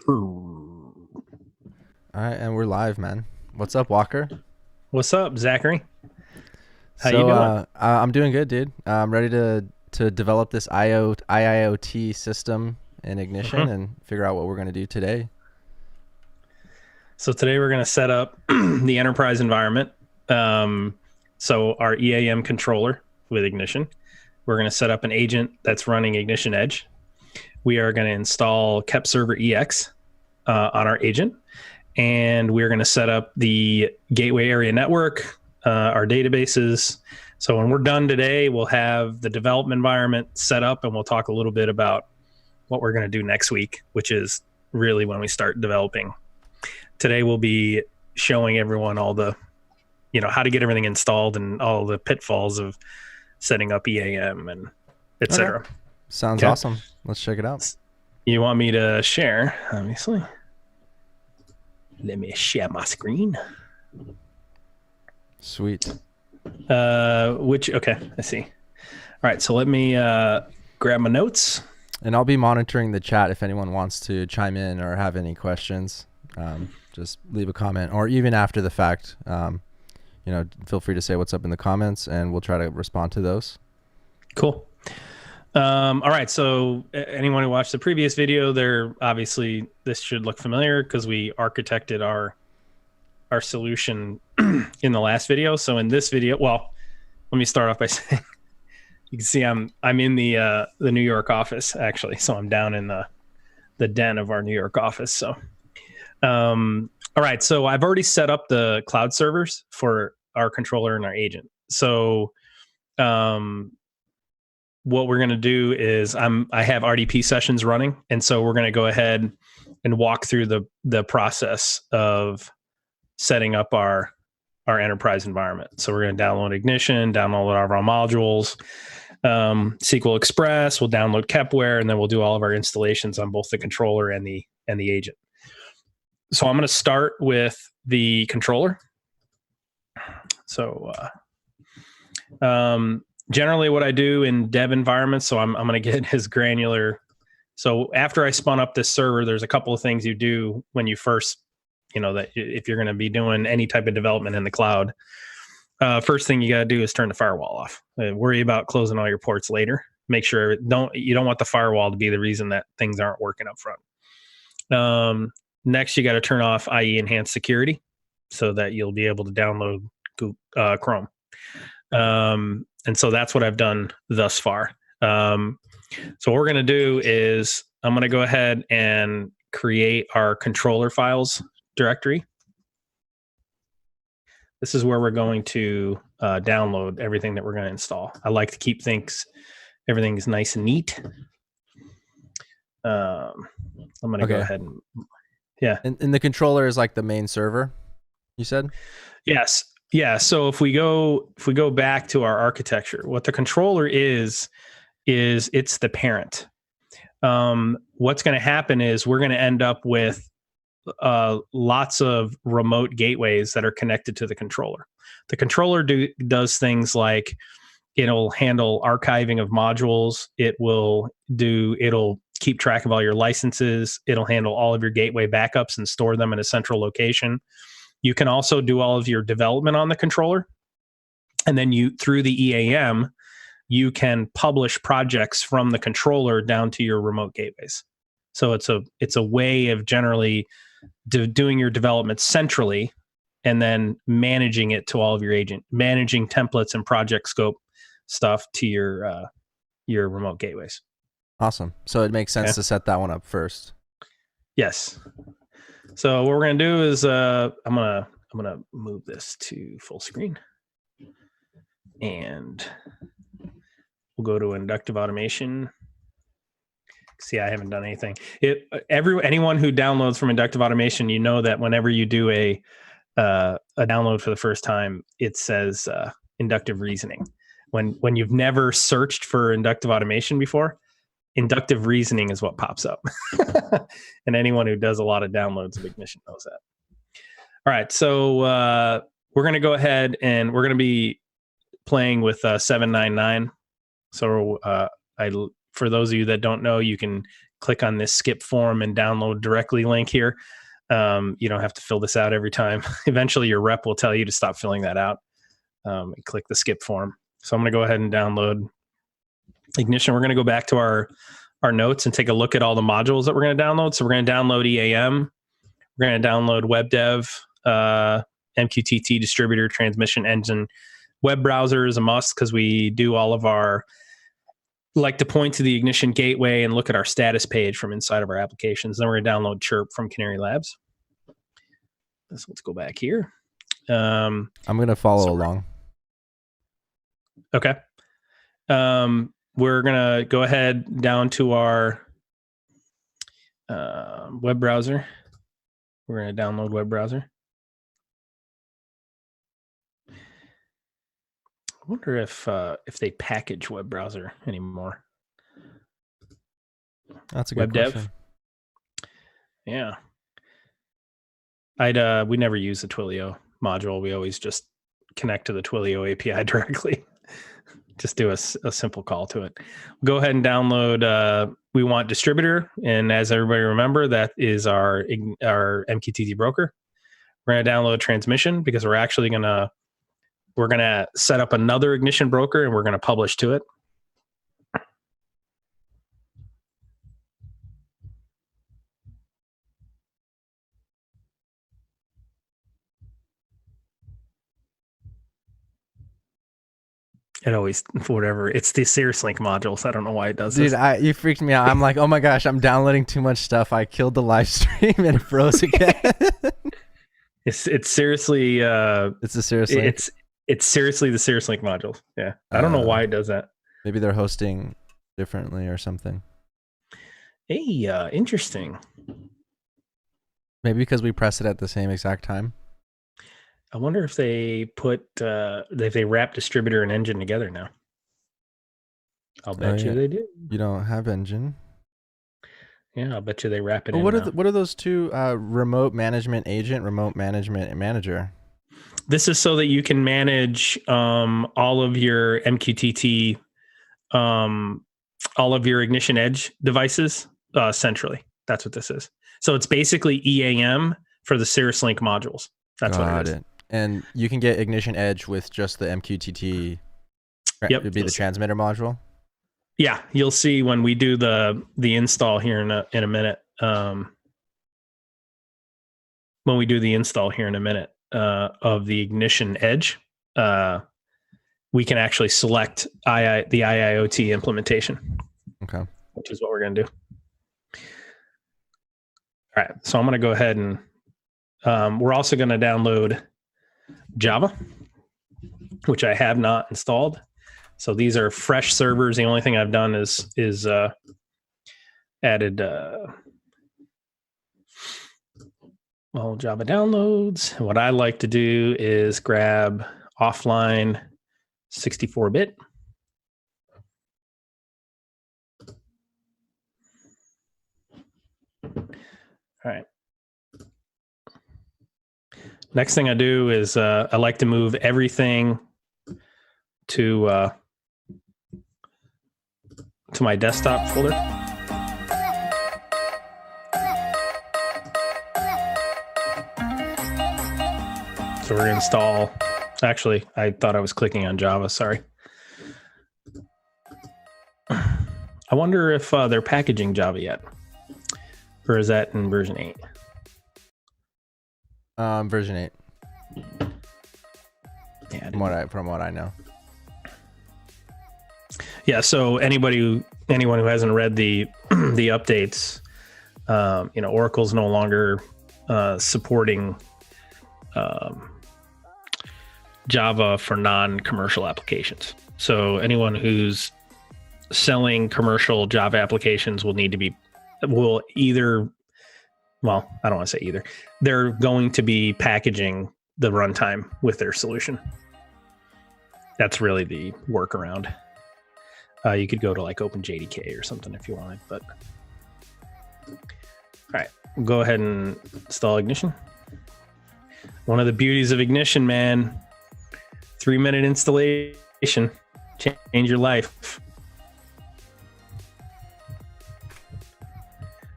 All right, and we're live, man. What's up, Walker? What's up, Zachary? How you So doing? I'm doing good, dude. I'm ready to develop this IIoT system in Ignition Mhm. and figure out what we're gonna do today. So today we're going to set up the enterprise environment. Um, so our EAM controller with Ignition. We're going to set up an agent that's running Ignition Edge. We are going to install KEP Server EX on our agent, and we're going to set up the gateway area network, our databases. So when we're done today, we'll have the development environment set up, and we'll talk a little bit about what we're going to do next week, which is really when we start developing. Today we'll be showing everyone all the, how to get everything installed and all the pitfalls of setting up EAM and Okay, etc. sounds Okay. awesome. Let's check it out. You want me to share, obviously. Let me share my screen. Sweet. Okay, I see. All right, so let me grab my notes. And I'll be monitoring the chat if anyone wants to chime in or have any questions. Just leave a comment, or even after the fact, feel free to say what's up in the comments, and we'll try to respond to those. Cool. All right, so anyone who watched the previous video, obviously this should look familiar because we architected our solution in the last video. So in this video, well, let me start off by saying you can see I'm in the New York office actually. So I'm down in the den of our New York office. So all right, so I've already set up the cloud servers for our controller and our agent. So what we're going to do is I have RDP sessions running, and so we're going to go ahead and walk through the process of setting up our enterprise environment. So we're going to download Ignition, download all of our modules, SQL Express. We'll download Kepware, and then we'll do all of our installations on both the controller and the agent. So I'm going to start with the controller. So generally what I do in dev environments, so I'm going to get as granular. So after I spun up this server, there's a couple of things you do when you first, that if you're going to be doing any type of development in the cloud, first thing you got to do is turn the firewall off. Worry about closing all your ports later. Make sure you don't want the firewall to be the reason that things aren't working up front. Next, you got to turn off IE enhanced security so that you'll be able to download Chrome. And so that's what I've done thus far. So what we're going to do is I'm going to go ahead and create our controller files directory. This is where we're going to download everything that we're going to install. I like to keep everything is nice and neat. I'm going to go ahead and And the controller is like the main server, you said? Yes. Yeah. So if we go back to our architecture, what the controller is it's the parent. What's going to happen is we're going to end up with lots of remote gateways that are connected to the controller. The controller does things like it'll handle archiving of modules. It'll keep track of all your licenses. It'll handle all of your gateway backups and store them in a central location. You can also do all of your development on the controller. And then through the EAM, you can publish projects from the controller down to your remote gateways. So it's a way of generally doing your development centrally and then managing it to all of your agent, managing templates and project scope stuff to your remote gateways. Awesome. So it makes sense to set that one up first. Yes. So what we're going to do is I'm going to move this to full screen, and we'll go to inductive automation. See, I haven't done anything. Anyone who downloads from inductive automation, you know that whenever you do a download for the first time, it says inductive reasoning. When you've never searched for inductive automation before, inductive reasoning is what pops up. And anyone who does a lot of downloads of Ignition knows that. All right, so we're going to go ahead and we're going to be playing with 799. So for those of you that don't know, you can click on this skip form and download directly link here. You don't have to fill this out every time. Eventually your rep will tell you to stop filling that out. And click the skip form. So I'm going to go ahead and download Ignition. We're going to go back to our notes and take a look at all the modules that we're going to download. So we're going to download EAM. We're going to download WebDev, MQTT distributor, transmission engine. Web browser is a must because we do all of our, like to point to the Ignition gateway and look at our status page from inside of our applications. Then we're going to download Chirp from Canary Labs. So let's go back here. I'm going to follow along. Okay. We're going to go ahead down to our web browser. We're going to download web browser. I wonder if they package web browser anymore. That's a good question. Yeah. We never use the Twilio module. We always just connect to the Twilio API directly. Just do a simple call to it. Go ahead and download. We want distributor, and as everybody remember, that is our MQTT broker. We're going to download transmission because we're actually gonna set up another Ignition broker and we're going to publish to it. It always, for whatever, it's the SiriusLink modules. I don't know why it does this. Dude, you freaked me out. I'm like, oh my gosh, I'm downloading too much stuff. I killed the live stream and it froze again. It's seriously it's the SiriusLink. It's seriously the SiriusLink modules. Yeah. I don't know why it does that. Maybe they're hosting differently or something. Hey, interesting. Maybe because we press it at the same exact time. I wonder if they if they wrap distributor and engine together now. I'll bet you they do. You don't have engine. Yeah, I'll bet you they wrap it in. What are those two? Remote management agent, remote management manager. This is so that you can manage all of your MQTT, all of your Ignition Edge devices centrally. That's what this is. So it's basically EAM for the SiriusLink modules. That's what it is. And you can get Ignition Edge with just the MQTT. Yep, it would be the transmitter module. Yeah, you'll see when we do the install here in a minute. When we do the install here in a minute of the Ignition Edge, we can actually select the IIoT implementation. Okay, which is what we're going to do. All right, so I'm going to go ahead and we're also going to download Java, which I have not installed. So these are fresh servers. The only thing I've done is added Java downloads. What I like to do is grab offline 64-bit. All right. Next thing I do is I like to move everything to my desktop folder. So we're going to install. Actually, I thought I was clicking on Java. Sorry. I wonder if they're packaging Java yet, or is that in version 8? Version 8. Yeah, from what I know. Yeah. So anyone who hasn't read the updates, Oracle's no longer supporting Java for non-commercial applications. So anyone who's selling commercial Java applications will either. Well, I don't want to say either. They're going to be packaging the runtime with their solution. That's really the workaround. You could go to like OpenJDK or something if you wanted, but all right, we'll go ahead and install Ignition. One of the beauties of Ignition, man, 3-minute installation, change your life.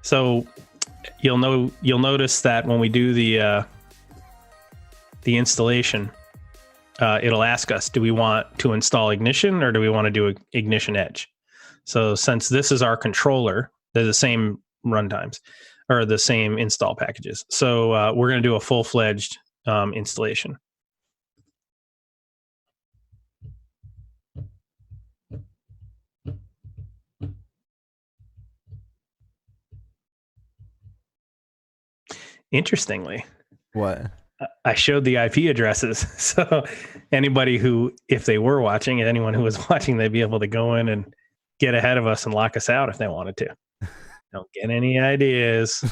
So you'll notice that when we do the installation, it'll ask us, do we want to install Ignition or do we want to do Ignition Edge? So since this is our controller, they're the same runtimes or the same install packages. So we're going to do a full-fledged installation. Interestingly, What? I showed the IP addresses. So anybody who, if they were watching, anyone who was watching, they'd be able to go in and get ahead of us and lock us out if they wanted to. Don't get any ideas.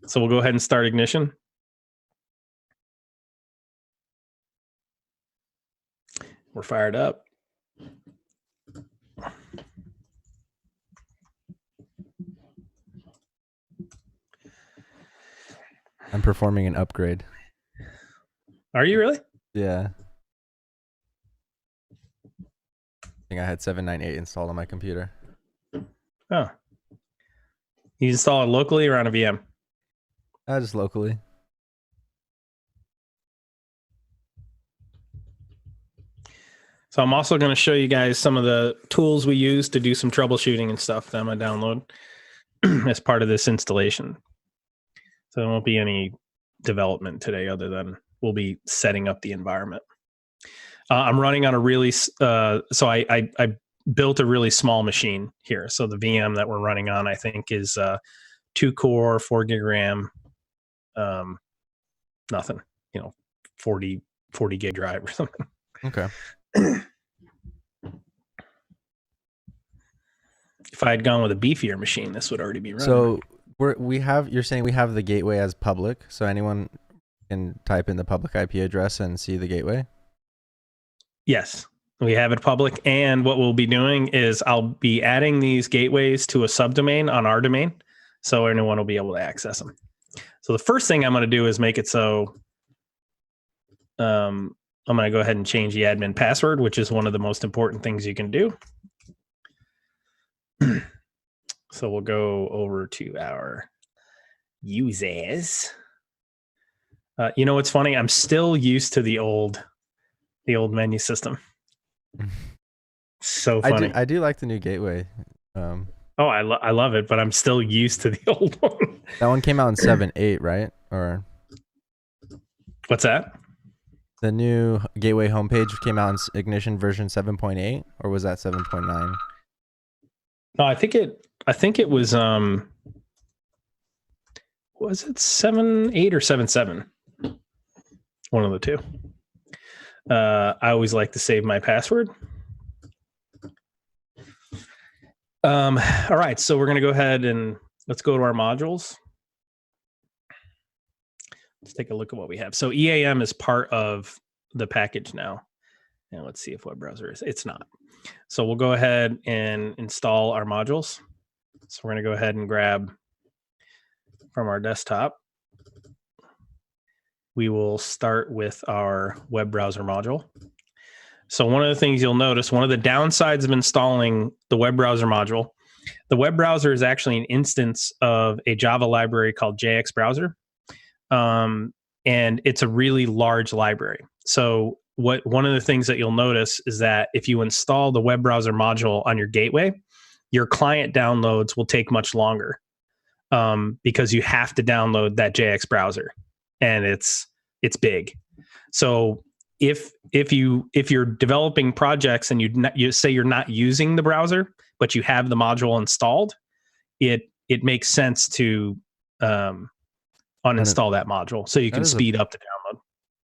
So we'll go ahead and start Ignition. We're fired up. I'm performing an upgrade. Are you really? Yeah. I think I had 798 installed on my computer. Oh. You install it locally or on a VM? Just locally. So I'm also going to show you guys some of the tools we use to do some troubleshooting and stuff that I'm going to download as part of this installation. So there won't be any development today other than we'll be setting up the environment. I'm running on a really, so I built a really small machine here. So the VM that we're running on, I think, is 2-core, 4 gig RAM, nothing, 40 gig drive or something. Okay. If I had gone with a beefier machine, this would already be running. So you're saying we have the gateway as public, so anyone can type in the public IP address and see the gateway? Yes, we have it public. And what we'll be doing is I'll be adding these gateways to a subdomain on our domain, so anyone will be able to access them. So the first thing I'm going to do is make it so I'm going to go ahead and change the admin password, which is one of the most important things you can do. So we'll go over to our users. What's funny? I'm still used to the old menu system. So funny. I do like the new gateway. I love it, but I'm still used to the old one. That one came out in 7.8, right? Or what's that? The new gateway homepage came out in Ignition version 7.8, or was that 7.9? No, I think it was it 7.8 or 7.7? One of the two. I always like to save my password. All right, so we're going to go ahead and let's go to our modules. Let's take a look at what we have. So EAM is part of the package now. And let's see if web browser is. It's not. So we'll go ahead and install our modules. So we're going to go ahead and grab from our desktop. We will start with our web browser module. So one of the things you'll notice, one of the downsides of installing the web browser module, the web browser is actually an instance of a Java library called JX Browser. And it's a really large library. So one of the things that you'll notice is that if you install the web browser module on your gateway, your client downloads will take much longer because you have to download that JX browser, and it's big. So if you're developing projects and you say you're not using the browser, but you have the module installed, it makes sense to uninstall that module so you can speed up the download.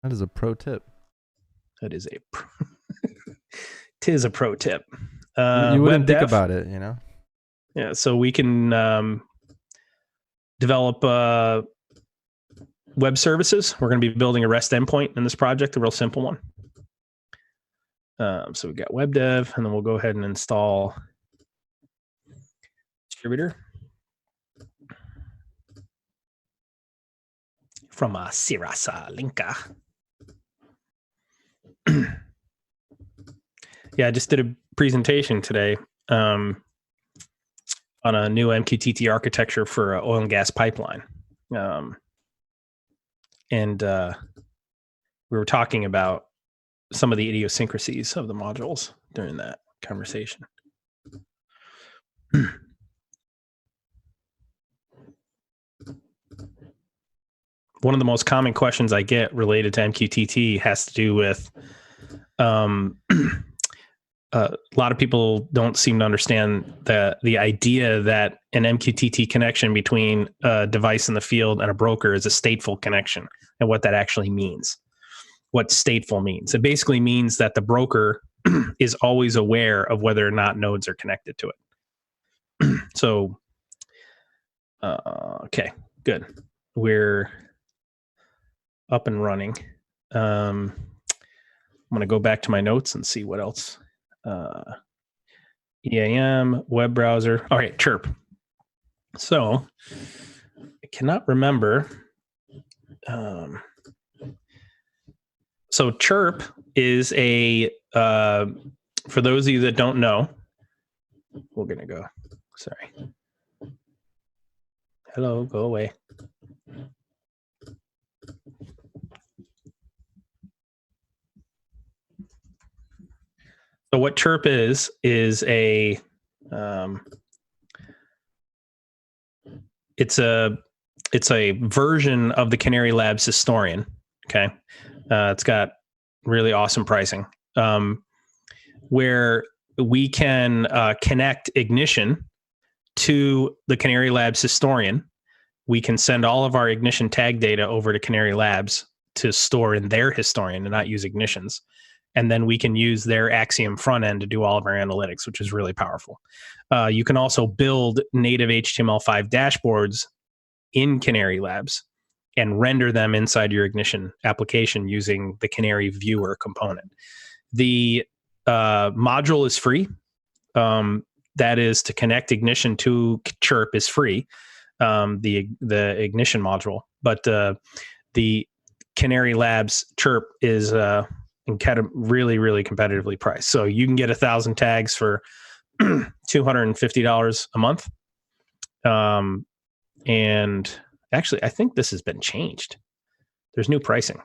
That is a pro tip. That is tis a pro tip. You wouldn't think about it, Yeah, so we can develop web services. We're going to be building a REST endpoint in this project, a real simple one. So we've got web dev, and then we'll go ahead and install distributor from Sirasa Linka. Yeah, I just did a presentation today on a new MQTT architecture for an oil and gas pipeline. And we were talking about some of the idiosyncrasies of the modules during that conversation. One of the most common questions I get related to MQTT has to do with a lot of people don't seem to understand the idea that an MQTT connection between a device in the field and a broker is a stateful connection, and what that actually means. What stateful means. It basically means that the broker is always aware of whether or not nodes are connected to it. So, okay, good. We're up and running. I'm going to go back to my notes and see what else. EAM, web browser. All right, Chirp. So I cannot remember. So Chirp is a, for those of you that don't know, we're going to go. Sorry. Hello, go away. So what Chirp is a, it's a version of the Canary Labs Historian. Okay. It's got really awesome pricing, where we can connect Ignition to the Canary Labs Historian. We can send all of our Ignition tag data over to Canary Labs to store in their historian and not use Ignition's. And then we can use their Axiom front end to do all of our analytics, which is really powerful. You can also build native HTML5 dashboards in Canary Labs and render them inside your Ignition application using the Canary Viewer component. The module is free. That is, to connect Ignition to Chirp is free, the Ignition module. But the Canary Labs Chirp is really, really competitively priced. So you can get 1,000 tags for $250 a month. And actually, I think this has been changed. There's new pricing.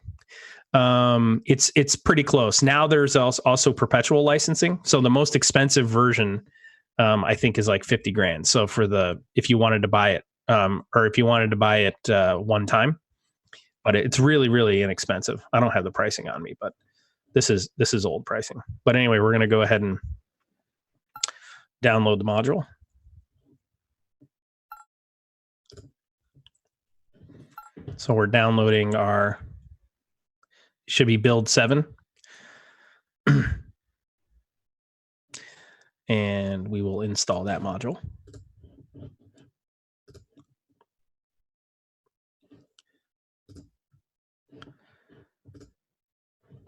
It's pretty close. Now there's also perpetual licensing. So the most expensive version, I think, is like 50 grand. So if you wanted to buy it, or if you wanted to buy it one time, but it's really, really inexpensive. I don't have the pricing on me, but this is old pricing. But anyway, we're going to go ahead and download the module. So we're downloading our, should be build 7. And we will install that module.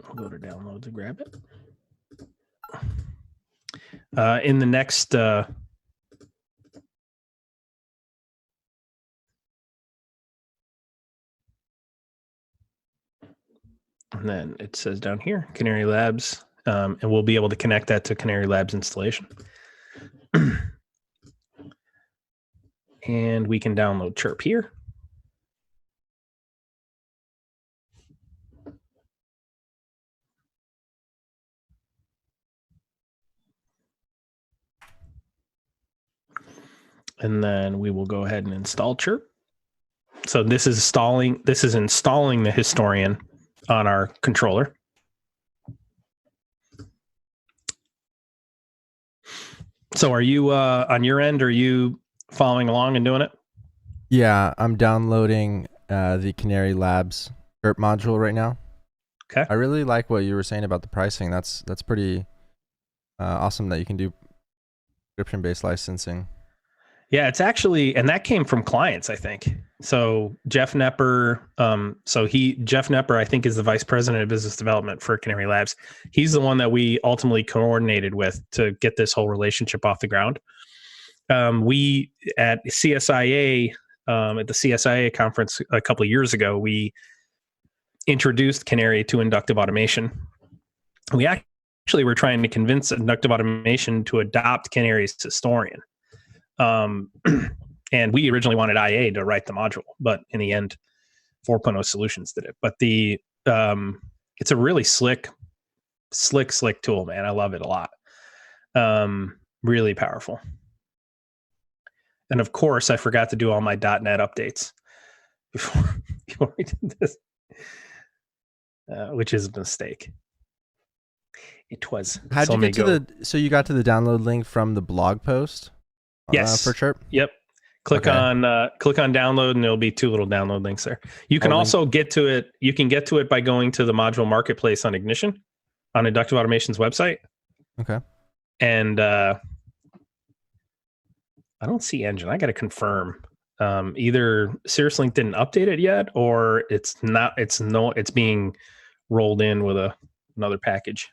I'll go to download to grab it. In the next and then it says down here, Canary Labs, and we'll be able to connect that to Canary Labs installation. And we can download Chirp here. And then we will go ahead and install Chirp. So this is installing the historian on our controller. So are you on your end, are you following along and doing it? Yeah, I'm downloading the Canary Labs Chirp module right now. Okay. I really like what you were saying about the pricing. That's pretty awesome that you can do subscription-based licensing. Yeah, it's actually, and that came from clients, I think. So Jeff Nepper, Jeff Nepper, I think, is the vice president of business development for Canary Labs. He's the one that we ultimately coordinated with to get this whole relationship off the ground. We at CSIA, at the CSIA conference a couple of years ago, we introduced Canary to inductive automation. We actually were trying to convince inductive automation to adopt Canary's historian. And we originally wanted IA to write the module, but in the end, 4.0 Solutions did it. But it's a really slick tool, man. I love it a lot. Really powerful. And of course, I forgot to do all my .NET updates before we did this, which is a mistake. It was. How'd you get to so you got to the download link from the blog post? Yes. For Chirp? Yep. Click on download, and there'll be 2 little download links there. You can also get to it. You can get to it by going to the module marketplace on Ignition, on Inductive Automation's website. Okay. And I don't see Engine. I got to confirm. Either CirrusLink didn't update it yet, or it's not. It's being rolled in with another package.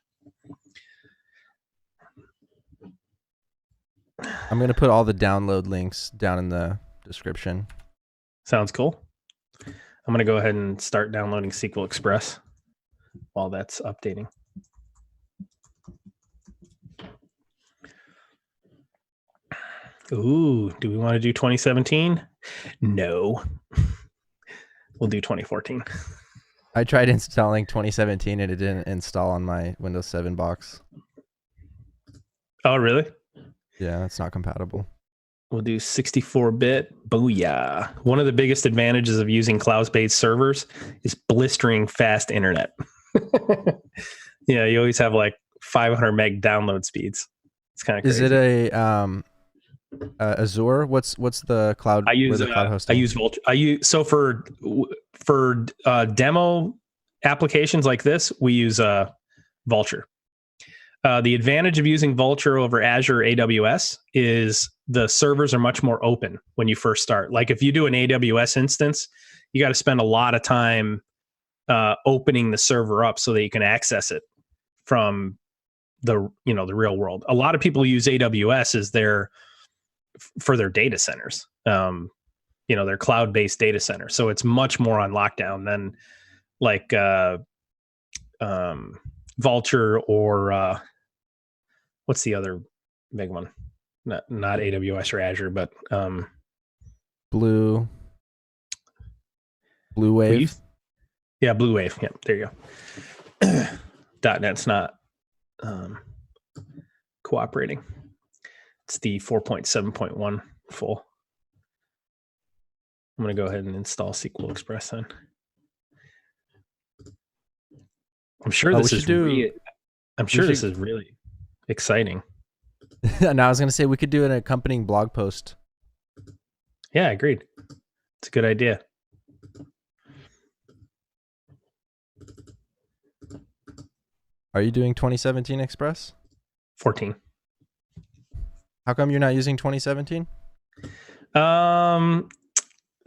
I'm going to put all the download links down in the description. Sounds cool. I'm going to go ahead and start downloading SQL Express while that's updating. Ooh, do we want to do 2017? No. We'll do 2014. I tried installing 2017 and it didn't install on my Windows 7 box. Oh, really? Yeah, it's not compatible. We'll do 64-bit. Booyah. One of the biggest advantages of using cloud-based servers is blistering fast internet. Yeah, you always have like 500 meg download speeds. It's kind of crazy. Is it a Azure? What's the cloud? I use cloud hosting? I use Vultr. So for demo applications like this, we use Vultr. The advantage of using Vultr over Azure or AWS is the servers are much more open when you first start. Like if you do an AWS instance, you got to spend a lot of time opening the server up so that you can access it from the real world. A lot of people use AWS as for their data centers, their cloud-based data center. So it's much more on lockdown than like Vultr or what's the other big one? Not AWS or Azure, but Blue Wave. Yeah, Blue Wave. Yeah, there you go. .NET's not cooperating. It's the 4.7.1 full. I'm going to go ahead and install SQL Express then. I'm sure this is really exciting. And I was going to say we could do an accompanying blog post. Yeah, agreed. It's a good idea. Are you doing 2017 Express? 14. How come you're not using 2017?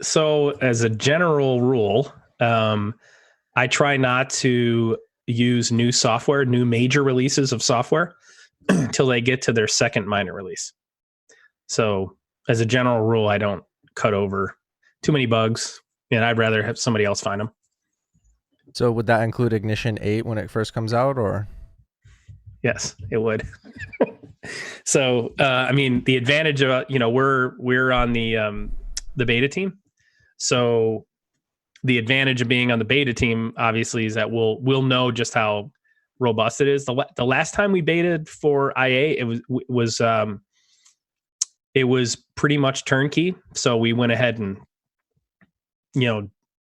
So as a general rule, I try not to use new major releases of software until they get to their second minor release. So as a general rule, I don't cut over too many bugs, and I'd rather have somebody else find them. So would that include Ignition 8 when it first comes out, or? Yes, it would. So, the advantage of, we're on the beta team. So the advantage of being on the beta team, obviously, is that we'll know just how robust it is. The last time we betaed for IA, it was pretty much turnkey. So we went ahead and,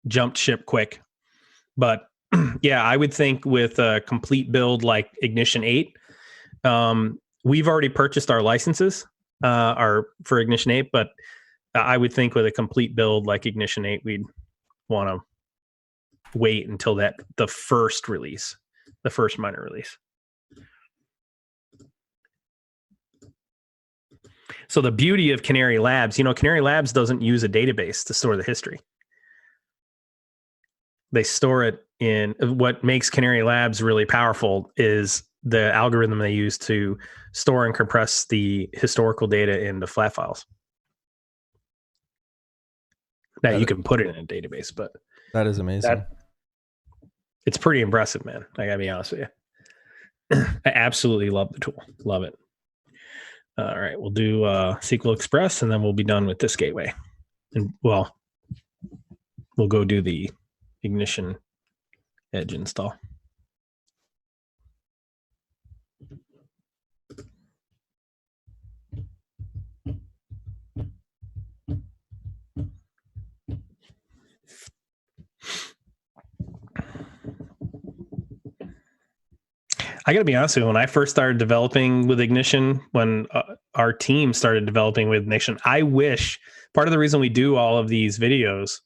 jumped ship quick. But yeah, I would think with a complete build like Ignition 8, we've already purchased our licenses for Ignition 8, but I would think with a complete build like Ignition 8, we'd want to wait until the first minor release. So the beauty of Canary Labs, Canary Labs doesn't use a database to store the history. They store it in what makes Canary Labs really powerful is the algorithm they use to store and compress the historical data into flat files. Now you can put it in a database, but that is amazing. It's pretty impressive, man. I gotta be honest with you. I absolutely love the tool. Love it. All right, we'll do SQL Express, and then we'll be done with this gateway. And well, we'll go do the Ignition Edge install. I got to be honest with you, when I first started developing with Ignition, when our team started developing with Ignition, I wish part of the reason we do all of these videos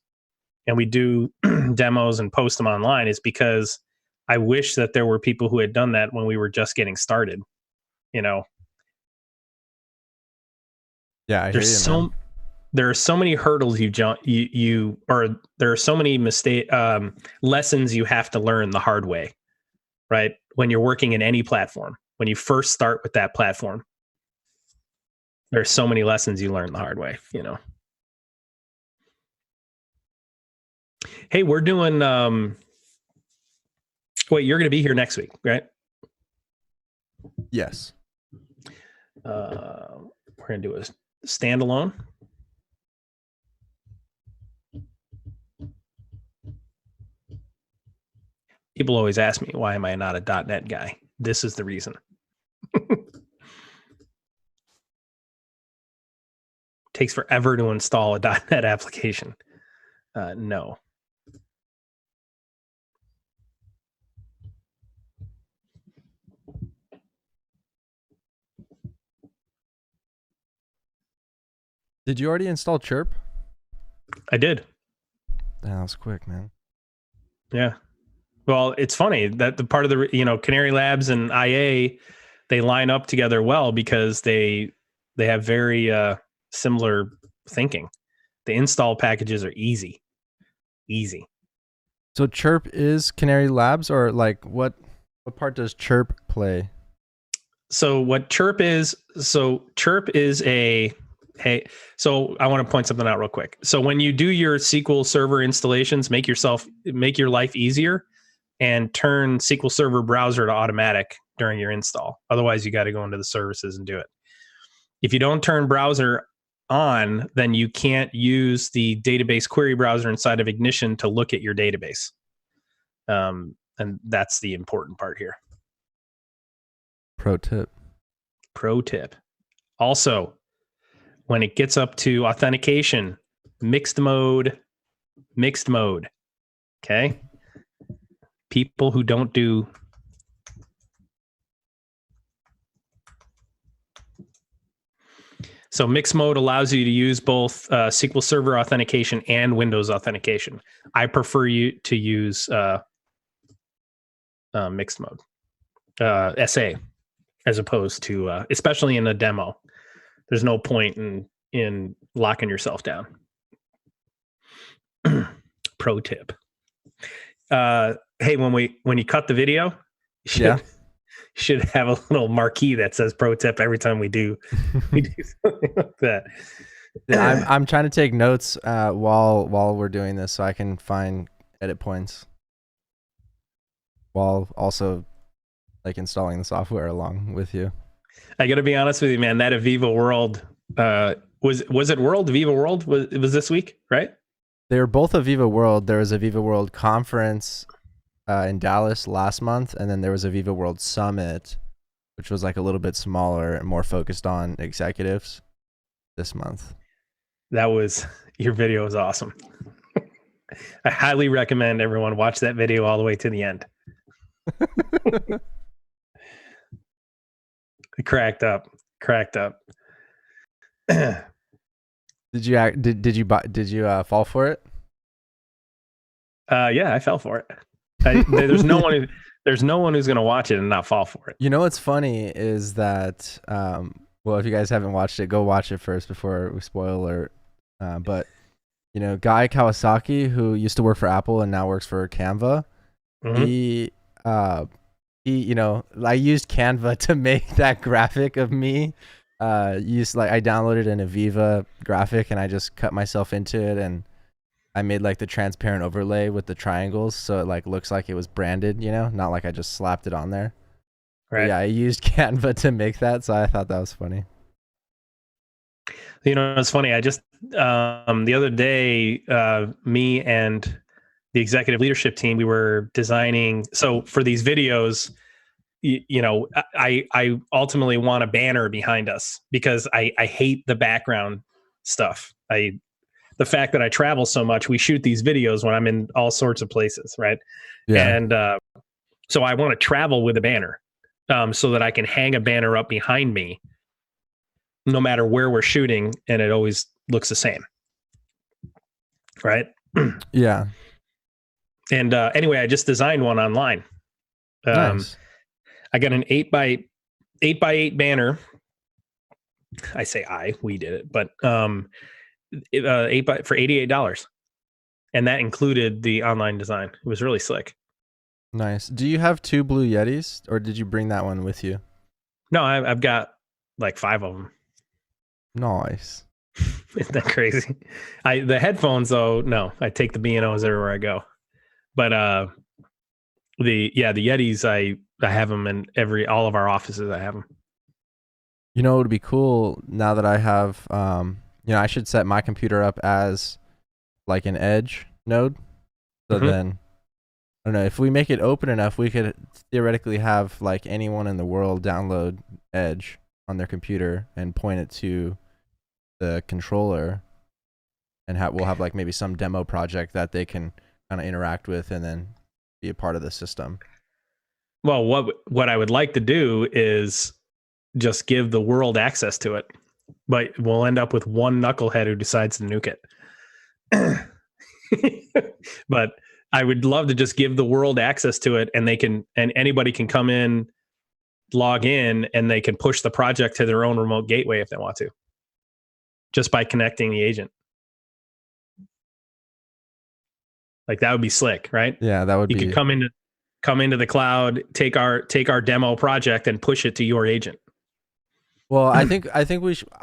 and we do demos and post them online is because I wish that there were people who had done that when we were just getting started. You know, Yeah, I hear you, man. There are so many hurdles or there are so many lessons you have to learn the hard way, right? When you're working in any platform, when you first start with that platform, there's so many lessons you learn the hard way, you know. Hey, we're doing wait, you're going to be here next week, right? Yes. We're going to do a standalone. People always ask me, why am I not a .NET guy? This is the reason. Takes forever to install a .NET application. No. Did you already install Chirp? I did. That was quick, man. Yeah. Well, it's funny that the part of the, Canary Labs and IA, they line up together well because they have very similar thinking. The install packages are easy. So Chirp is Canary Labs, or like what part does Chirp play? So what Chirp is, so I want to point something out real quick. So when you do your SQL Server installations, make your life easier and turn SQL Server browser to automatic during your install. Otherwise, you got to go into the services and do it. If you don't turn browser on, then you can't use the database query browser inside of Ignition to look at your database. And that's the important part here. Pro tip. Also, when it gets up to authentication, mixed mode. Okay. People who don't do so mixed mode allows you to use both SQL Server authentication and Windows authentication. I prefer you to use mixed mode, SA, as opposed to, especially in a demo. There's no point in locking yourself down. Pro tip. Hey, when you cut the video, you should have a little marquee that says pro tip every time we do something like that. Yeah, I'm trying to take notes while we're doing this so I can find edit points while also like installing the software along with you. I got to be honest with you, man. That Aviva World was it World? Aviva World was this week, right? They were both Aviva World. There was a Aviva World conference in Dallas last month, and then there was a Aviva World Summit, which was like a little bit smaller and more focused on executives this month. Your video was awesome. I highly recommend everyone watch that video all the way to the end. I cracked up. Did you fall for it? Yeah, I fell for it. There's no one who's going to watch it and not fall for it. You know what's funny is that well, if you guys haven't watched it, go watch it first before we spoil alert. But Guy Kawasaki, who used to work for Apple and now works for Canva, he I used Canva to make that graphic of me. I downloaded an Aviva graphic and I just cut myself into it, and I made like the transparent overlay with the triangles so it like looks like it was branded, not like I just slapped it on there. Right. But yeah, I used Canva to make that, so I thought that was funny. You know, it's funny. I just the other day, me and the executive leadership team, we were designing. So for these videos, you know, I ultimately want a banner behind us because I hate the background stuff. The fact that I travel so much, we shoot these videos when I'm in all sorts of places, right? Yeah. And so I want to travel with a banner, so that I can hang a banner up behind me no matter where we're shooting, and it always looks the same, right? Yeah. And anyway, I just designed one online. Um, Nice. I got an 8x8 banner. I say we did it, but for $88, and that included the online design. It was really slick. Nice. Do you have 2 Blue Yetis, or did you bring that one with you? No, I've got like 5 of them. Nice. Isn't that crazy? The headphones though, no, I take the B&Os everywhere I go. But the Yetis, I have them in all of our offices. I have them. You know, it would be cool now that I have, I should set my computer up as like an edge node. So then, I don't know, if we make it open enough, we could theoretically have like anyone in the world download Edge on their computer and point it to the controller, and we'll have like maybe some demo project that they can kind of interact with and then be a part of the system. Well, what I would like to do is just give the world access to it, but we'll end up with one knucklehead who decides to nuke it. But I would love to just give the world access to it, and anybody can come in, log in, and they can push the project to their own remote gateway if they want to, just by connecting the agent. Like that would be slick, right? Yeah, that would you be. You could come into the cloud, take our demo project, and push it to your agent. Well, I think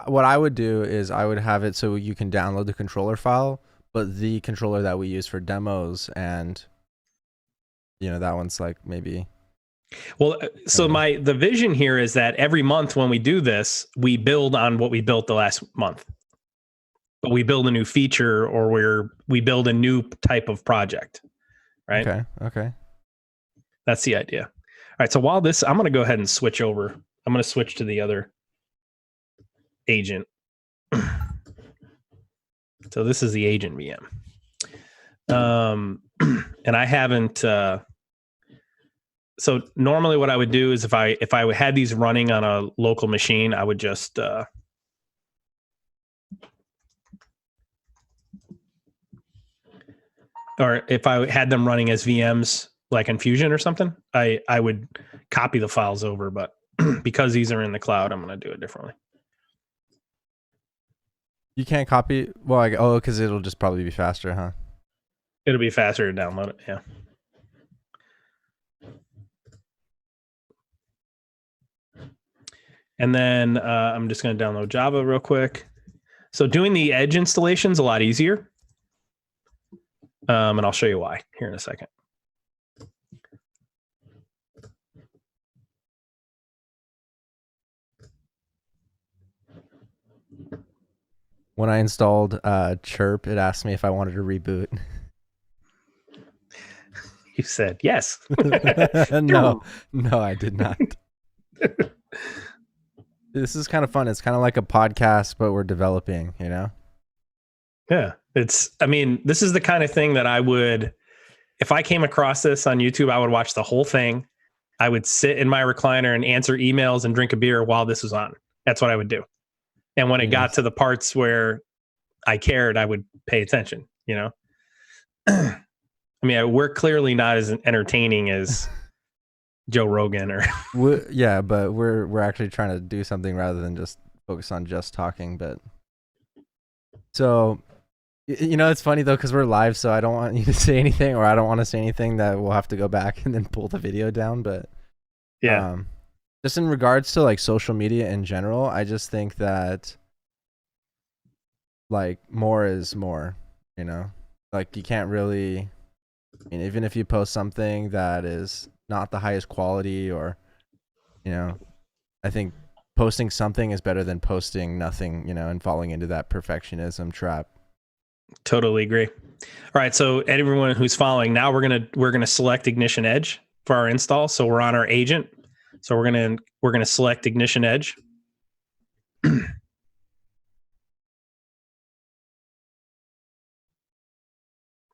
what I would do is I would have it so you can download the controller file, but the controller that we use for demos, and that one's like maybe. Well, so the vision here is that every month when we do this, we build on what we built the last month, but we build a new feature, or we build a new type of project, right? Okay. That's the idea. All right. So while I'm going to go ahead and switch over. I'm going to switch to the other agent. So this is the agent VM. And I haven't. So normally what I would do is if I had these running on a local machine, I would just or if I had them running as VMs like in Fusion or something, I would copy the files over. But because these are in the cloud, I'm going to do it differently. You can't copy? Well, because it'll just probably be faster, huh? It'll be faster to download it, yeah. And then I'm just going to download Java real quick. So doing the Edge installation is a lot easier. And I'll show you why here in a second. When I installed Chirp, it asked me if I wanted to reboot. You said yes. No, I did not. This is kind of fun. It's kind of like a podcast, but we're developing, Yeah. This is the kind of thing that I would, if I came across this on YouTube, I would watch the whole thing. I would sit in my recliner and answer emails and drink a beer while this was on. That's what I would do. And when it got to the parts where I cared, I would pay attention, we're clearly not as entertaining as Joe Rogan or but we're actually trying to do something rather than just focus on just talking. But so it's funny though, because we're live, so I don't want you to say anything, or I don't want to say anything that we'll have to go back and then pull the video down. But just in regards to like social media in general, I just think that like more is more, like you can't really, even if you post something that is not the highest quality, or I think posting something is better than posting nothing, you know, and falling into that perfectionism trap. Totally agree. All right, so everyone who's following, now we're gonna select Ignition Edge for our install. So we're on our agent. So we're gonna select Ignition Edge.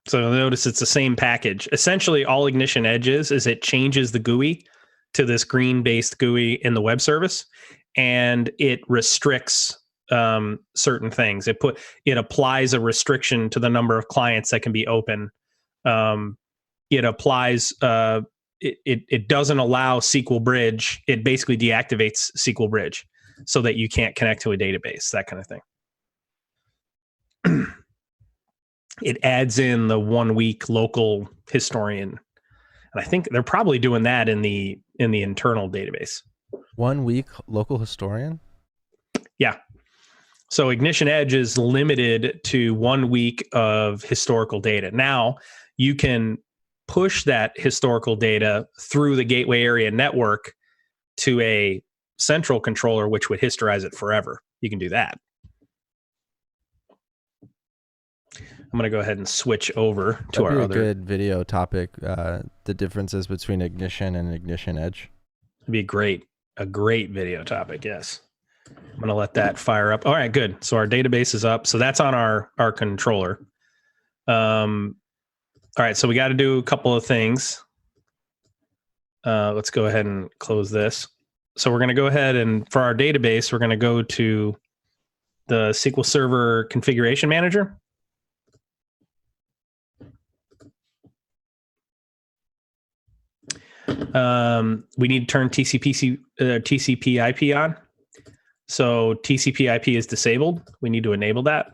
So you'll notice it's the same package. Essentially, all Ignition Edge is it changes the GUI to this green-based GUI in the web service, and it restricts certain things. It applies a restriction to the number of clients that can be open. It applies. It doesn't allow SQL Bridge. It basically deactivates SQL Bridge so that you can't connect to a database. That kind of thing. It adds in the 1 week local historian, and I think they're probably doing that in the internal database. 1 week local historian? Yeah. So Ignition Edge is limited to 1 week of historical data. Now you can push that historical data through the gateway area network to a central controller, which would historize it forever. You can do that. I'm going to go ahead and switch over to our other. Good video topic. The differences between Ignition and Ignition Edge. It'd be a great video topic. Yes. I'm going to let that fire up. All right, good. So our database is up. So that's on our controller. All right. So we got to do a couple of things. Let's go ahead and close this. So we're going to go ahead and for our database, we're going to go to the SQL Server Configuration Manager. We need to turn TCP/IP on. So TCP/IP is disabled. We need to enable that.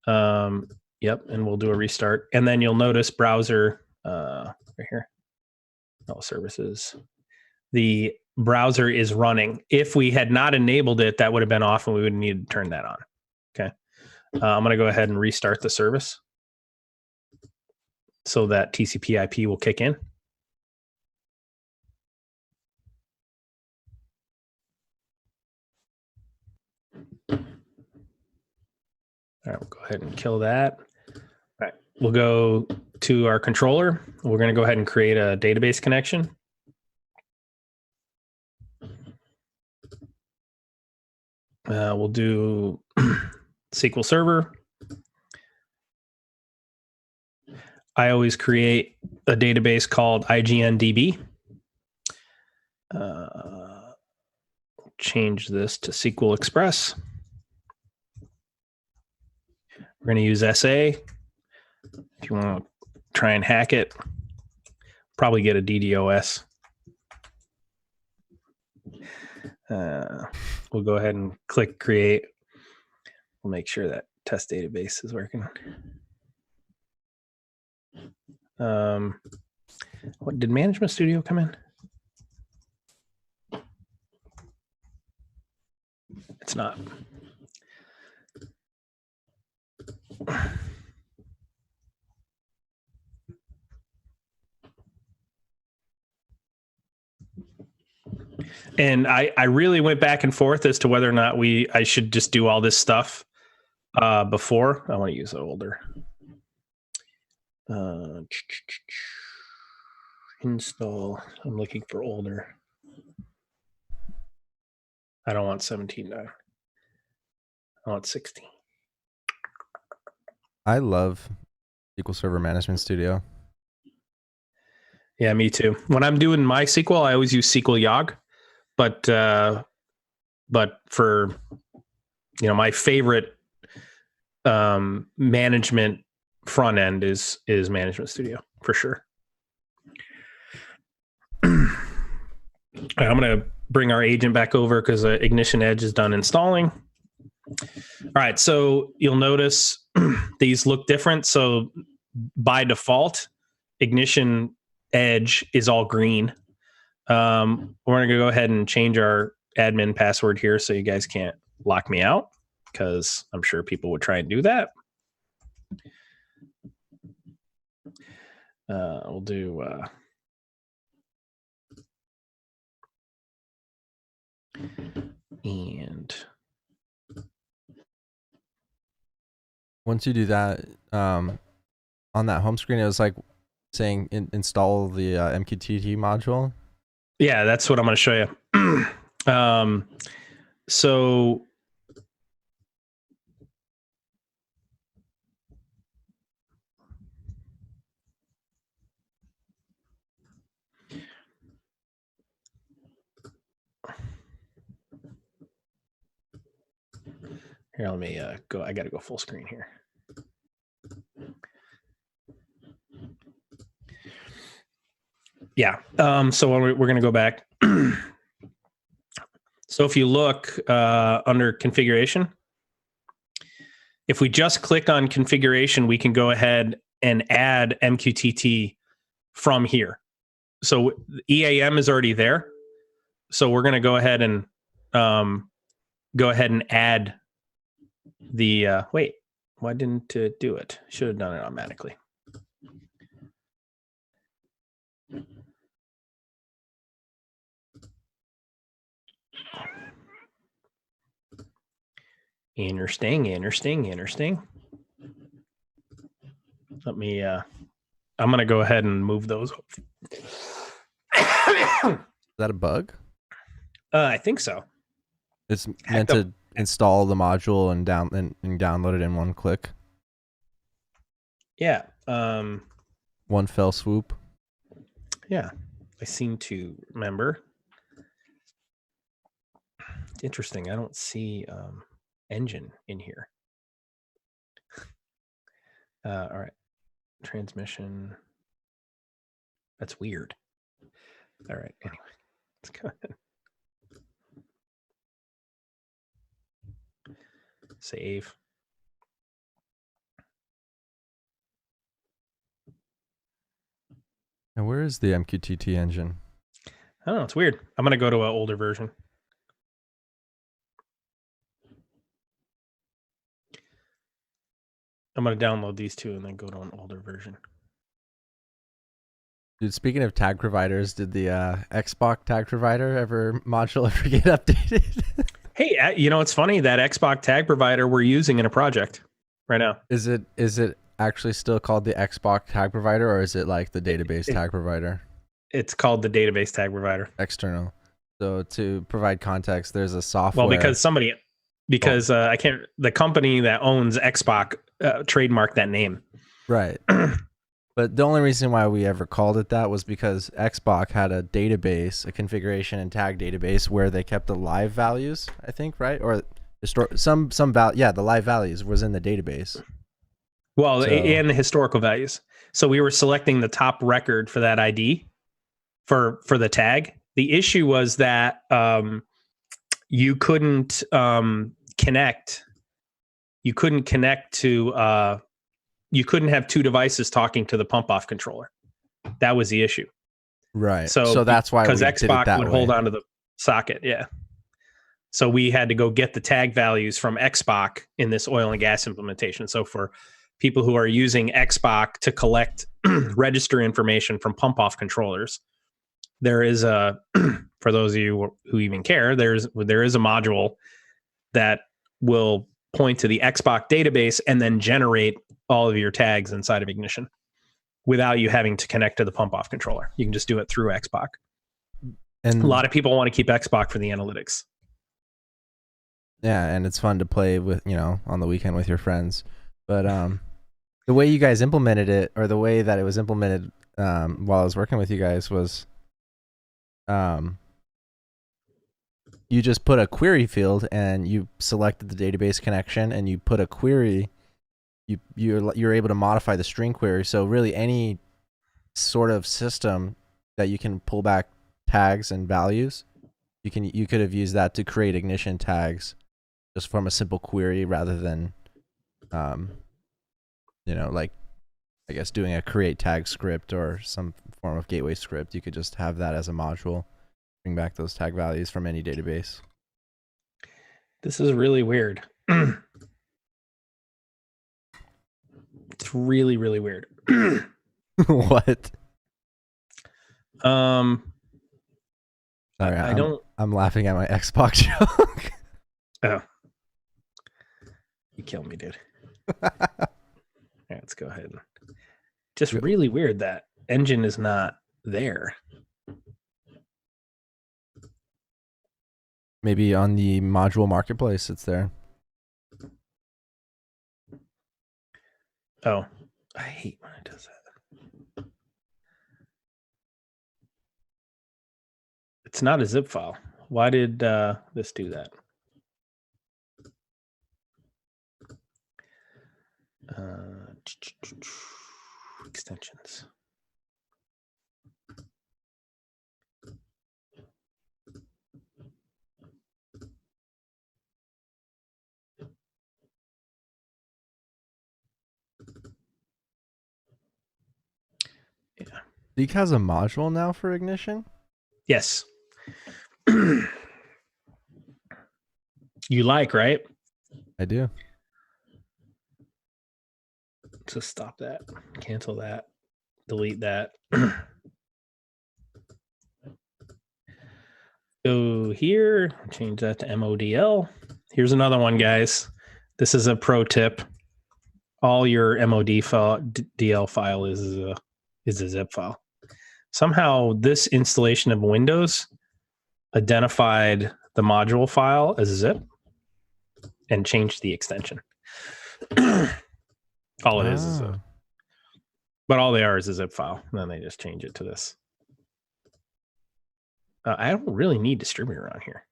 Yep, and we'll do a restart. And then you'll notice browser right here. All services. The browser is running. If we had not enabled it, that would have been off, and we would need to turn that on. Okay. I'm going to go ahead and restart the service so that TCP/IP will kick in. All right, we'll go ahead and kill that. All right, we'll go to our controller. We're going to go ahead and create a database connection. We'll do SQL Server. I always create a database called IGNDB. Change this to SQL Express. We're going to use SA. If you want to try and hack it, probably get a DDoS. We'll go ahead and click create. We'll make sure that test database is working. What did Management Studio come in? It's not. And I really went back and forth as to whether or not I should just do all this stuff before. I want to use the older. Install. I'm looking for older. I don't want 17.9. I want 16. I love SQL Server Management Studio. Yeah, me too. When I'm doing MySQL, I always use SQL Yog, but for my favorite management front end is Management Studio for sure. I'm going to bring our agent back over because Ignition Edge is done installing. All right, so you'll notice these look different. So by default, Ignition Edge is all green. We're going to go ahead and change our admin password here so you guys can't lock me out, because I'm sure people would try and do that. We'll do And once you do that, on that home screen, it was like saying install the MQTT module. yeah, that's what I'm going to show you. So here, let me go. I got to go full screen here. Yeah. So we're going to go back. So if you look under configuration, if we just click on configuration, we can go ahead and add MQTT from here. So EAM is already there. So we're going to go ahead and add the, wait, why didn't it do it? Should have done it automatically. Interesting. Let me, I'm going to go ahead and move those. Is that a bug? I think so. It's meant to install the module and download it in one click. Yeah. One fell swoop. Yeah. I seem to remember. Interesting. I don't see engine in here. All right. Transmission. That's weird. All right. Anyway, let's go ahead. Save. And where is the MQTT engine? I don't know. It's weird. I'm going to go to an older version. I'm going to download these two and then go to an older version. Dude, speaking of tag providers, did the Xbox tag provider module ever get updated? Hey, it's funny, that Xbox tag provider we're using in a project right now. Is it actually still called the Xbox tag provider, or is it like the database tag provider? It's called the database tag provider. External. So to provide context, there's a software. Well, the company that owns Xbox trademarked that name. Right. But the only reason why we ever called it that was because Xbox had a database, a configuration and tag database where they kept the live values, I think, right? Or some value. Yeah, the live values was in the database. Well, and the historical values. So we were selecting the top record for that ID for the tag. The issue was that you couldn't connect. You couldn't connect to. You couldn't have two devices talking to the pump off controller. That was the issue. Right. So that's why, because Xbox would hold onto the socket. Yeah. So we had to go get the tag values from Xbox in this oil and gas implementation. So for people who are using Xbox to collect register information from pump off controllers, there is a, for those of you who even care, there is a module that will point to the Xbox database and then generate all of your tags inside of Ignition without you having to connect to the pump off controller. You can just do it through Xbox. And a lot of people want to keep Xbox for the analytics. Yeah, and it's fun to play with, on the weekend with your friends. But the way you guys implemented it, or the way that it was implemented while I was working with you guys, was you just put a query field and you selected the database connection and you put a query. You're able to modify the string query. So really any sort of system that you can pull back tags and values, you could have used that to create Ignition tags just from a simple query rather than like, I guess, doing a create tag script or some form of gateway script. You could just have that as a module, bring back those tag values from any database. This is really weird. It's really, really weird. What? Sorry, I'm I'm laughing at my Xbox joke. Oh, you killed me, dude. All right, let's go ahead. Just really weird that engine is not there. Maybe on the module marketplace, it's there. Oh, I hate when it does that. It's not a zip file. Why did this do that? Extensions. Yeah. Zeek has a module now for ignition? Yes. You like, right? I do. So stop that, cancel that, delete that. Go here, change that to MODL. Here's another one, guys. This is a pro tip. All your MODL file is a zip file. Somehow this installation of Windows identified the module file as a zip and changed the extension. All it is a, but all they are is a zip file. And then they just change it to this. I don't really need distributor on here.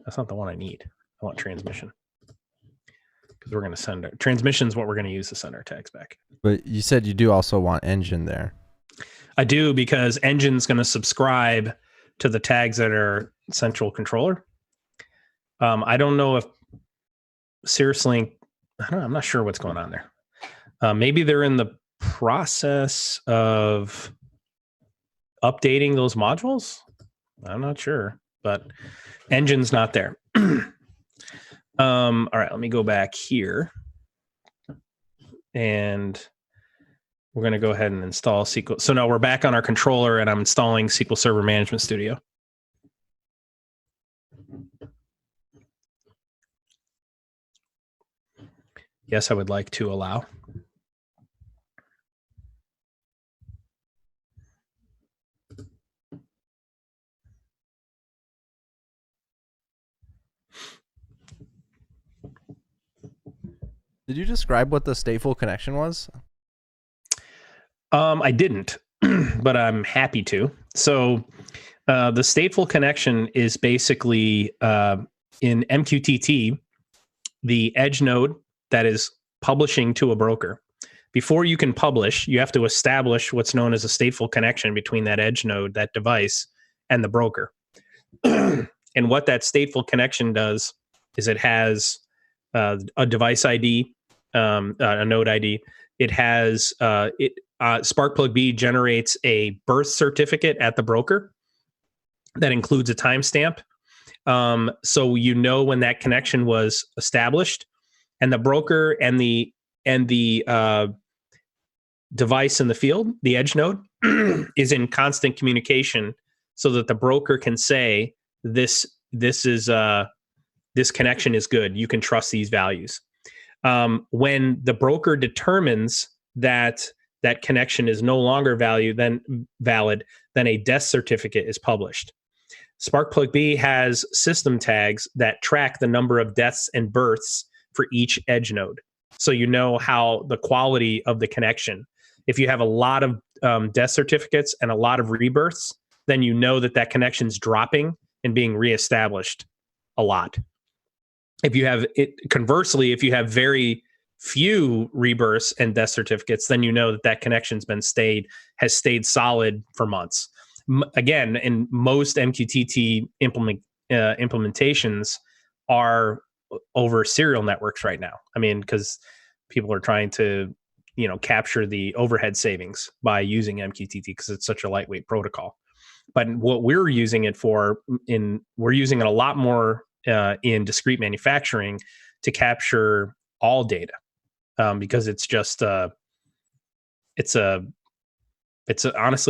That's not the one I need. I want transmission. Because we're going to send our transmission is what we're going to use to send our tags back. But you said you do also want engine there. I do, because engine's going to subscribe to the tags that are central controller. I don't know if SiriusLink, I'm not sure what's going on there. Maybe they're in the process of updating those modules. I'm not sure, but engine's not there. All right, let me go back here. And we're going to go ahead and install SQL. So now we're back on our controller and I'm installing SQL Server Management Studio. Yes, I would like to allow. Did you describe what the stateful connection was? I didn't, but I'm happy to. So the stateful connection is basically in MQTT, the edge node that is publishing to a broker. Before you can publish, you have to establish what's known as a stateful connection between that edge node, that device, and the broker. And what that stateful connection does is it has a device ID, a node ID. It has Sparkplug-B generates a birth certificate at the broker that includes a timestamp. So you know when that connection was established, and the broker and the device in the field, the edge node, is in constant communication, so that the broker can say this connection is good. You can trust these values. When the broker determines that that connection is no longer valid, then a death certificate is published. Sparkplug-B has system tags that track the number of deaths and births for each edge node. So you know how the quality of the connection. If you have a lot of death certificates and a lot of rebirths, then you know that that connection's dropping and being reestablished a lot. If you have it, conversely, if you have very few rebirths and death certificates, then you know that that connection's has stayed solid for months. Again, in most MQTT implementations are over serial networks right now. I mean, because people are trying to, capture the overhead savings by using MQTT because it's such a lightweight protocol. But what we're using it for, we're using it a lot more in discrete manufacturing to capture all data, because it's just honestly,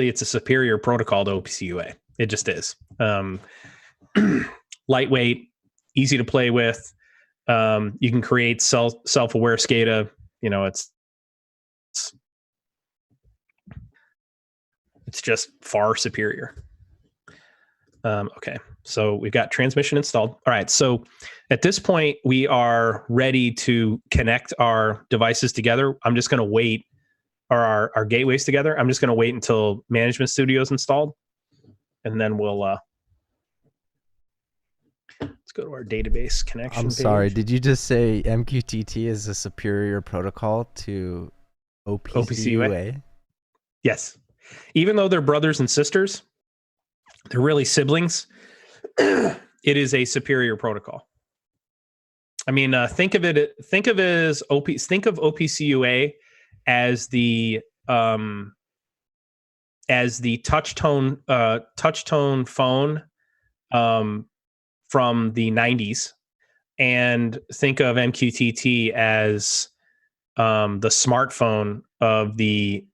it's a superior protocol to OPC UA. It just is. Lightweight, easy to play with. You can create self-aware SCADA. It's just far superior. Okay, so we've got transmission installed. All right, so at this point, we are ready to connect our devices together. I'm just going to wait, or our gateways together. I'm just going to wait until Management Studio is installed, and then we'll let's go to our database connection I'm sorry, page. did you just say MQTT is a superior protocol to OPC-UA? Yes. Even though they're brothers and sisters, they're really siblings. It is a superior protocol. I mean, think of OPC-UA as the touch tone phone from the 90s, and think of MQTT as the smartphone of the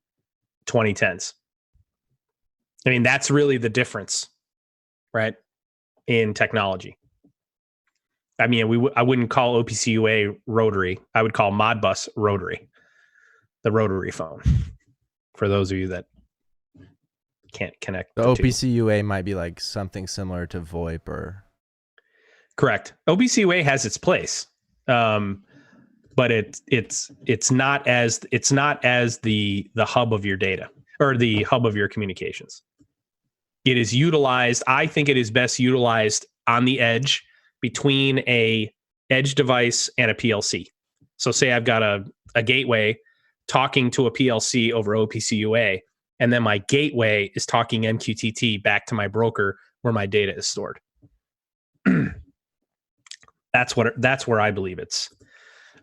2010s. I mean, that's really the difference, right, in technology. I mean, I wouldn't call OPC-UA rotary. I would call Modbus rotary, the rotary phone, for those of you that can't connect The the two. OPC-UA might be like something similar to VoIP or... Correct. OPC-UA has its place, but it's not as the hub of your data or the hub of your communications. It is utilized. I think it is best utilized on the edge between a edge device and a PLC. So say I've got a gateway talking to a PLC over OPC-UA, and then my gateway is talking MQTT back to my broker where my data is stored. That's where I believe it's.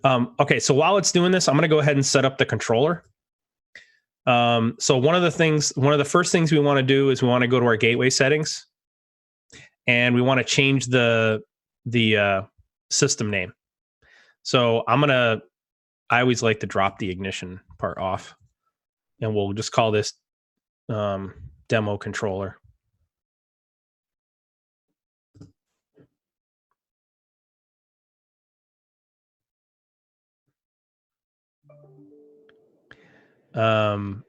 Okay, so while it's doing this, I'm going to go ahead and set up the controller. So one of the first things we want to do is we want to go to our gateway settings, and we want to change the system name. So I always like to drop the ignition part off, and we'll just call this demo controller. Then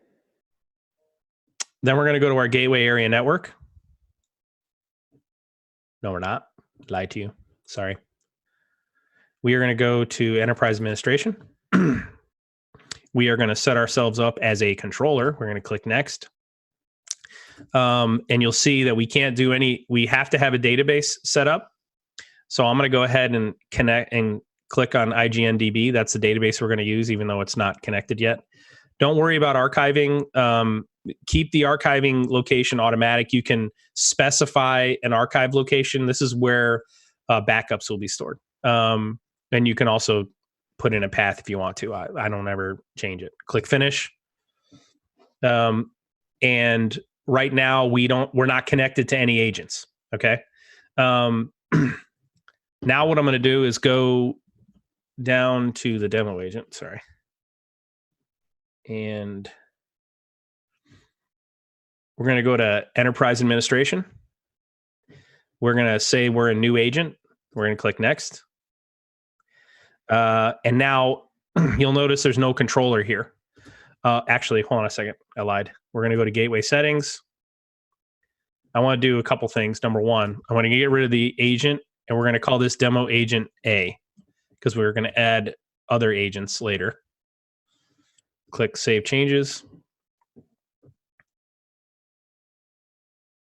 we're going to go to our gateway area network. No, we're not. Lied to you. Sorry. We are going to go to enterprise administration. We are going to set ourselves up as a controller. We're going to click next. And you'll see that we can't do we have to have a database set up. So I'm going to go ahead and connect and click on IGNDB. That's the database we're going to use, even though it's not connected yet. Don't worry about archiving. Keep the archiving location automatic. You can specify an archive location. This is where backups will be stored. And you can also put in a path if you want to. I don't ever change it. Click finish. And right now we're not connected to any agents. Okay. Now what I'm going to do is go down to the demo agent. Sorry. And we're going to go to enterprise administration. We're going to say we're a new agent. We're going to click next. And now you'll notice there's no controller here. Actually, hold on a second. I lied. We're going to go to gateway settings. I want to do a couple things. Number one, I want to get rid of the agent, and we're going to call this demo agent A, because we're going to add other agents later. Click save changes.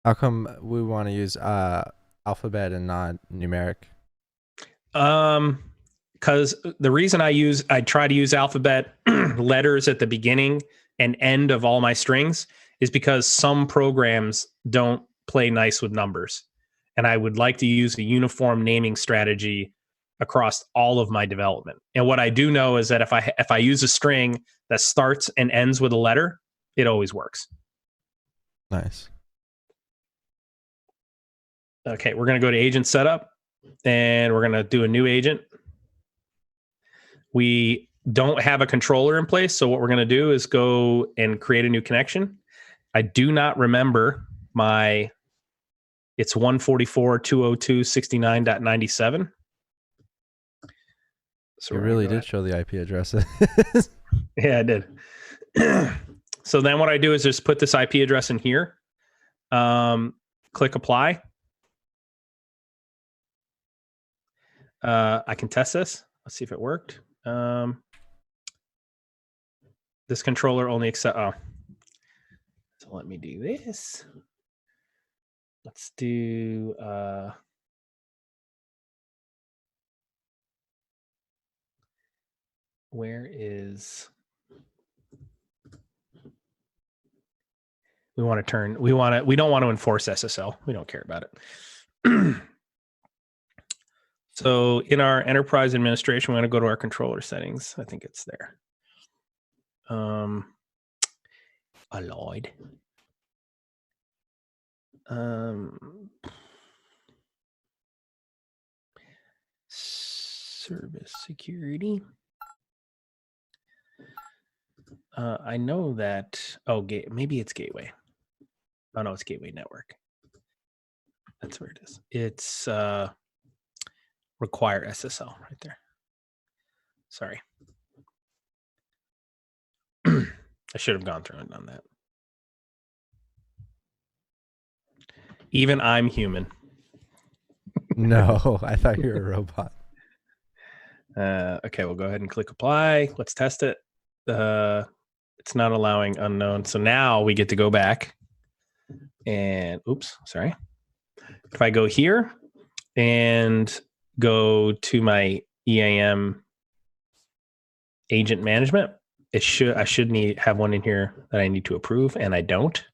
How come we want to use alphabet and not numeric? Because the reason I try to use alphabet letters at the beginning and end of all my strings is because some programs don't play nice with numbers. And I would like to use a uniform naming strategy across all of my development. And what I do know is that if I use a string that starts and ends with a letter, it always works. Nice. Okay, we're going to go to agent setup, and we're going to do a new agent. We don't have a controller in place, so what we're going to do is go and create a new connection. I do not remember my It's 144.202.69.97. So You really did show the IP address. Yeah, I did. So then what I do is just put this IP address in here. Click apply. I can test this. Let's see if it worked. This controller only accept. Oh, so let me do this. Let's do. Where is? We want to turn. We don't want to enforce SSL. We don't care about it. So in our enterprise administration, we're going to go to our controller settings. I think it's there. Alloyed. Service security. I know that. Oh, maybe it's gateway. Oh no, it's gateway network. That's where it is. It's require SSL right there. Sorry. I should have gone through and done that. Even I'm human. No, I thought you were a robot. Okay, we'll go ahead and click apply. Let's test it. It's not allowing unknown. So now we get to go back and oops, sorry. If I go here and go to my EAM agent management, I should have one in here that I need to approve, and I don't.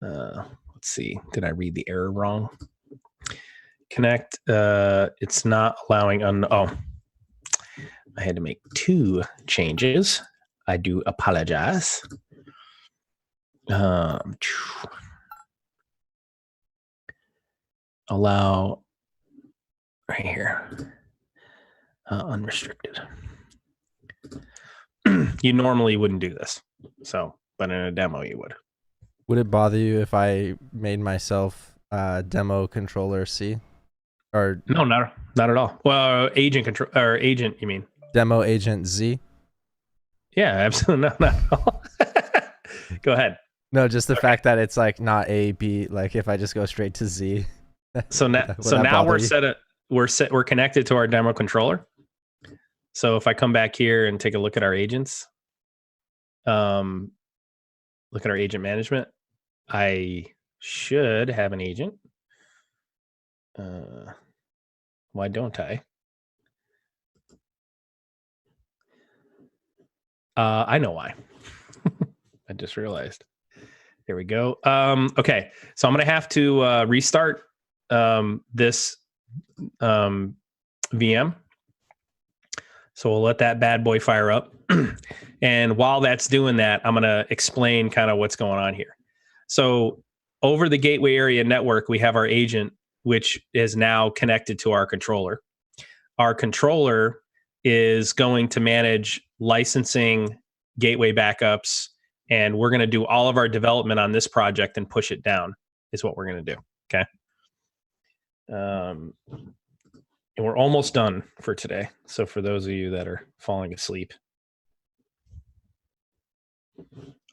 Let's see. Did I read the error wrong? Connect. It's not allowing I had to make 2 changes. I do apologize. Allow right here. Unrestricted. You normally wouldn't do this. But in a demo you would. Would it bother you if I made myself demo controller C? Or no, not at all. Well, agent control or agent, you mean? Demo agent Z? Yeah, absolutely not at all. Go ahead. No, just the fact that it's like not A, B. Like if I just go straight to Z. So now we're connected to our demo controller. So if I come back here and take a look at our agents, look at our agent management, I should have an agent. Why don't I? I know why. I just realized. There we go. Okay, so I'm going to have to restart this VM. So we'll let that bad boy fire up. And while that's doing that, I'm going to explain kind of what's going on here. So over the gateway area network, we have our agent, which is now connected to our controller. Our controller is going to manage licensing, gateway backups, and we're going to do all of our development on this project and push it down is what we're going to do. Okay. And we're almost done for today. So for those of you that are falling asleep,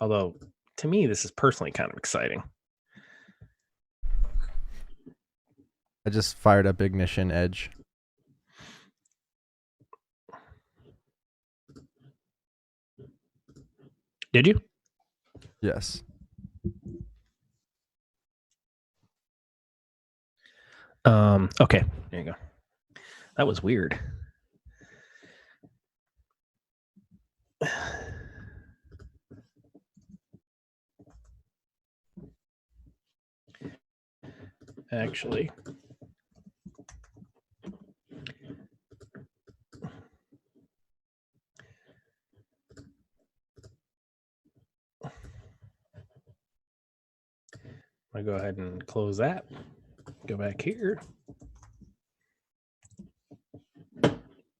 although to me, this is personally kind of exciting. I just fired up Ignition Edge. Did you? Yes. Okay, there you go. That was weird. Actually, I'll go ahead and close that. Go back here.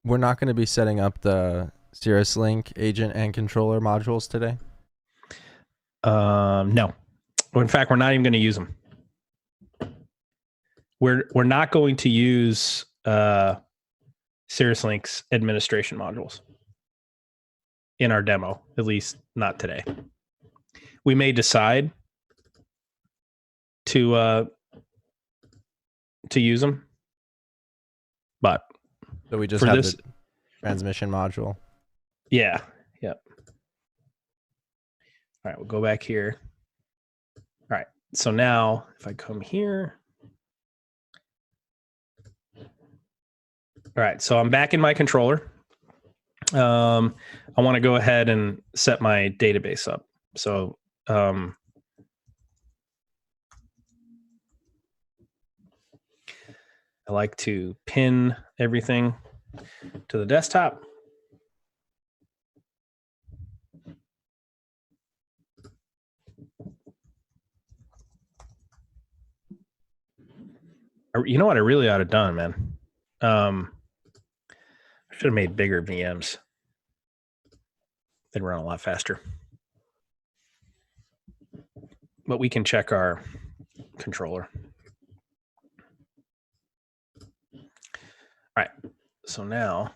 We're not going to be setting up the Cirrus Link agent and controller modules today? No. In fact, we're not even going to use them. we're not going to use Cirrus Link's administration modules in our demo, at least not today. We may decide to use them, but so we just have this, the transmission module. Yeah. Yep. All right, we'll go back here. All right. So now if I come here. All right. So I'm back in my controller. I want to go ahead and set my database up. So I like to pin everything to the desktop. You know what I really ought to have done, man? I should have made bigger VMs. They'd run a lot faster. But we can check our controller. All right. So now.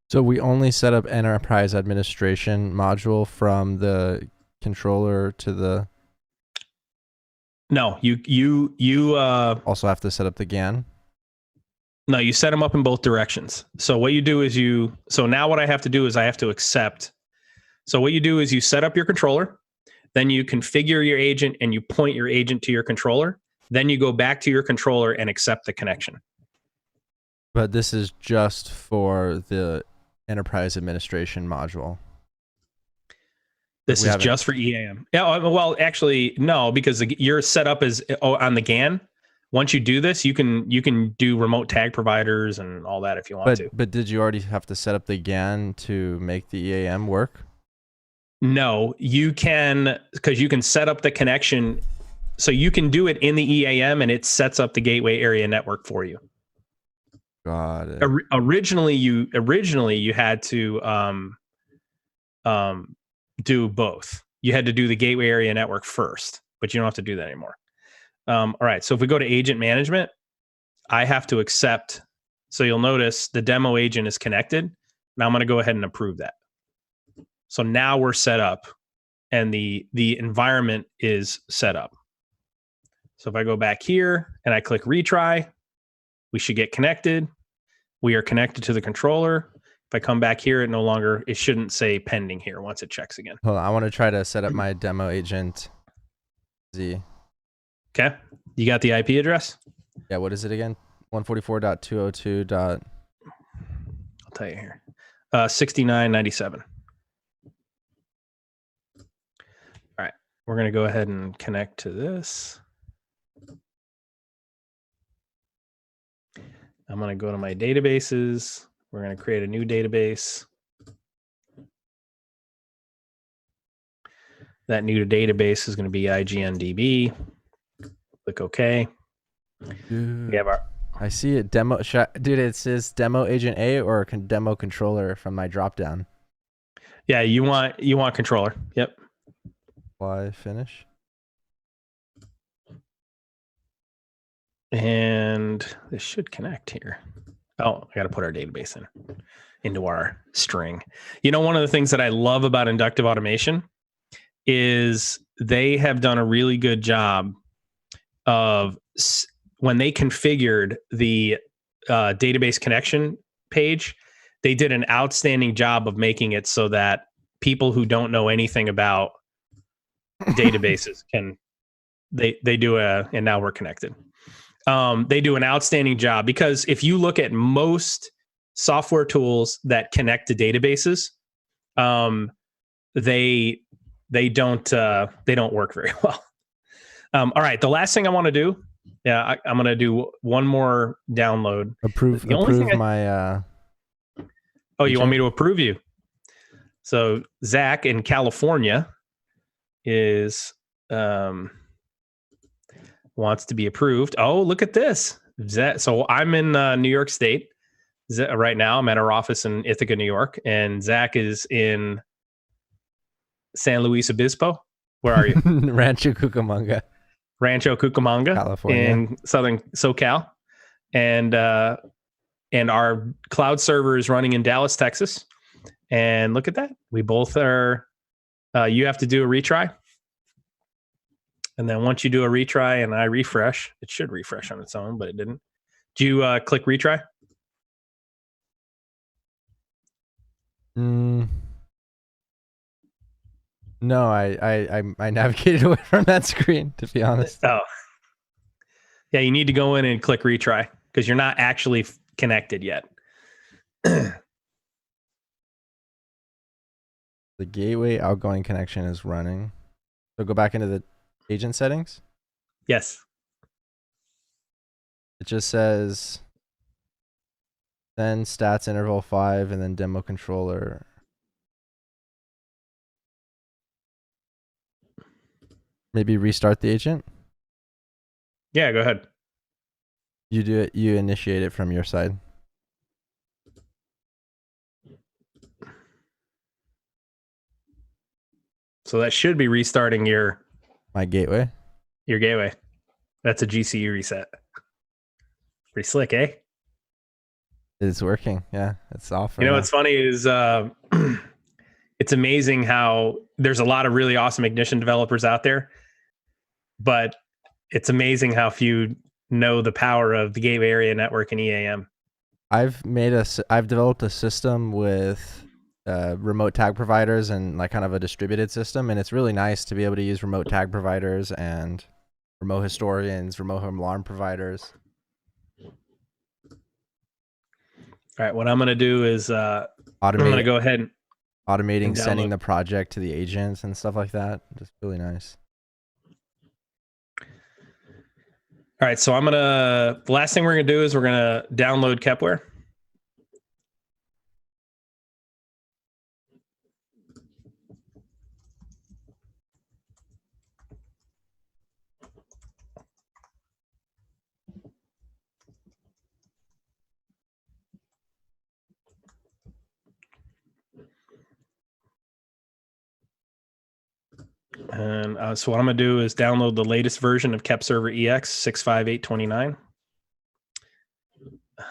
So we only set up enterprise administration module from the controller to the. No, you also have to set up the GAN. No, you set them up in both directions. So what you do is so now what I have to do is I have to accept. So what you do is you set up your controller, then you configure your agent and you point your agent to your controller. Then you go back to your controller and accept the connection. But this is just for the enterprise administration module. This is just for EAM. Yeah, well, actually, no, because your setup is on the GAN. Once you do this, you can do remote tag providers and all that if you want to. But did you already have to set up the GAN to make the EAM work? No, you can, because you can set up the connection. So you can do it in the EAM and it sets up the gateway area network for you. Got it. Originally you had to do both. You had to do the gateway area network first, but you don't have to do that anymore. All right. So if we go to agent management, I have to accept. So you'll notice the demo agent is connected. Now I'm going to go ahead and approve that. So now we're set up and the environment is set up. So if I go back here and I click retry, we should get connected. We are connected to the controller. If I come back here, it shouldn't say pending here once it checks again. Hold on, I want to try to set up my demo agent Z. Okay. You got the IP address? Yeah, what is it again? 144.202. I'll tell you here. 6997. All right. We're going to go ahead and connect to this. I'm going to go to my databases. We're going to create a new database. That new database is going to be IGNDB. Click OK. Dude, we have our. I see it. Dude, it says demo agent A or demo controller from my dropdown. Yeah, you want controller. Yep. Why finish? And this should connect here. Oh, I got to put our database into our string. You know, one of the things that I love about inductive automation is they have done a really good job of when they configured the database connection page, they did an outstanding job of making it so that people who don't know anything about databases and now we're connected. They do an outstanding job because if you look at most software tools that connect to databases, they don't work very well. All right, the last thing I want to do, I'm going to do one more download. Approve my. Oh, you want me to approve you? So Zach in California is. Wants to be approved. Oh, look at this. So I'm in New York State right now. I'm at our office in Ithaca, New York, and Zach is in San Luis Obispo. Where are you? Rancho Cucamonga. Rancho Cucamonga California. in southern SoCal, and our cloud server is running in Dallas, Texas. And look at that, we both are. You have to do a retry, and then once you do a retry and I refresh, it should refresh on its own, but it didn't. Do you click retry? No, I navigated away from that screen, to be honest. Oh, yeah, you need to go in and click retry because you're not actually connected yet. The gateway outgoing connection is running. So go back into the agent settings. Yes. It just says then stats interval 5 and then demo controller. Maybe restart the agent. Yeah, go ahead. You do it. You initiate it from your side. So that should be restarting My gateway. Your gateway. That's a GCU reset. Pretty slick, eh? It's working. Yeah, it's off. You know what's funny is it's amazing how there's a lot of really awesome Ignition developers out there, but it's amazing how few know the power of the gateway area network and EAM. I've developed a system with remote tag providers and like kind of a distributed system, and it's really nice to be able to use remote tag providers and remote historians, remote home alarm providers. All right, what I'm going to do is I'm going to go ahead and automating sending the project to the agents and stuff like that. Just really nice. All right, so the last thing we're going to do is we're going to download Kepware. And so what I'm going to do is download the latest version of Kep Server EX 65829. I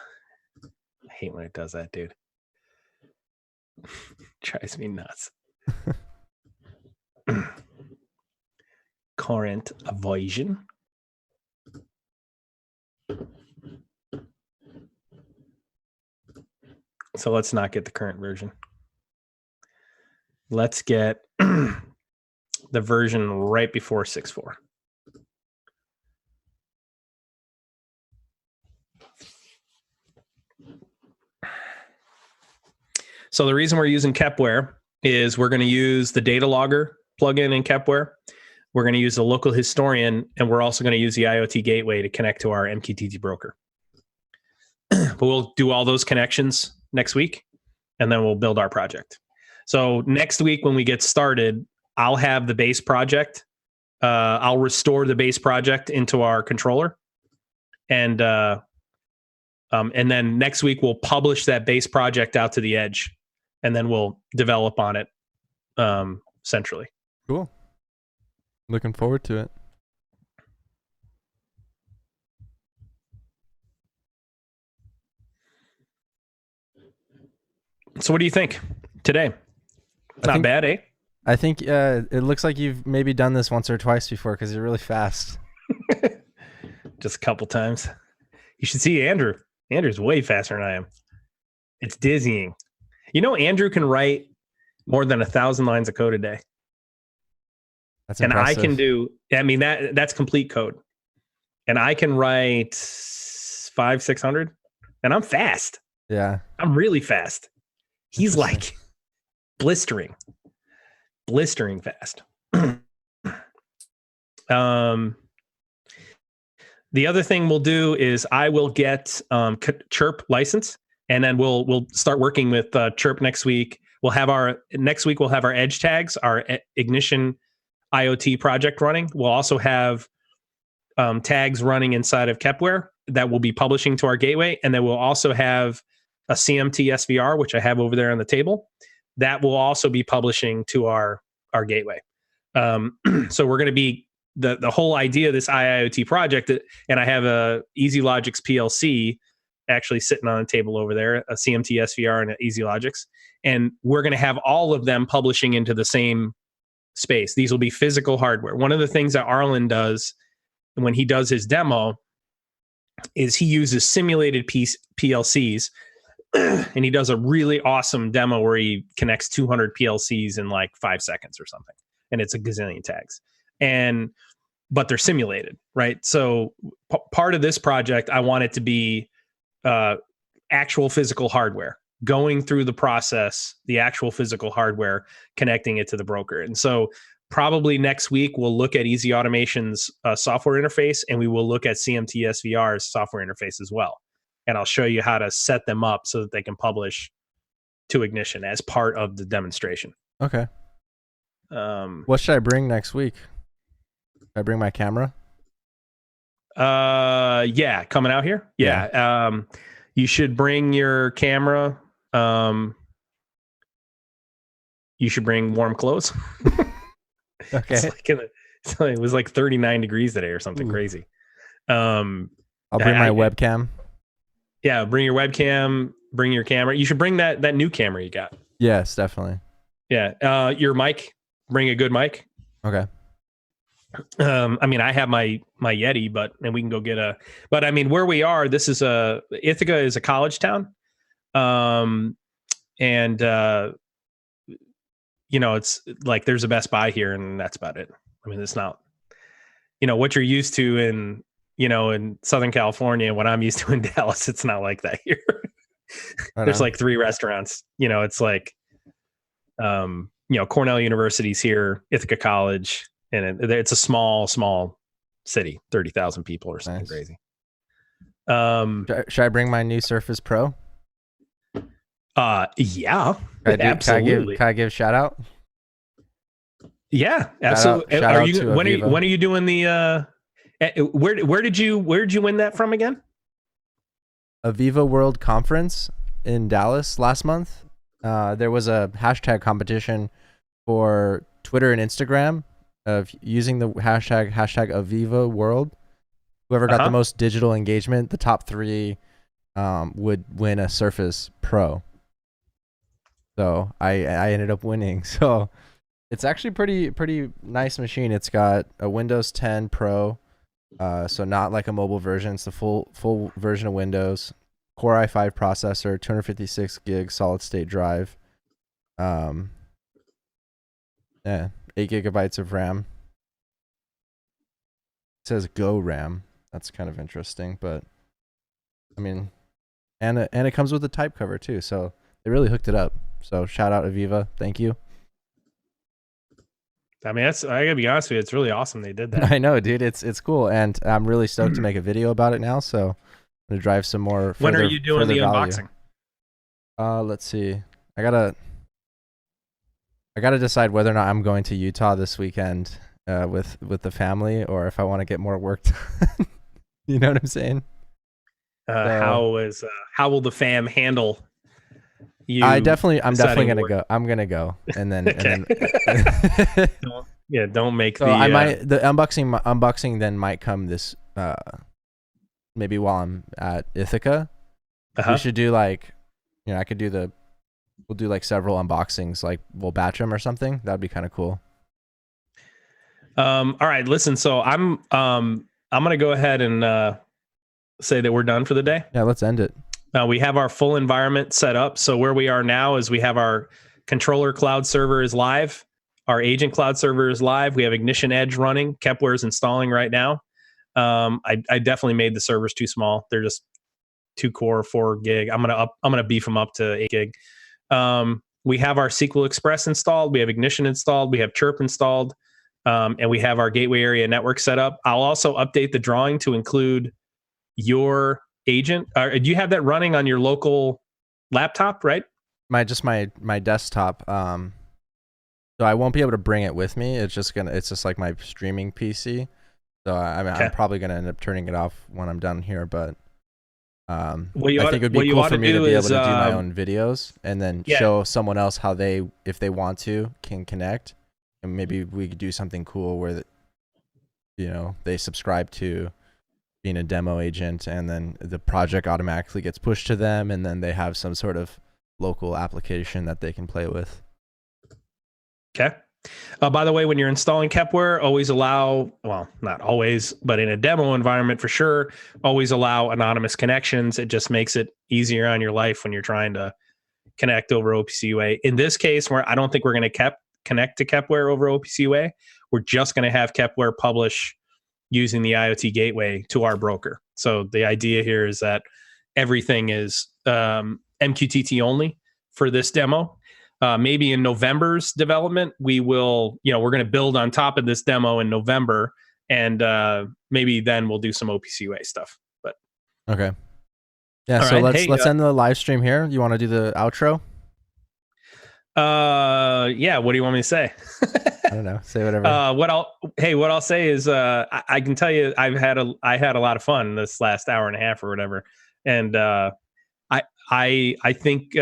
hate when it does that, dude. Drives me nuts. Current version. So let's not get the current version. Let's get the version right before 6.4. So the reason we're using Kepware is we're going to use the data logger plugin in Kepware. We're going to use the local historian, and we're also going to use the IoT gateway to connect to our MQTT broker. But we'll do all those connections next week, and then we'll build our project. So next week when we get started, I'll have the base project. I'll restore the base project into our controller, and then next week we'll publish that base project out to the edge, and then we'll develop on it centrally. Cool. Looking forward to it. So what do you think today? Not bad, eh? I think it looks like you've maybe done this once or twice before because you're really fast. Just a couple times. You should see Andrew. Andrew's way faster than I am. It's dizzying. You know, Andrew can write more than 1,000 lines of code a day. That's and impressive. I can do, I mean, that's complete code. And I can write 500-600, and I'm fast. Yeah. I'm really fast. He's like blistering fast. The other thing we'll do is I will get Chirp license, and then we'll start working with Chirp next week. We'll have our edge tags, our Ignition IoT project running. We'll also have tags running inside of Kepware that we'll be publishing to our gateway, and then we'll also have a CMT SVR, which I have over there on the table, that will also be publishing to our gateway. So we're going to be the whole idea of this IIoT project, and I have a EasyLogix PLC actually sitting on a table over there, a CMT SVR and an EasyLogix, and we're going to have all of them publishing into the same space. These will be physical hardware. One of the things that Arlen does when he does his demo is he uses simulated PLCs, and he does a really awesome demo where he connects 200 PLCs in like 5 seconds or something, and it's a gazillion tags, but they're simulated, right? So part of this project, I want it to be actual physical hardware, going through the process, the actual physical hardware, connecting it to the broker. And so probably next week, we'll look at Easy Automation's software interface, and we will look at CMT SVR's software interface as well. And I'll show you how to set them up so that they can publish to Ignition as part of the demonstration. Okay. What should I bring next week? Should I bring my camera? Yeah, coming out here. Yeah. You should bring your camera. You should bring warm clothes. Okay. It was like 39 degrees today or something crazy. I'll bring my webcam. Yeah, bring your webcam, bring your camera. You should bring that new camera you got. Yes, definitely. Yeah. Your mic, bring a good mic. Okay. I mean, I have my Yeti, and we can go get but I mean, where we are, Ithaca is a college town. It's like there's a Best Buy here, and that's about it. I mean, it's not, what you're used to in Southern California, what I'm used to in Dallas, it's not like that here. There's like 3 restaurants, it's like, Cornell University's here, Ithaca College, and it's a small city, 30,000 people or something crazy. Should I bring my new Surface Pro? Yeah, absolutely. Can I give a shout out? Yeah, absolutely. When are you doing the? Where did you win that from again? Aviva World Conference in Dallas last month. There was a hashtag competition for Twitter and Instagram of using the hashtag Aviva World. Whoever got the most digital engagement, the top 3 would win a Surface Pro. So I ended up winning. So it's actually pretty nice machine. It's got a Windows 10 Pro, so not like a mobile version. It's the full version of Windows. Core i5 processor, 256 gig solid state drive. 8 gigabytes of RAM. It says Go RAM. That's kind of interesting, but I mean, and it comes with a type cover too, so they really hooked it up. So shout out Aviva, thank you. I mean, I gotta be honest with you, it's really awesome they did that. I know, dude, it's cool, and I'm really stoked to make a video about it now. So I'm gonna drive some more. When are you doing the unboxing? Let's see. I gotta decide whether or not I'm going to Utah this weekend with the family, or if I want to get more work done. You know what I'm saying? How will the fam handle you? I'm definitely gonna go. I'm gonna go, and then don't make so the unboxing then might come this maybe while I'm at Ithaca. We should do we'll do like several unboxings, like we'll batch them or something. That'd be kind of cool. All right, listen. So I'm gonna go ahead and say that we're done for the day. Yeah, let's end it. We have our full environment set up. So where we are now is we have our controller cloud server is live. Our agent cloud server is live. We have Ignition Edge running. Kepware is installing right now. I definitely made the servers too small. They're just 2 core, 4 gig. I'm gonna beef them up to 8 gig. We have our SQL Express installed. We have Ignition installed. We have Chirp installed. And we have our gateway area network set up. I'll also update the drawing to include your agent. Do you have that running on your local laptop, right? My desktop. So I won't be able to bring it with me. It's just like my streaming PC. So I'm probably gonna end up turning it off when I'm done here. But I think it would be cool for me to be able to do my own videos and then show someone else how if they want to, can connect. And maybe we could do something cool where they subscribe to being a demo agent, and then the project automatically gets pushed to them, and then they have some sort of local application that they can play with. Okay. By the way, when you're installing Kepware, always allow, well, not always, but in a demo environment for sure, always allow anonymous connections. It just makes it easier on your life when you're trying to connect over OPC UA. In this case, where I don't think we're going to connect to Kepware over OPC UA, we're just going to have Kepware publish using the IoT gateway to our broker. So the idea here is that everything is MQTT only for this demo. Maybe in November's development, we will, we're going to build on top of this demo in November, and maybe then we'll do some OPC UA stuff. But okay, yeah. All So right. let's end the live stream here. You want to do the outro? Yeah. What do you want me to say? I don't know. Say whatever. What I'll say is, I can tell you, I had a lot of fun this last hour and a half or whatever, and I think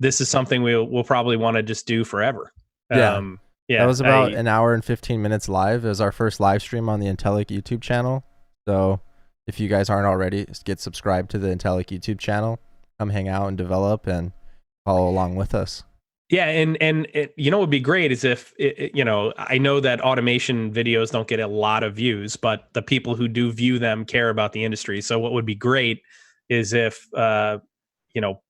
this is something we'll probably want to just do forever. Yeah. That was about an hour and 15 minutes live. It was our first live stream on the Intellic YouTube channel. So if you guys aren't already, get subscribed to the Intellic YouTube channel. Come hang out and develop and follow along with us. Yeah, and it, what would be great is if I know that automation videos don't get a lot of views, but the people who do view them care about the industry. So what would be great is if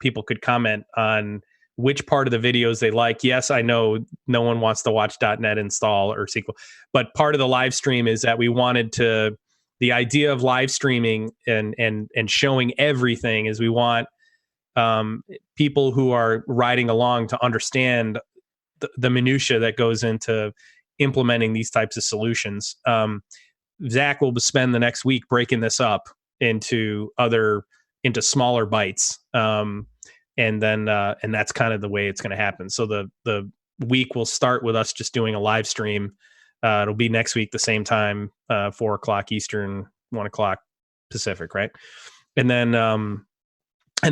people could comment on which part of the videos they like. Yes, I know no one wants to watch .NET install or SQL, but part of the live stream is that we wanted to. The idea of live streaming and showing everything is we want people who are riding along to understand the minutia that goes into implementing these types of solutions. Zach will spend the next week breaking this up into smaller bites. And that's kind of the way it's going to happen. So the week will start with us just doing a live stream. It'll be next week, the same time, 4:00 Eastern, 1:00 Pacific. Right. And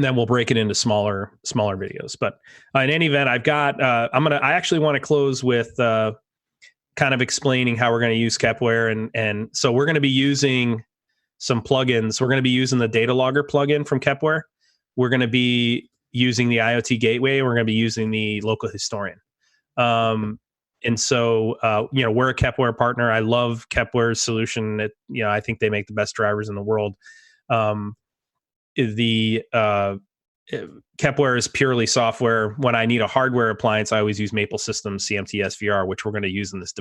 then we'll break it into smaller videos. But in any event, I've got, I actually want to close with kind of explaining how we're going to use Kepware. And so we're going to be using some plugins. We're going to be using the data logger plugin from Kepware. We're going to be using the IoT gateway. We're going to be using the local historian. And so, we're a Kepware partner. I love Kepware's solution. I think they make the best drivers in the world. Kepware is purely software. When I need a hardware appliance, I always use Maple Systems CMT SVR, which we're going to use in this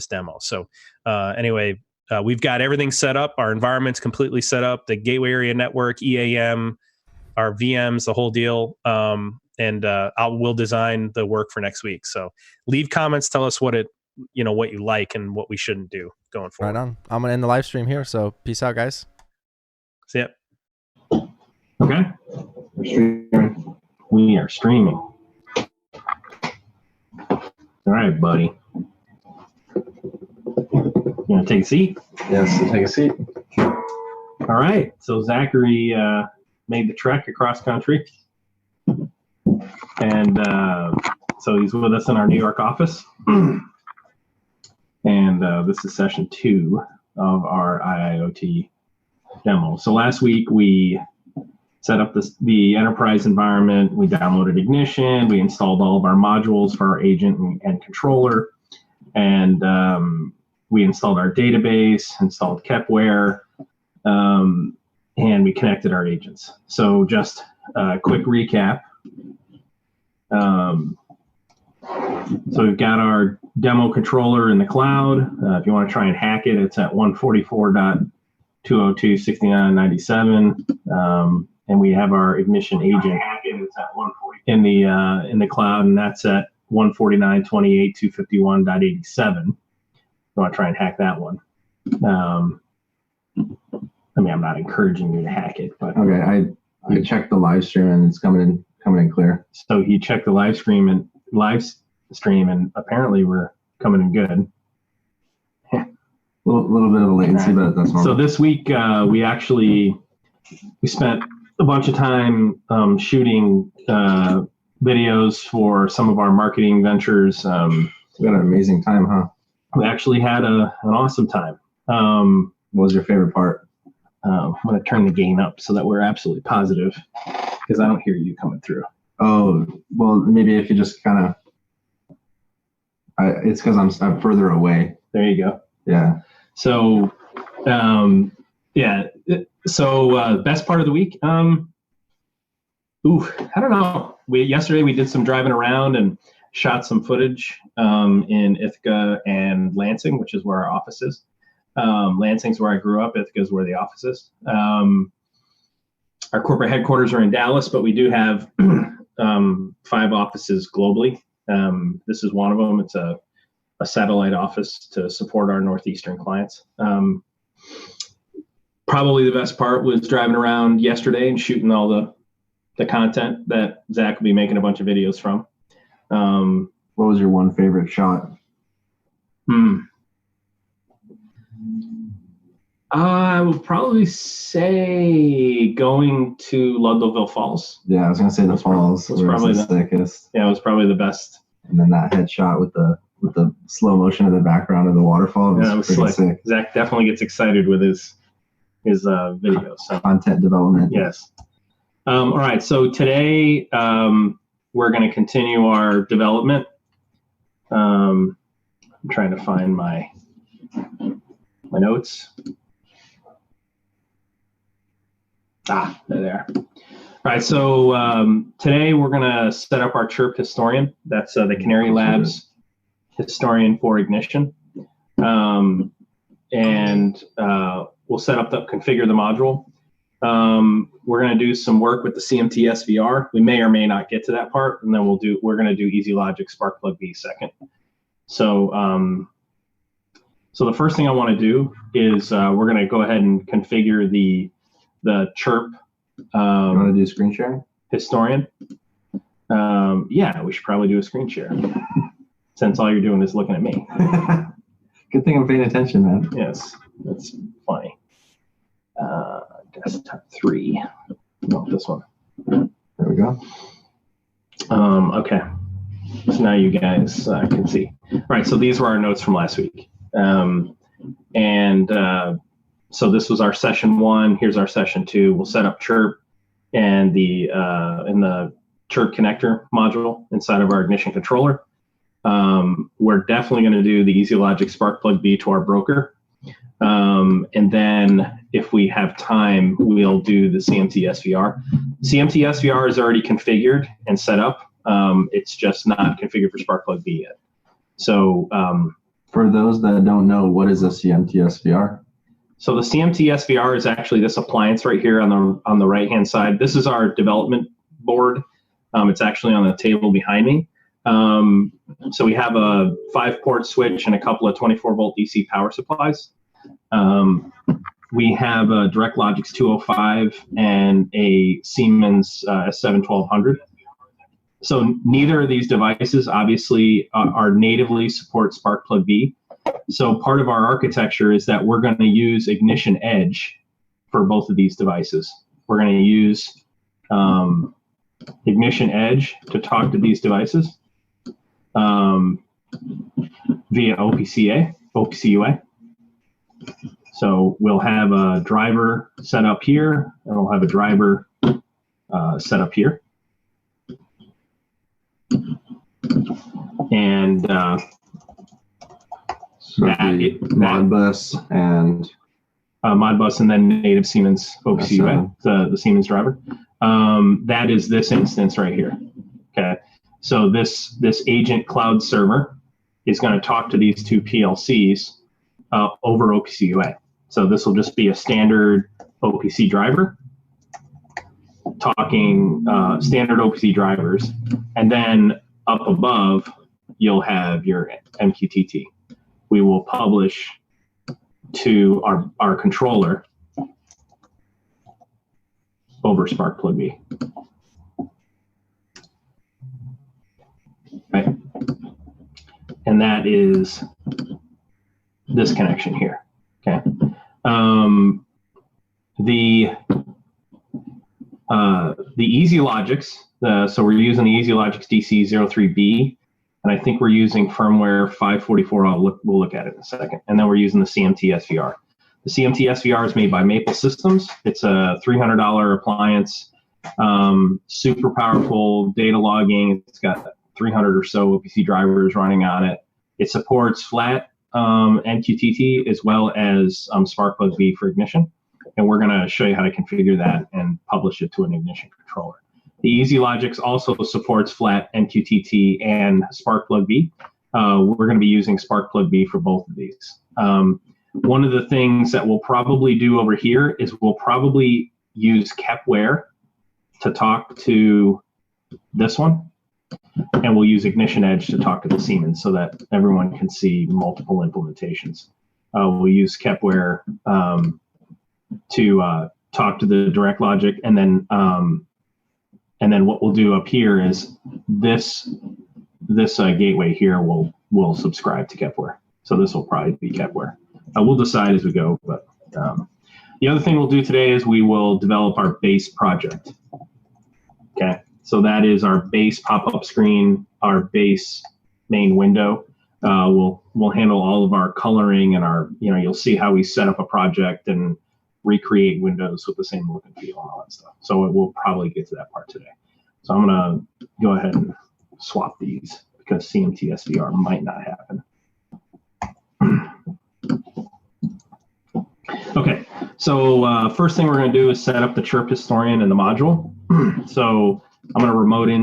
demo. So anyway, we've got everything set up. Our environment's completely set up. The gateway area network, EAM, our VMs, the whole deal. And we'll design the work for next week. So leave comments. Tell us what you like and what we shouldn't do going forward. Right on. I'm going to end the live stream here. So peace out, guys. See ya. Okay. We are streaming. All right, buddy. You want to take a seat? Yes, take a seat. All right. So Zachary made the trek across country. And so he's with us in our New York office. And this is session 2 of our IIoT demo. So last week we set up the enterprise environment. We downloaded Ignition. We installed all of our modules for our agent and controller. And we installed our database, installed Kepware, and we connected our agents. So just a quick recap. So we've got our demo controller in the cloud. If you want to try and hack it, it's at 144.202.69.97. And we have our Ignition agent in the cloud, and that's at 149.28.251.87. You want to try and hack that one. I'm not encouraging you to hack it, but okay. I checked the live stream and it's coming in clear. So he checked the live stream, and apparently we're coming in good. A little bit of a latency, but that's normal. So this week we spent a bunch of time shooting videos for some of our marketing ventures. We got an amazing time, huh? we actually had an awesome time. What was your favorite part? I'm going to turn the gain up so that we're absolutely positive, because I don't hear you coming through. Oh, well, maybe if you just kind of, it's because I'm further away. There you go. Yeah. So, yeah. So, best part of the week. I don't know. Yesterday we did some driving around and shot some footage in Ithaca and Lansing, which is where our office is. Lansing's where I grew up. Ithaca is where the office is. Our corporate headquarters are in Dallas, but we do have 5 offices globally. This is one of them. It's a satellite office to support our Northeastern clients. Probably the best part was driving around yesterday and shooting all the content that Zach will be making a bunch of videos from. What was your one favorite shot? I would probably say going to Ludlow Falls. Yeah, I was gonna say the falls was probably the thickest. Yeah, it was probably the best. And then that headshot with the slow motion in the background of the waterfall was pretty sick. Zach definitely gets excited with his videos. So. Content development. Yes. All right. So today we're going to continue our development. I'm trying to find my notes. They're there. All right. So today we're going to set up our Chirp Historian. That's the Canary Labs Historian for Ignition. And we'll set up configure the module. We're going to do some work with the CMT SVR. We may or may not get to that part, and then we're going to do Easy Logic Sparkplug B second. So the first thing I want to do is we're going to go ahead and configure the Chirp. You want to do screen sharing? Historian. Yeah, we should probably do a screen share since all you're doing is looking at me. Good thing I'm paying attention, man. Yes, that's funny. Desktop 3. No, this one. There we go. Okay. So now you guys can see. All right, so these were our notes from last week. So this was our session 1. Here's our session 2. We'll set up Chirp and in the Chirp connector module inside of our ignition controller. We're definitely going to do the Easy Logic Sparkplug B to our broker. And then if we have time, we'll do the CMT SVR. CMT SVR is already configured and set up. It's just not configured for Sparkplug B yet. So for those that don't know, what is a CMT SVR? So the CMT SVR is actually this appliance right here on the right-hand side. This is our development board. It's actually on the table behind me. So we have a 5-port switch and a couple of 24-volt DC power supplies. We have a DirectLogix 205 and a Siemens S7-1200. So neither of these devices obviously are natively support Sparkplug B. So part of our architecture is that we're going to use Ignition Edge for both of these devices. We're going to use Ignition Edge to talk to these devices via OPCUA. So we'll have a driver set up here, and we'll have a driver set up here. And Modbus and Modbus, and then native Siemens OPCUA, the Siemens driver. That is this instance right here. Okay, so this agent cloud server is going to talk to these two PLCs over OPCUA. So this will just be a standard OPC driver talking standard OPC drivers, and then up above you'll have your MQTT. We will publish to our controller over Sparkplug B. Right, and that is this connection here. Okay. The Easy Logics. So we're using the Easy Logics DC03B, and and I think we're using firmware 544. We'll look at it in a second. And then we're using the CMT SVR. The CMT SVR is made by Maple Systems. It's a $300 appliance, super powerful data logging. It's got 300 or so OPC drivers running on it. It supports flat MQTT as well as Sparkplug V for ignition. And we're going to show you how to configure that and publish it to an ignition controller. The EasyLogix also supports flat MQTT and Sparkplug V. We're going to be using Sparkplug V for both of these. One of the things that we'll probably do over here is we'll probably use Kepware to talk to this one, and we'll use Ignition Edge to talk to the Siemens so that everyone can see multiple implementations. We'll use Kepware to talk to the direct logic, and then what we'll do up here is this gateway here will subscribe to Kepware. So this will probably be Kepware. We'll decide as we go, but the other thing we'll do today is we will develop our base project. Okay, so that is our base pop-up screen, our base main window. We'll handle all of our coloring and our, you'll see how we set up a project and recreate windows with the same look and feel and all that stuff. So we'll probably get to that part today. So I'm gonna go ahead and swap these because CMT SVR might not happen. Okay, so first thing we're going to do is set up the chirp historian in the module. So I'm going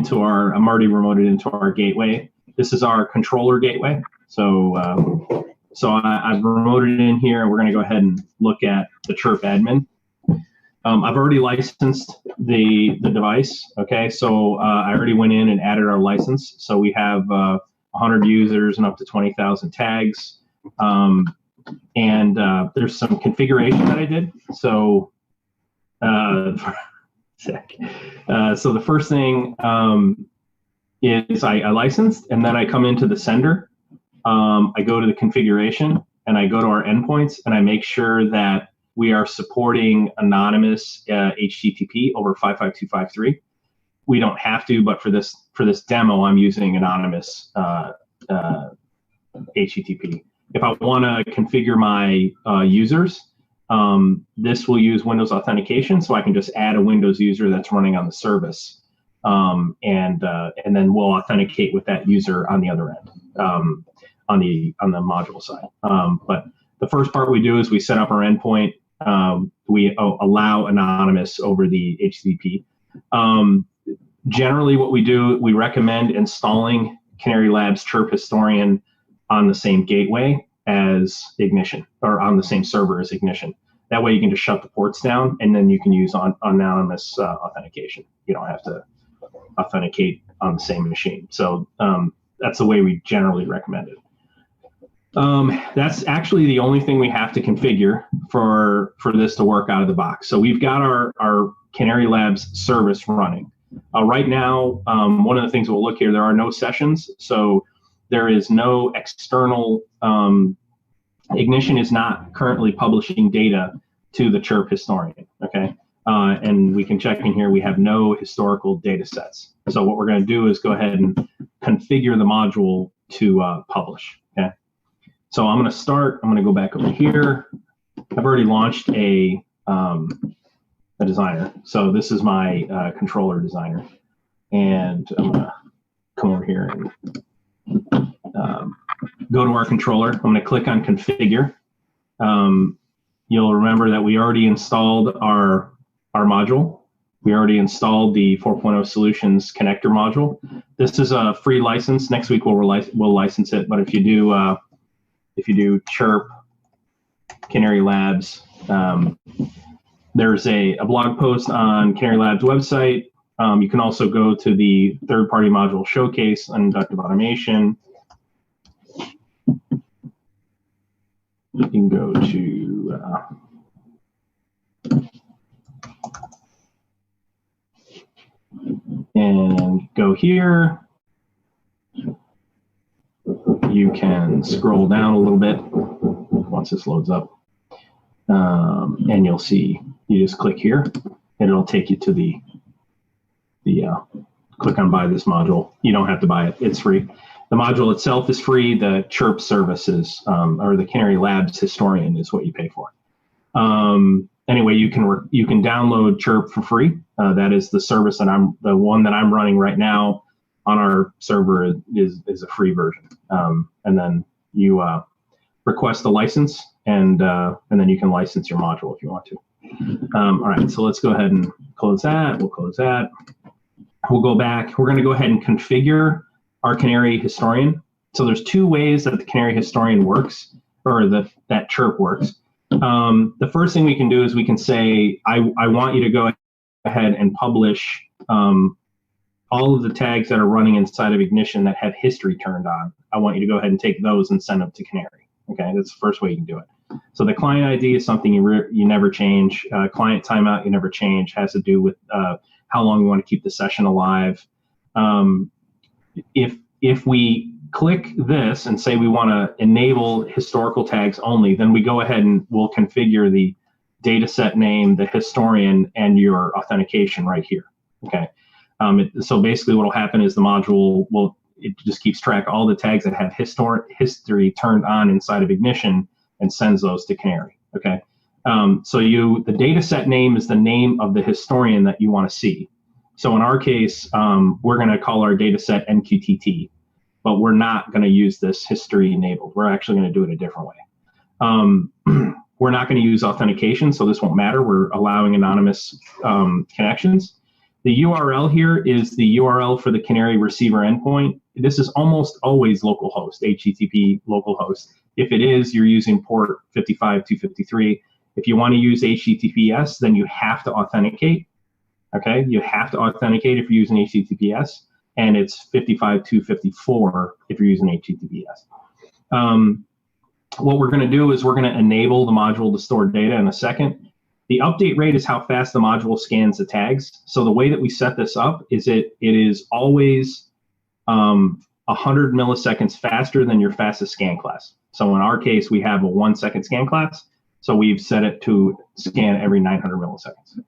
to I'm already remoted into our gateway. This is our controller gateway. So I've remoted in here, and we're going to go ahead and look at the chirp admin. I've already licensed the device. Okay, so I already went in and added our license. So we have 100 users and up to 20,000 tags. And there's some configuration that I did. So, so the first thing is I licensed, and then I come into the sender. I go to the configuration, and I go to our endpoints, and I make sure that we are supporting anonymous HTTP over 55253. We don't have to, but for this demo, I'm using anonymous HTTP. If I want to configure my users, this will use Windows authentication, so I can just add a Windows user that's running on the service, and then we'll authenticate with that user on the other end, on the module side. But the first part we do is we set up our endpoint. We allow anonymous over the HTTP. Generally, what we do, we recommend installing Canary Labs Chirp Historian on the same gateway as Ignition, or on the same server as Ignition. That way you can just shut the ports down, and then you can use anonymous authentication. You don't have to authenticate on the same machine. So that's the way we generally recommend it. That's actually the only thing we have to configure for this to work out of the box. So we've got our Canary Labs service running. Right now, one of the things we'll look here, there are no sessions. So there is no external, Ignition is not currently publishing data to the Chirp Historian, okay? And we can check in here, we have no historical data sets. So what we're gonna do is go ahead and configure the module to publish, okay? So I'm gonna go back over here. I've already launched a designer. So this is my controller designer. And I'm gonna come over here and go to our controller. I'm going to click on configure. You'll remember that we already installed our module. We already installed the 4.0 Solutions connector module. This is a free license. Next week we'll license it. But if you do Chirp Canary Labs, there's a blog post on Canary Labs website. You can also go to the third-party module showcase on inductive automation. You can go to and go here. You can scroll down a little bit once this loads up, and you'll see. You just click here, and it'll take you to the click on buy this module. You don't have to buy it; it's free. The module itself is free. The Chirp services, or the Canary Labs historian, is what you pay for. Anyway, you can download Chirp for free. That is the service that the one that I'm running right now on our server is a free version. And then you request a license, and then you can license your module if you want to. All right, so let's go ahead and close that. We'll close that. We'll go back. We're going to go ahead and configure our Canary historian. So there's two ways that the Canary historian works, or that Chirp works. The first thing we can do is we can say, I want you to go ahead and publish all of the tags that are running inside of Ignition that have history turned on. I want you to go ahead and take those and send them to Canary. Okay, that's the first way you can do it. So the client ID is something you never change. Client timeout you never change. Has to do with how long you want to keep the session alive. If we click this and say we want to enable historical tags only, then we go ahead and we'll configure the data set name, the historian, and your authentication right here. Okay. So basically what will happen is the module it just keeps track of all the tags that have history turned on inside of Ignition and sends those to Canary. Okay. So the data set name is the name of the historian that you want to see. So in our case, we're going to call our data set MQTT, but we're not going to use this history enabled. We're actually going to do it a different way. We're not going to use authentication, so this won't matter. We're allowing anonymous connections. The URL here is the URL for the Canary receiver endpoint. This is almost always localhost, HTTP localhost. If it is, you're using port 55253. If you want to use HTTPS, then you have to authenticate. Okay, you have to authenticate if you're using HTTPS, and it's 55254 if you're using HTTPS. What we're going to do is we're going to enable the module to store data in a second. The update rate is how fast the module scans the tags. So the way that we set this up is it is always 100 milliseconds faster than your fastest scan class. So in our case, we have a 1 second scan class. So we've set it to scan every 900 milliseconds.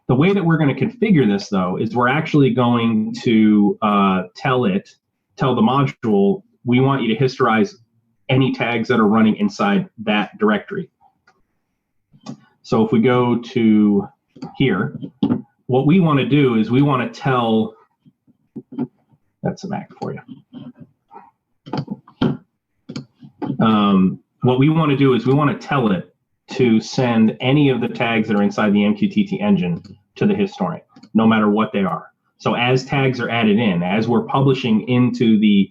The way that we're going to configure this, though, is we're actually going to tell the module, we want you to historize any tags that are running inside that directory. So if we go to here, what we want to do is we want to tell, that's a Mac for you. What we want to do is we want to tell it to send any of the tags that are inside the MQTT engine to the historian, no matter what they are. So as tags are added in, as we're publishing into the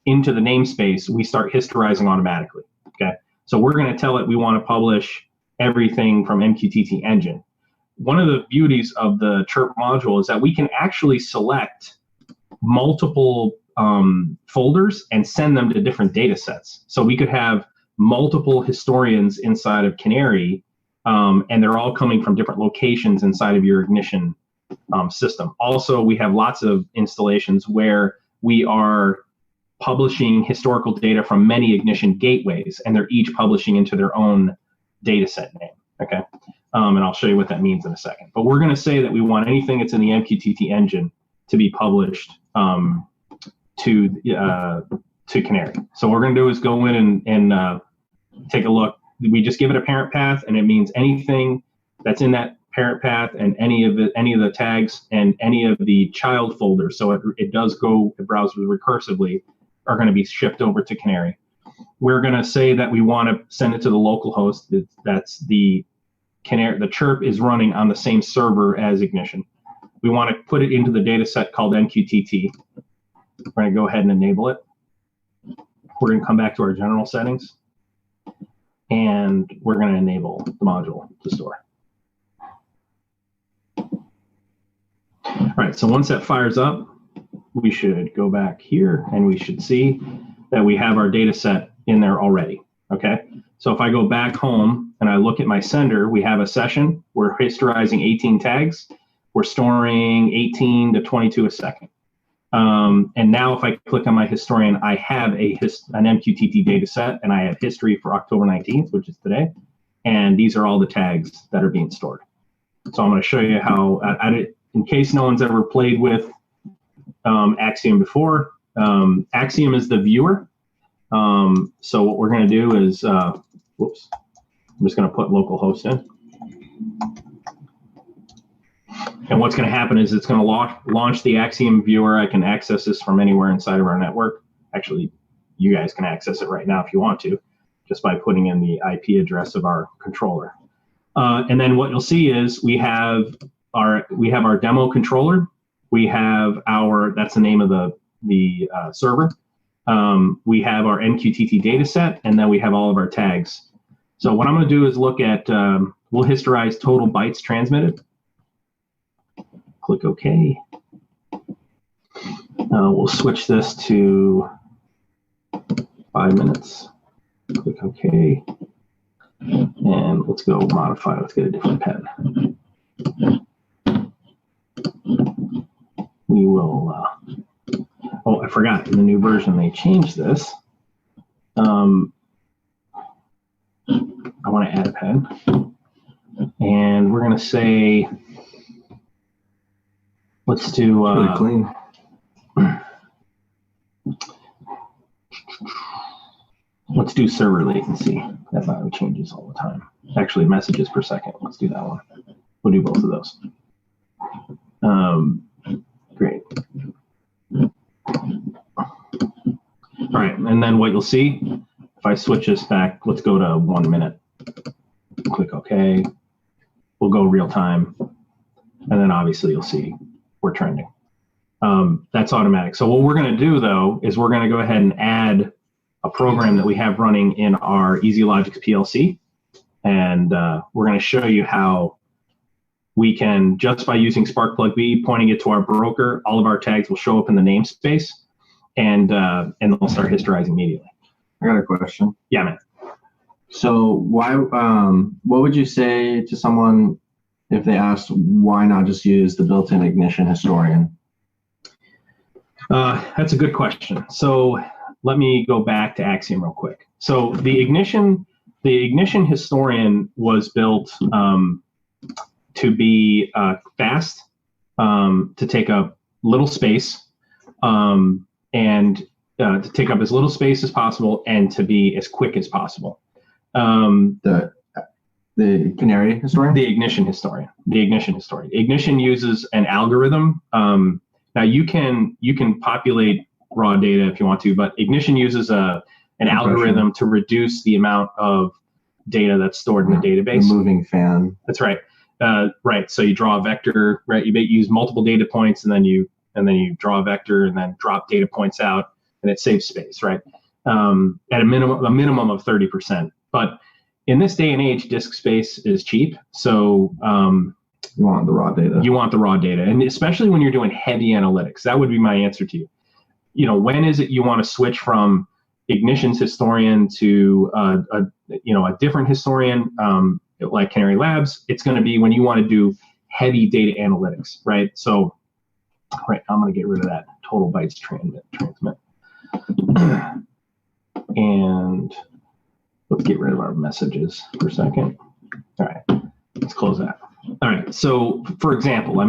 namespace, we start historizing automatically. Okay, so we're going to tell it we want to publish everything from MQTT engine. One of the beauties of the Chirp module is that we can actually select multiple folders and send them to different data sets. So we could have multiple historians inside of Canary, and they're all coming from different locations inside of your Ignition system. Also, we have lots of installations where we are publishing historical data from many Ignition gateways, and they're each publishing into their own data set name. Okay, and I'll show you what that means in a second. But we're going to say that we want anything that's in the MQTT engine to be published to Canary. So what we're going to do is go in and take a look. We just give it a parent path, and it means anything that's in that parent path and any of the tags and any of the child folders. So it browses recursively, are going to be shipped over to Canary. We're going to say that we want to send it to the local host. That's the Canary. The Chirp is running on the same server as Ignition. We want to put it into the data set called MQTT. We're going to go ahead and enable it. We're going to come back to our general settings, and we're going to enable the module to store. All right, so once that fires up, we should go back here, and we should see that we have our data set in there already. Okay, so if I go back home and I look at my sender, we have a session. We're historizing 18 tags. We're storing 18 to 22 a second. And now if I click on my historian, I have an MQTT data set, and I have history for October 19th, which is today. And these are all the tags that are being stored. So I'm going to show you how, in case no one's ever played with Axiom before, Axiom is the viewer. So what we're going to do is, whoops, I'm just going to put localhost in. And what's going to happen is it's going to launch the Axiom viewer. I can access this from anywhere inside of our network. Actually, you guys can access it right now if you want to, just by putting in the IP address of our controller. And then what you'll see is we have our demo controller. We have that's the name of the server. We have our MQTT data set, and then we have all of our tags. So what I'm going to do is look at, we'll historize total bytes transmitted. Click OK. We'll switch this to 5 minutes. Click OK. And let's go modify. Let's get a different pen. We will, oh, I forgot. In the new version, they changed this. I want to add a pen. And we're going to say, let's do really clean. Let's do server latency. That value changes all the time. Actually, messages per second. Let's do that one. We'll do both of those. Great. All right, and then what you'll see, if I switch this back, let's go to 1 minute. Click OK. We'll go real time. And then obviously you'll see we're trending. That's automatic. So what we're going to do, though, is we're going to go ahead and add a program that we have running in our EasyLogix PLC. And we're going to show you how we can, just by using SparkPlug-B, pointing it to our broker, all of our tags will show up in the namespace, and they'll start historizing immediately. I got a question. Yeah, man. So why? What would you say to someone if they asked why not just use the built-in ignition historian? That's a good question. So let me go back to Axiom real quick. So the ignition historian was built to be fast, to take up little space, and to take up as little space as possible, and to be as quick as possible. The canary historian? The ignition historian. The ignition historian. Ignition uses an algorithm. Now you can populate raw data if you want to, but Ignition uses an algorithm to reduce the amount of data that's stored in the database. The moving fan. That's right. Right. So you draw a vector, right? You use multiple data points, and then you draw a vector, and then drop data points out, and it saves space, right? At a minimum of 30%. But in this day and age, disk space is cheap, so you want the raw data. You want the raw data, and especially when you're doing heavy analytics. That would be my answer to you. When is it you want to switch from Ignition's historian to a different historian like Canary Labs? It's going to be when you want to do heavy data analytics, right? So, right, I'm going to get rid of that total bytes transmit. And let's get rid of our messages for a second. All right, let's close that. All right, so for example, I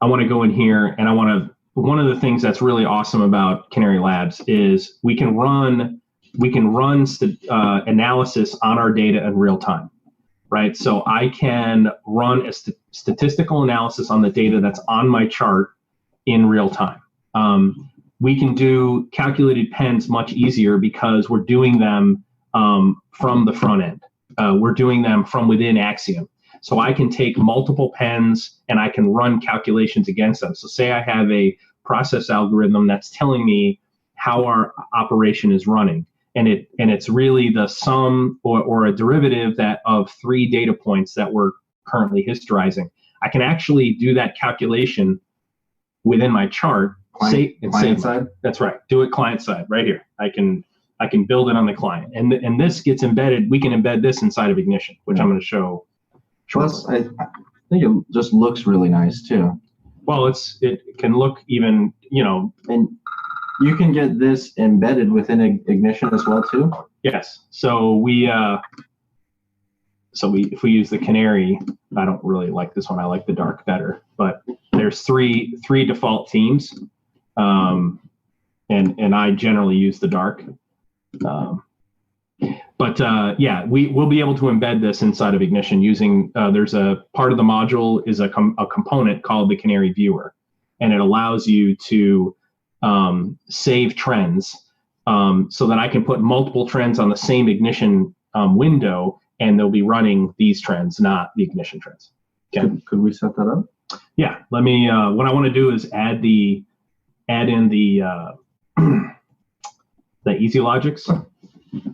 want to go in here, and one of the things that's really awesome about Canary Labs is we can run analysis on our data in real time, right? So I can run a statistical analysis on the data that's on my chart in real time. We can do calculated pens much easier because we're doing them from the front end. We're doing them from within Axiom. So I can take multiple pens and I can run calculations against them. So say I have a process algorithm that's telling me how our operation is running, and it's really the sum or a derivative of 3 data points that we're currently historizing. I can actually do that calculation within my chart. Client side? That's right. Do it client side right here. I can build it on the client, and this gets embedded. We can embed this inside of Ignition, which I'm going to show. Plus, I think it just looks really nice too. Well, it can look even, and you can get this embedded within Ignition as well too. Yes. So if we use the Canary, I don't really like this one. I like the dark better. But there's three default themes. And I generally use the dark. Yeah, we'll be able to embed this inside of Ignition using, there's a part of the module is a component called the Canary Viewer, and it allows you to save trends so that I can put multiple trends on the same Ignition window, and they'll be running these trends, not the Ignition trends. Okay. Could we set that up? Yeah, let me, what I want to do is add in the easy logics.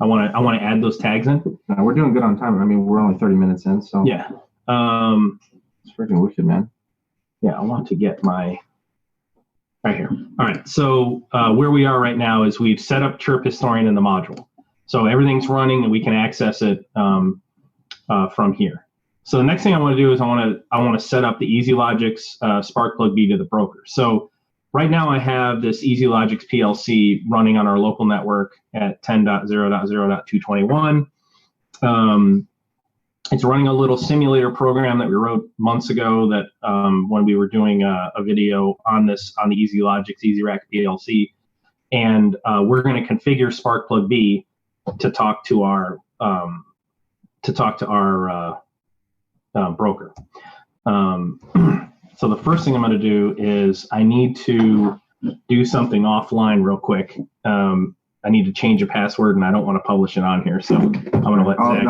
I want to add those tags in. We're doing good on time. I mean, we're only 30 minutes in, so Yeah. It's freaking wicked, man. Yeah, I want to get my right here. All right. So where we are right now is we've set up Chirp Historian in the module. So everything's running and we can access it from here. So the next thing I want to do is I want to set up the EasyLogix Sparkplug B to the broker. So right now I have this EasyLogix PLC running on our local network at 10.0.0.221. It's running a little simulator program that we wrote months ago that when we were doing a video on the EasyLogix EasyRack PLC. And we're going to configure Sparkplug B to talk to our broker. So the first thing I'm going to do is I need to do something offline real quick. I need to change a password, and I don't want to publish it on here, so I'm going to let Zach.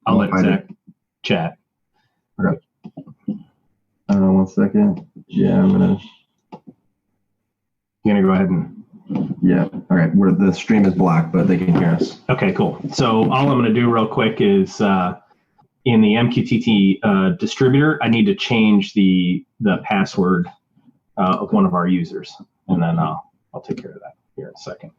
I'll let Zach chat. Okay. 1 second. Yeah, You're gonna go ahead and. Yeah. All right. The stream is black, but they can hear us. Okay, cool. So all I'm going to do real quick is in the MQTT distributor, I need to change the password of one of our users, and then I'll take care of that here in a second.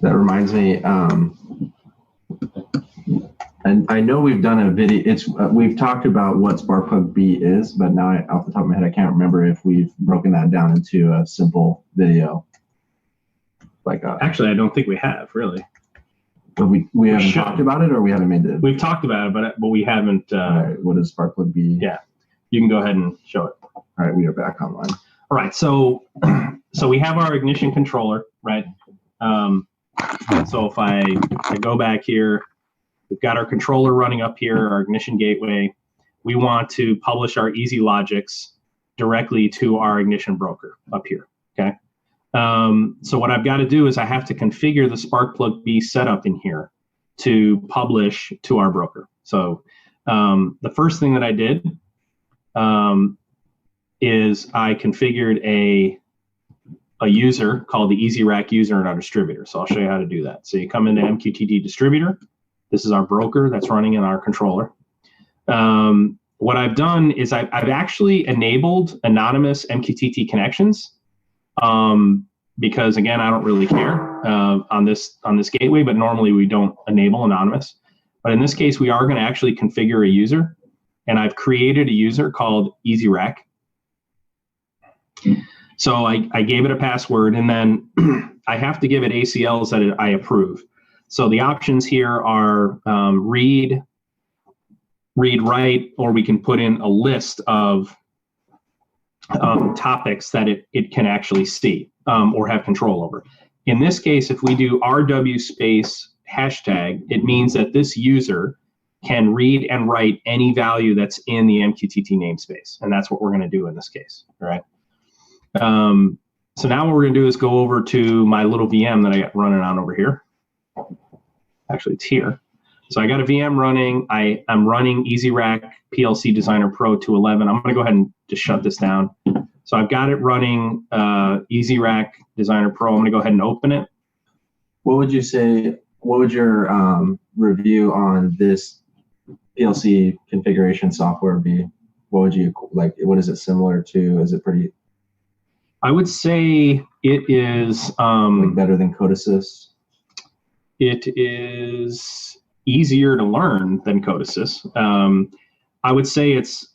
That reminds me, and I know we've done a video. We've talked about what Sparkplug B is, but now off the top of my head, I can't remember if we've broken that down into a simple video. Actually, I don't think we have really. But we haven't talked about it, or we haven't made it. We've talked about it, but we haven't. All right, what is Sparkplug B? Yeah, you can go ahead and show it. All right, we are back online. All right, so we have our Ignition controller, right? So if I go back here, we've got our controller running up here, our Ignition gateway. We want to publish our EasyLogix directly to our Ignition broker up here, okay? So what I've got to do is I have to configure the Sparkplug B setup in here to publish to our broker. So the first thing that I did is I configured a user called the EasyRack user in our distributor. So I'll show you how to do that. So you come into MQTT distributor. This is our broker that's running in our controller. What I've done is I've actually enabled anonymous MQTT connections because, again, I don't really care on this gateway, but normally we don't enable anonymous. But in this case, we are going to actually configure a user, and I've created a user called EasyRack. So I gave it a password, and then I have to give it ACLs that I approve. So the options here are read, write, or we can put in a list of topics that it can actually see or have control over. In this case, if we do RW space hashtag, it means that this user can read and write any value that's in the MQTT namespace. And that's what we're going to do in this case, all right? So now what we're going to do is go over to my little VM that I got running on over here. Actually, it's here. So I got a VM running. I'm running EasyRack PLC Designer Pro 211. I'm going to go ahead and just shut this down. So I've got it running EasyRack Designer Pro. I'm going to go ahead and open it. What would you say, what would your review on this PLC configuration software be? What would you, what is it similar to? Is it pretty... I would say it is... better than Codesys? It is easier to learn than Codesys. I would say it's.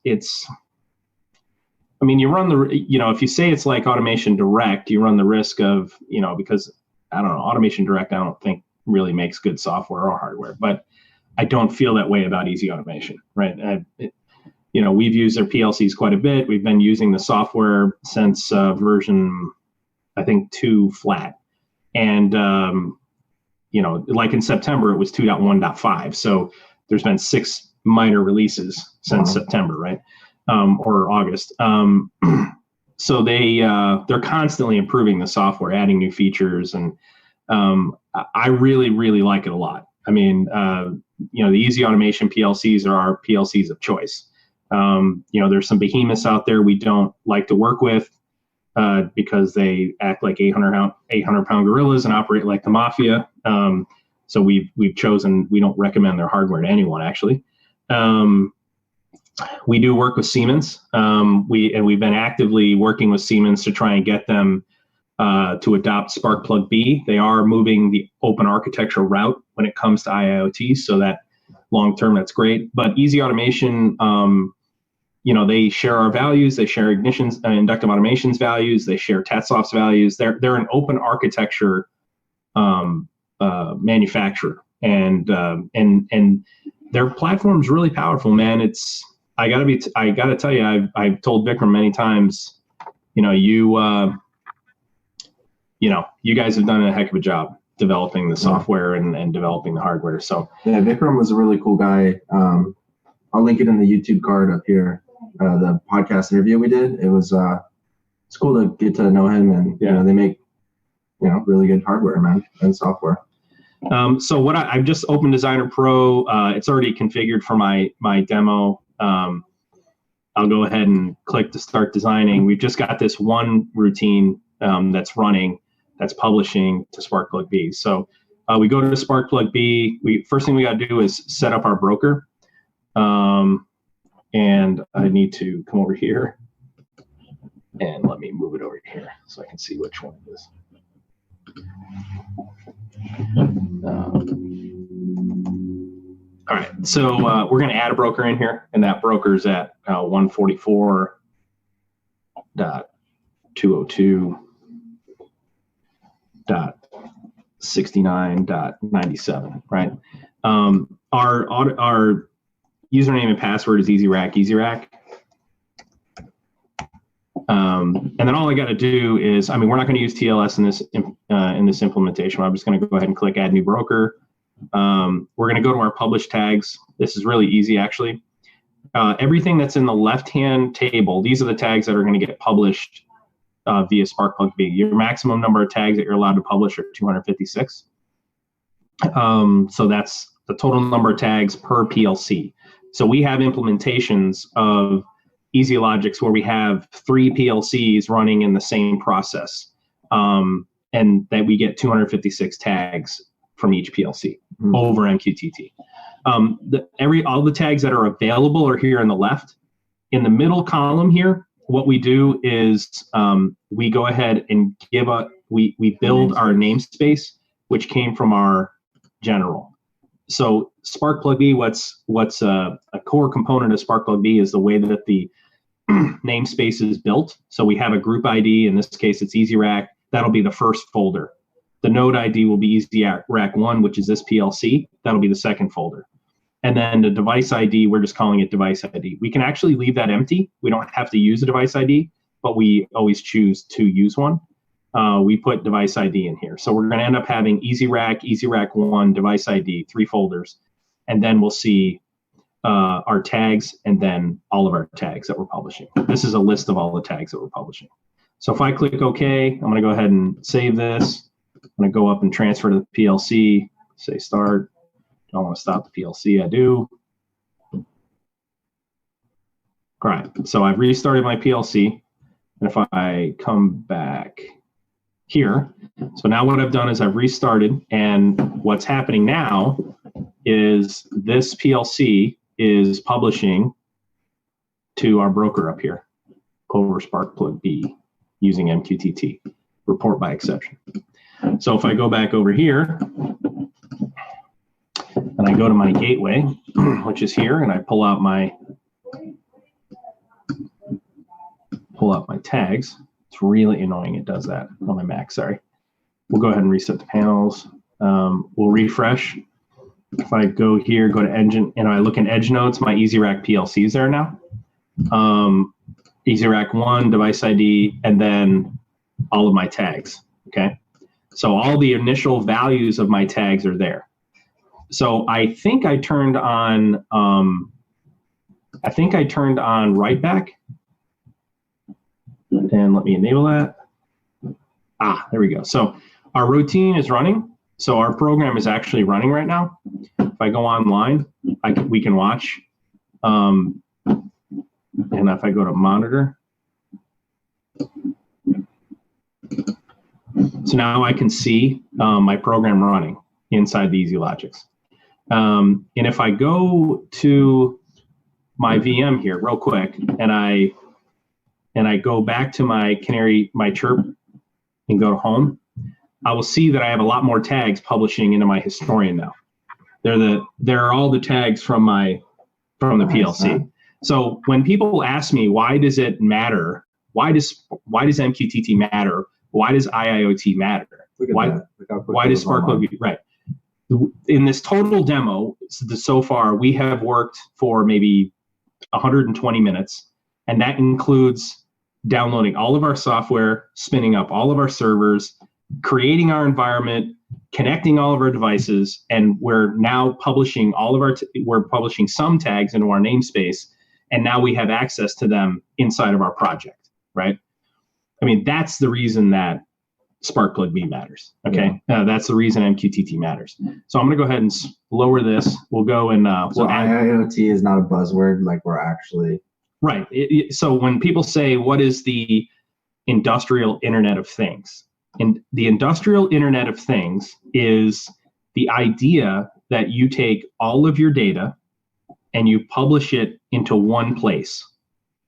I mean, you run the. If you say it's like Automation Direct, you run the risk of because I don't know, Automation Direct I don't think really makes good software or hardware. But I don't feel that way about Easy Automation, right? We've used their PLCs quite a bit. We've been using the software since version, I think, 2 flat. And, like in September, it was 2.1.5. So there's been 6 minor releases since September, right? Or August. So they're constantly improving the software, adding new features. And I really, really like it a lot. I mean, the Easy Automation PLCs are our PLCs of choice. There's some behemoths out there we don't like to work with because they act like 800-pound gorillas and operate like the mafia. So we've chosen, we don't recommend their hardware to anyone, actually. We do work with Siemens. We've been actively working with Siemens to try and get them to adopt Spark-Plug-B. They are moving the open architecture route when it comes to IIoT, so that long term, that's great. But Easy Automation, they share our values. They share Inductive Automation's values. They share Tatsoft's values. They're an open architecture manufacturer, and their platform's really powerful, man. I gotta tell you, I've told Vikram many times, you guys have done a heck of a job developing the software and developing the hardware. So yeah, Vikram was a really cool guy. I'll link it in the YouTube card up here. The podcast interview we did, it's cool to get to know him, and they make really good hardware, man, and software. So what I've just opened Designer Pro. It's already configured for my demo. I'll go ahead and click to start designing. We've just got this one routine that's running, that's publishing to Spark-Plug-B. So we go to Spark-Plug-B. First thing we got to do is set up our broker. And I need to come over here and let me move it over here so I can see which one it is. All right, so we're going to add a broker in here, and that broker's at 144.202.69.97, right? Our username and password is EasyRack. And then all I got to do is, we're not going to use TLS in this implementation. I'm just going to go ahead and click Add New Broker. We're going to go to our published tags. This is really easy, actually. Everything that's in the left-hand table, these are the tags that are going to get published via Spark-Plug-B. Your maximum number of tags that you're allowed to publish are 256. So that's the total number of tags per PLC. So we have implementations of EasyLogics where we have 3 PLCs running in the same process, and that we get 256 tags from each PLC over MQTT. All the tags that are available are here on the left. In the middle column here, what we do is we go ahead and we build our namespace, which came from our general. So Spark-Plug-B, what's a core component of Spark-Plug-B is the way that the namespace is built. So we have a group ID. In this case, it's EasyRack. That'll be the first folder. The node ID will be EasyRack1, which is this PLC. That'll be the second folder. And then the device ID, we're just calling it device ID. We can actually leave that empty. We don't have to use a device ID, but we always choose to use one. We put device ID in here. So we're going to end up having EasyRack, EasyRack1, device ID, 3 folders. And then we'll see our tags and then all of our tags that we're publishing. This is a list of all the tags that we're publishing. So if I click OK, I'm going to go ahead and save this. I'm going to go up and transfer to the PLC, say start. Don't want to stop the PLC. I do. All right. So I've restarted my PLC. And if I come back here, so now what I've done is I've restarted. And what's happening now is this PLC is publishing to our broker up here over Spark-Plug-B using MQTT, report by exception. So if I go back over here and I go to my gateway, which is here, and I pull out my tags. It's really annoying it does that on my Mac, sorry. We'll go ahead and reset the panels. We'll refresh. if I go here, go to engine, and I look in edge nodes, my EasyRack PLC is there now. EasyRack 1, device ID, and then all of my tags, okay? So all the initial values of my tags are there. So I think I turned on, write back. And let me enable that. There we go. So our routine is running. So our program is actually running right now. If I go online, we can watch. And if I go to monitor, so now I can see my program running inside the EasyLogics. And if I go to my VM here real quick, and I go back to my Canary, my chirp, and go to home, I will see that I have a lot more tags publishing into my historian now. They're all the tags from the PLC. So when people ask me, why does it matter? Why does MQTT matter? Why does IIoT matter? Why does Sparkplug be right? In this total demo so far, we have worked for maybe 120 minutes, and that includes downloading all of our software, spinning up all of our servers, creating our environment, connecting all of our devices, and we're now publishing we're publishing some tags into our namespace, and now we have access to them inside of our project, right? I mean, that's the reason that Sparkplug B matters, okay? Yeah. That's the reason MQTT matters. So I'm gonna go ahead and lower this. We'll go and so IIoT is not a buzzword, like we're actually... Right. So when people say, what is the industrial Internet of Things? And the industrial Internet of Things is the idea that you take all of your data and you publish it into one place,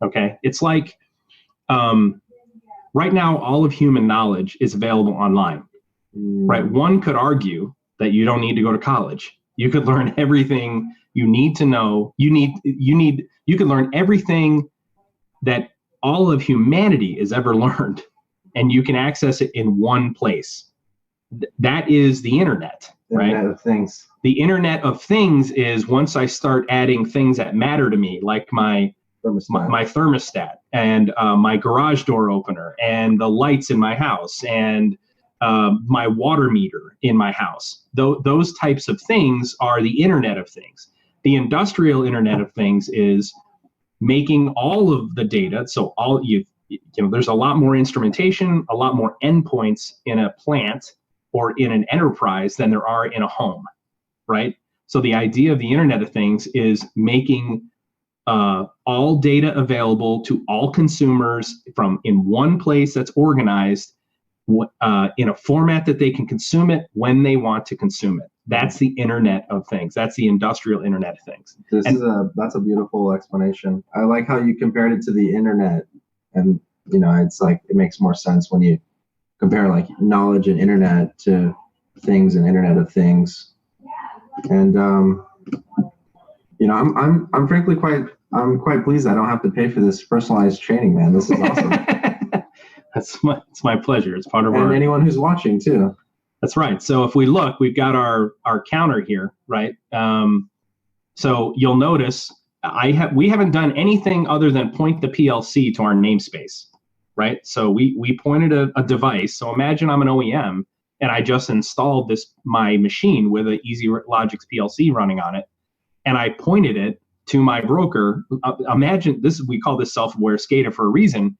okay? It's like, right now, all of human knowledge is available online, right? One could argue that you don't need to go to college. You could learn everything you need to know. You can learn everything that all of humanity has ever learned, and you can access it in one place. That is the internet, right? Internet of Things. The Internet of Things is once I start adding things that matter to me, like my thermostat and my garage door opener and the lights in my house and my water meter in my house. Those types of things are the Internet of Things. The industrial Internet of Things is making all of the data. So there's a lot more instrumentation, a lot more endpoints in a plant or in an enterprise than there are in a home, right? So the idea of the Internet of Things is making all data available to all consumers in one place that's organized in a format that they can consume it when they want to consume it. That's the Internet of Things. That's the industrial Internet of Things. That's a beautiful explanation. I like how you compared it to the internet, and it's like it makes more sense when you compare like knowledge and internet to things and Internet of Things. And I'm frankly quite pleased I don't have to pay for this personalized training, man. This is awesome. It's my pleasure. It's part of and anyone who's watching too. That's right. So if we look, we've got our counter here, right? So you'll notice we haven't done anything other than point the PLC to our namespace, right? So we pointed a device. So imagine I'm an OEM and I just installed my machine with an EasyLogics PLC running on it, and I pointed it to my broker. Imagine we call this self-aware SCADA for a reason.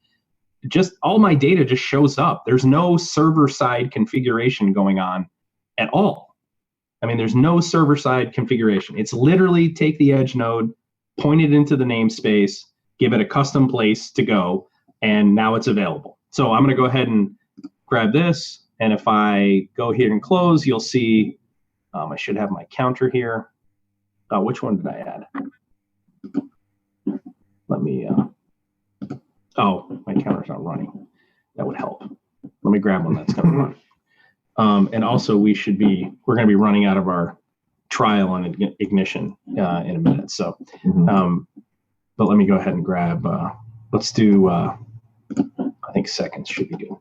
Just all my data just shows up. There's no server-side configuration going on at all. I mean, there's no server-side configuration. It's literally take the edge node, point it into the namespace, give it a custom place to go, and now it's available. So I'm going to go ahead and grab this, and if I go here and close, you'll see I should have my counter here. Which one did I add? Let me... my counter's not running. That would help. Let me grab one that's going to run. And also, we're going to be running out of our trial on ignition in a minute. So, but let me go ahead and grab. Let's do. I think seconds should be good.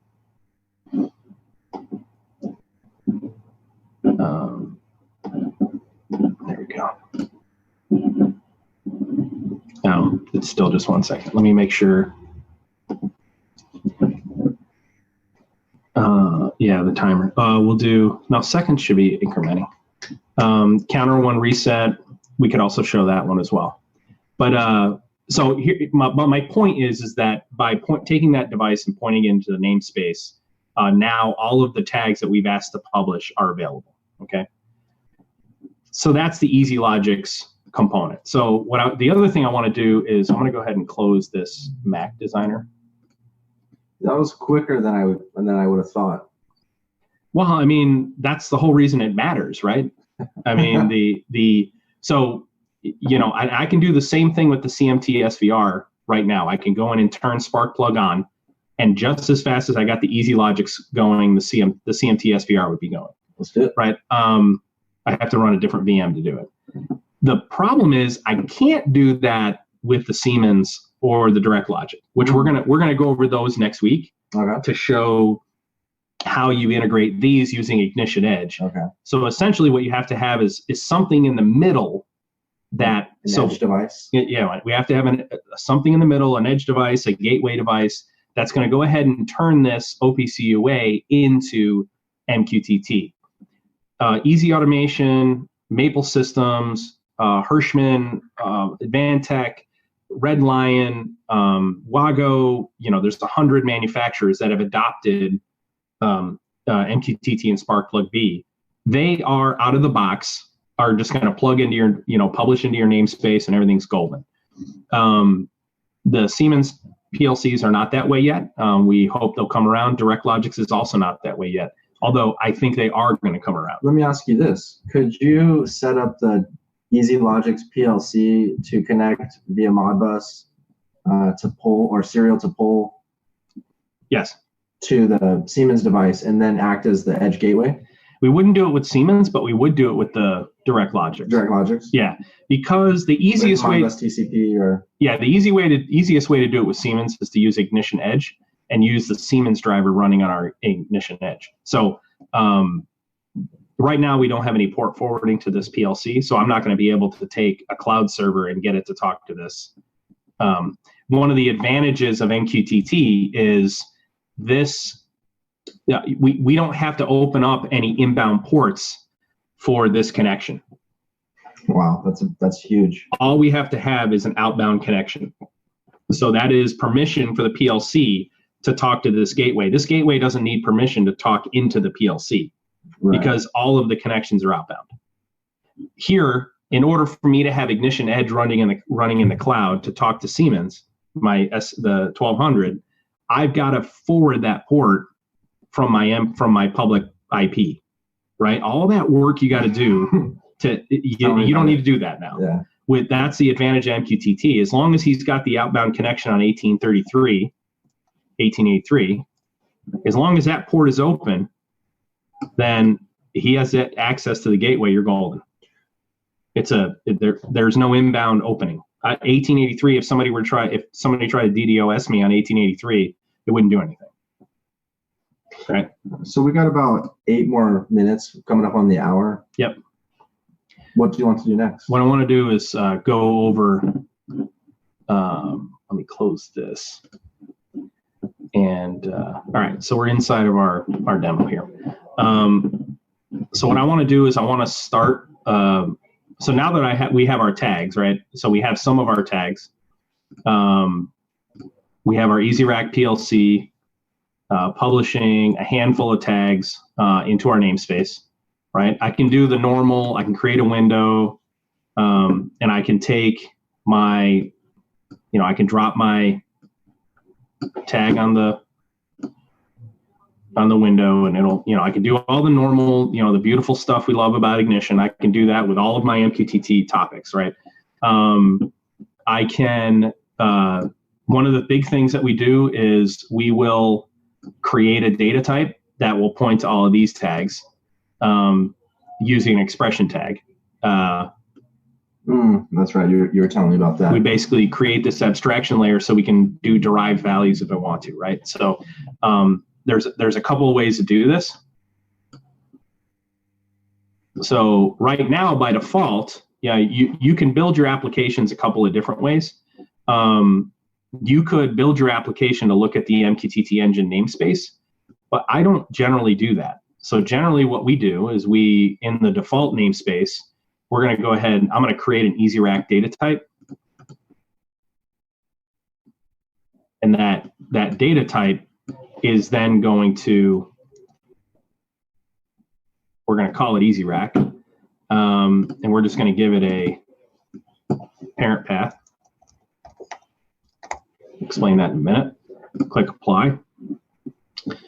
No, it's still just 1 second. Let me make sure. Yeah, the timer. We'll do, now seconds should be incrementing. Counter one reset. We could also show that one as well. But so here, my point is that by taking that device and pointing it into the namespace, now all of the tags that we've asked to publish are available. Okay. So that's the Easy Logics component. So the other thing I want to do is I'm going to go ahead and close this Mac Designer. That was quicker than I would have thought. Well, I mean, that's the whole reason it matters, right? I mean, so, you know, I can do the same thing with the CMT SVR right now. I can go in and turn Sparkplug on, and just as fast as I got the Easy Logics going, the CMT SVR would be going. Let's do it. Right. I have to run a different VM to do it. The problem is I can't do that with the Siemens or the Direct Logic, which we're gonna go over those next week to show how you integrate these using Ignition Edge. Okay. So essentially, what you have to have is something in the middle that edge device. Yeah, we have to have something in the middle, an edge device, a gateway device that's going to go ahead and turn this OPC UA into MQTT. Easy Automation, Maple Systems, Hirschman, Advantech, Red Lion, Wago, you know, there's 100 manufacturers that have adopted MQTT and Sparkplug B. They are out of the box, are just going to plug into your, you know, publish into your namespace and everything's golden. The Siemens PLCs are not that way yet. We hope they'll come around. Direct Logics is also not that way yet, although I think they are going to come around. Let me ask you this. Could you set up the Easy Logics PLC to connect via Modbus to pull or serial to pull? Yes. To the Siemens device and then act as the edge gateway? We wouldn't do it with Siemens, but we would do it with the Direct Logics. Direct Logics? Yeah, because the easiest way, Modbus TCP or the easiest way to do it with Siemens is to use Ignition Edge and use the Siemens driver running on our Ignition Edge. So right now we don't have any port forwarding to this PLC, so I'm not going to be able to take a cloud server and get it to talk to this. One of the advantages of MQTT is this. We don't have to open up any inbound ports for this connection. Wow, that's huge. All we have to have is an outbound connection. So that is permission for the PLC to talk to this gateway. This gateway doesn't need permission to talk into the PLC because all of the connections are outbound. Here, in order for me to have Ignition Edge running in the cloud to talk to Siemens, the 1200, I've got to forward that port from my public IP, right? All that work you got to do you don't need to do that now. Yeah. That's the advantage of MQTT. As long as he's got the outbound connection on 1883, as long as that port is open, then he has that access to the gateway. You're golden. There's no inbound opening. 1883. If somebody tried to DDoS me on 1883, it wouldn't do anything. Right. So we got about 8 more minutes coming up on the hour. Yep. What do you want to do next? What I want to do is go over. Let me close this. And all right, so we're inside of our demo here. So what I want to do is I want to start. So now that we have our tags, right? So we have some of our tags. We have our EasyRack PLC. Publishing a handful of tags into our namespace, right? I can do the normal, I can create a window, and I can take I can drop my tag on the window and it'll, I can do all the normal, the beautiful stuff we love about Ignition. I can do that with all of my MQTT topics, right? I can, one of the big things that we do is we will create a data type that will point to all of these tags using an expression tag. That's right. You were telling me about that. We basically create this abstraction layer so we can do derived values if I want to, right? So there's a couple of ways to do this. So right now, by default, you can build your applications a couple of different ways. You could build your application to look at the MQTT engine namespace, but I don't generally do that. So generally what we do is in the default namespace, we're going to go ahead, I'm going to create an EasyRack data type. And that data type is then going to, we're going to call it EasyRack. And we're just going to give it a parent path. Explain that in a minute. Click apply.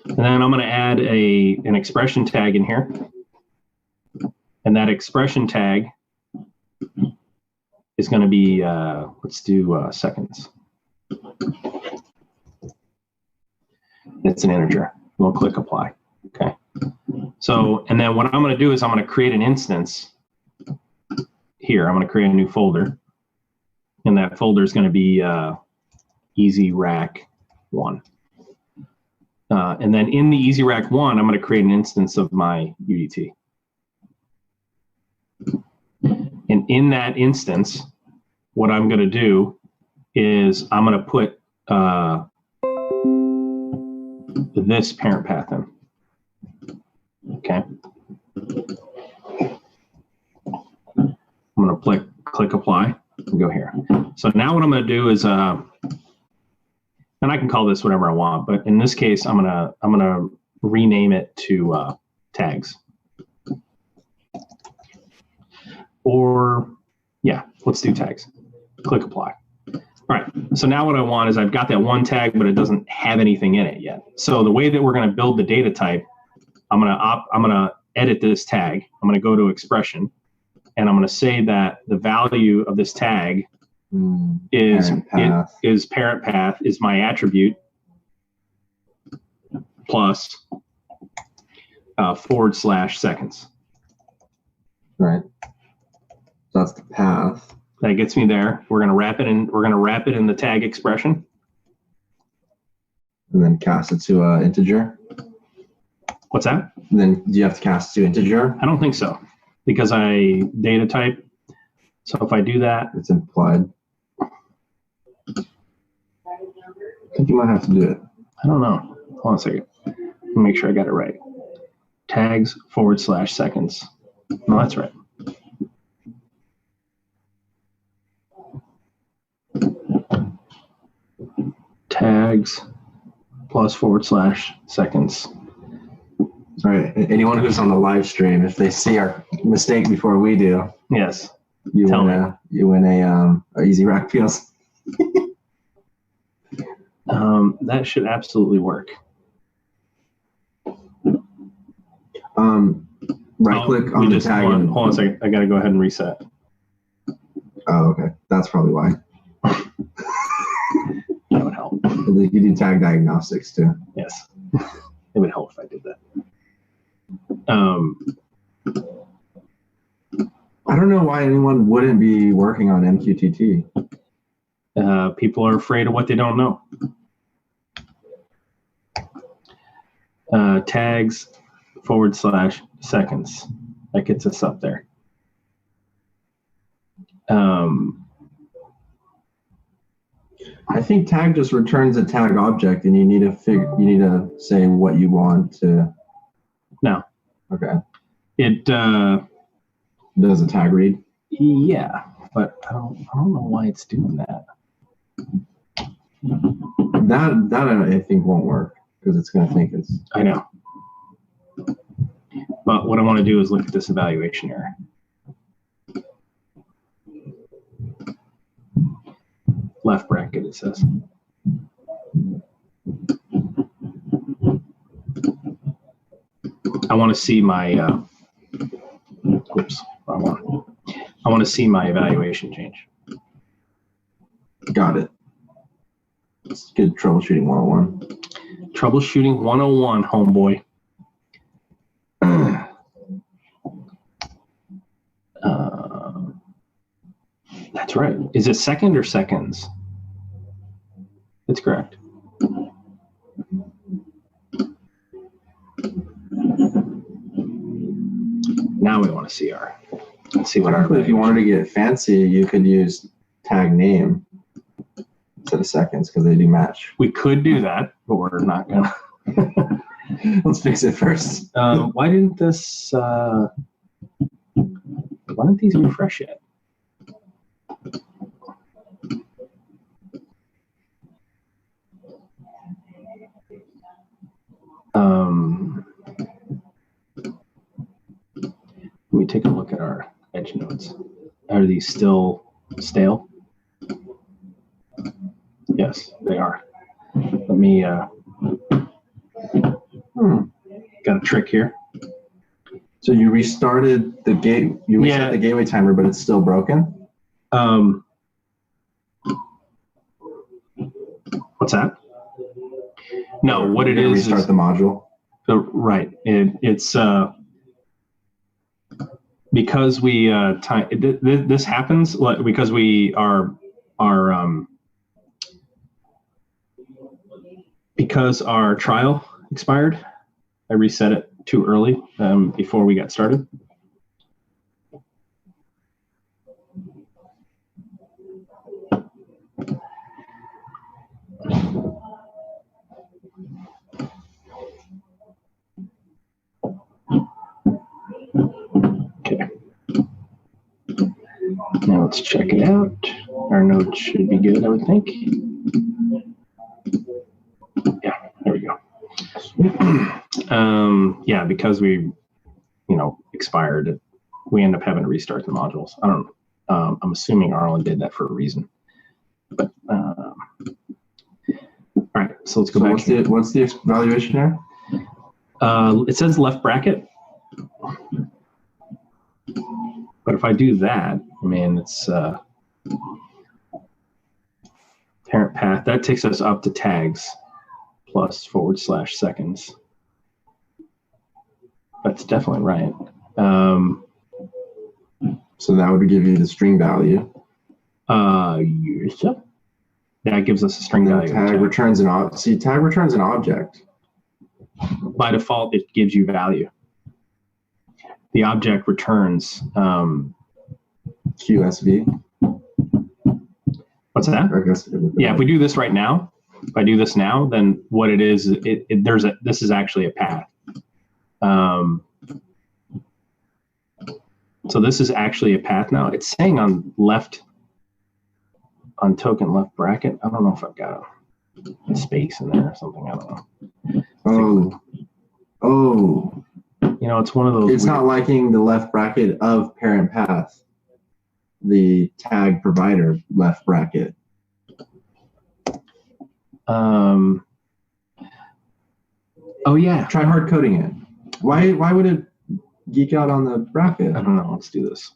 And then I'm going to add an expression tag in here. And that expression tag is going to be, let's do seconds. It's an integer. We'll click apply. Okay. So, and then what I'm going to do is I'm going to create an instance here. I'm going to create a new folder. And that folder is going to be EasyRack1. And then in the EasyRack1, I'm going to create an instance of my UDT. And in that instance, what I'm going to do is I'm going to put this parent path in. Okay. I'm going to click apply and go here. So now what I'm going to do is, and I can call this whatever I want, but in this case, I'm gonna rename it to tags. Or yeah, let's do tags. Click apply. All right. So now what I want is I've got that one tag, but it doesn't have anything in it yet. So the way that we're going to build the data type, I'm gonna edit this tag. I'm gonna go to expression, and I'm gonna say that the value of this tag is parent path is my attribute plus / seconds. Right. So that's the path. That gets me there. We're gonna wrap it in. We're gonna wrap it in the tag expression, and then cast it to an integer. What's that? And then do you have to cast it to integer? I don't think so, because I data type. So if I do that, it's implied. I think you might have to do it. I don't know. Hold on a second. Let me make sure I got it right. Tags / seconds. No, that's right. Tags plus / seconds. All right. Anyone who's on the live stream, if they see our mistake before we do, yes, you win a EasyRack PLC. That should absolutely work. Right click on the tag. Hold on a second. I got to go ahead and reset. Oh, okay. That's probably why. That would help. You do tag diagnostics too. Yes. It would help if I did that. I don't know why anyone wouldn't be working on MQTT. People are afraid of what they don't know. Tags / seconds. That gets us up there. I think tag just returns a tag object, and you need to say what you want to. No. Okay. It does a tag read. Yeah, but I don't know why it's doing that. That I think won't work because it's going to think it's. I know. But what I want to do is look at this evaluation error. Left bracket, it says. I want to see my, oops, wrong one. I want to see my evaluation change. Got it. It's good troubleshooting 101. Troubleshooting 101, homeboy. That's right. Is it second or seconds? That's correct. Now we want to see let's see what our. If you wanted to get fancy, you could use tag name. instead of seconds because they do match. We could do that, but we're not gonna. Let's fix it first. Why didn't this? Why didn't these refresh yet? Let me take a look at our edge nodes. Are these still stale? Yes, they are. Let me, got a trick here. So you restarted the gate, you reset the gateway timer, but it's still broken? What's that? No, what it is restart the module. Right. It's because we this happens because we are because our trial expired. I reset it too early before we got started. Okay. Now let's check it out. Our node should be good, I would think. Yeah, there we go. Yeah, because we, expired, we end up having to restart the modules. I don't. I'm assuming Arlen did that for a reason. But all right, so let's go back. What's the evaluation here? It says left bracket. But if I do that, it's parent path. That takes us up to tags plus / seconds. That's definitely right. So that would give you the string value. Yeah. That gives us a string value. Tag returns an object. See, tag returns an object. By default, it gives you value. The object returns QSV. What's that? Yeah, if we do this right now, if I do this now, then what it is, this is actually a path. So this is actually a path now. It's saying on token left bracket. I don't know if I've got a space in there or something. I don't know. Oh. It's one of those. It's not liking the left bracket of parent path, the tag provider left bracket. Oh yeah. Try hard coding it. Why would it geek out on the bracket? I don't know. Let's do this.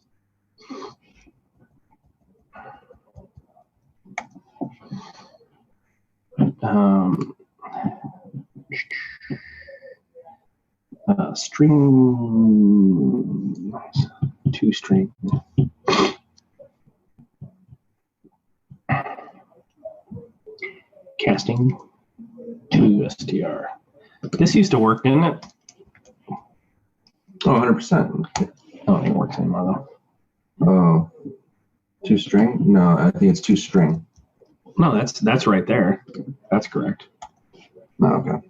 String to string. Casting to str. This used to work, didn't it? Oh, 100%. I don't think it works anymore though. Oh, to string? No, I think it's to string. No, that's right there. That's correct. Oh, okay.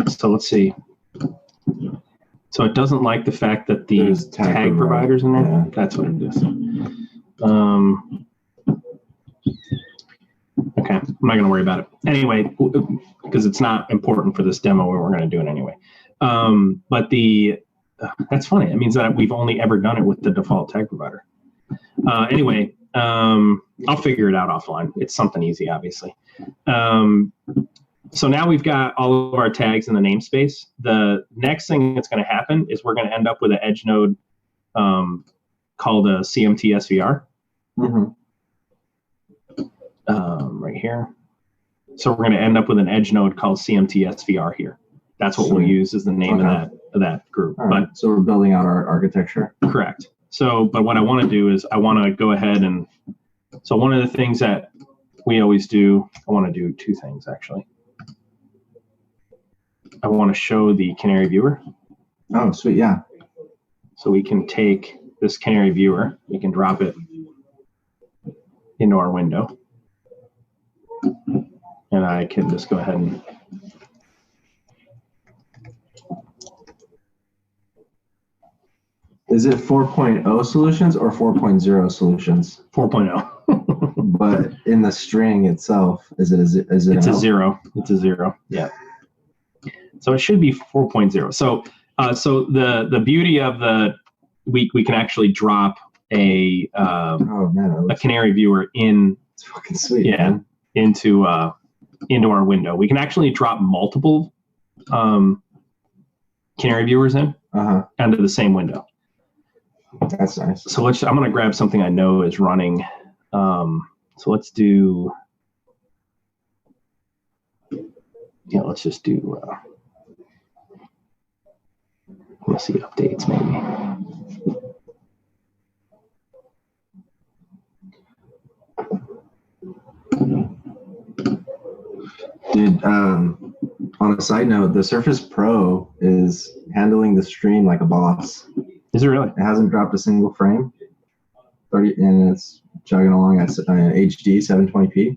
So let's see. So it doesn't like the fact that the There's tag provider's in there. Yeah. That's what it is. Okay, I'm not going to worry about it anyway because it's not important for this demo. We're going to do it anyway. But that's funny. It means that we've only ever done it with the default tag provider. Anyway, I'll figure it out offline. It's something easy, obviously. So now we've got all of our tags in the namespace. The next thing that's going to happen is we're going to end up with an edge node called a CMT SVR. Mm-hmm. Right here. So we're going to end up with an edge node called CMT SVR here. That's what we'll use as the name of that group. Right. But so we're building out our architecture. Correct. So, but what I want to do is I want to go ahead and, so one of the things that we always do, I want to do two things actually. I want to show the Canary viewer. Oh, sweet. Yeah. So we can take this Canary viewer, we can drop it into our window. And I can just go ahead and Is it 4.0 solutions or 4.0 solutions? 4.0. But in the string itself, is it It's a 0. It's a 0. Yeah. So it should be 4.0. So the beauty of we can actually drop a canary viewer in. It's fucking sweet. Yeah, man. into our window. We can actually drop multiple canary viewers in under the same window. That's nice. So I'm going to grab something I know is running. So let's do. Yeah, let's just do. Let's see updates maybe. Dude, on a side note, the Surface Pro is handling the stream like a boss. Is it really? It hasn't dropped a single frame. 30, and it's chugging along at HD 720p.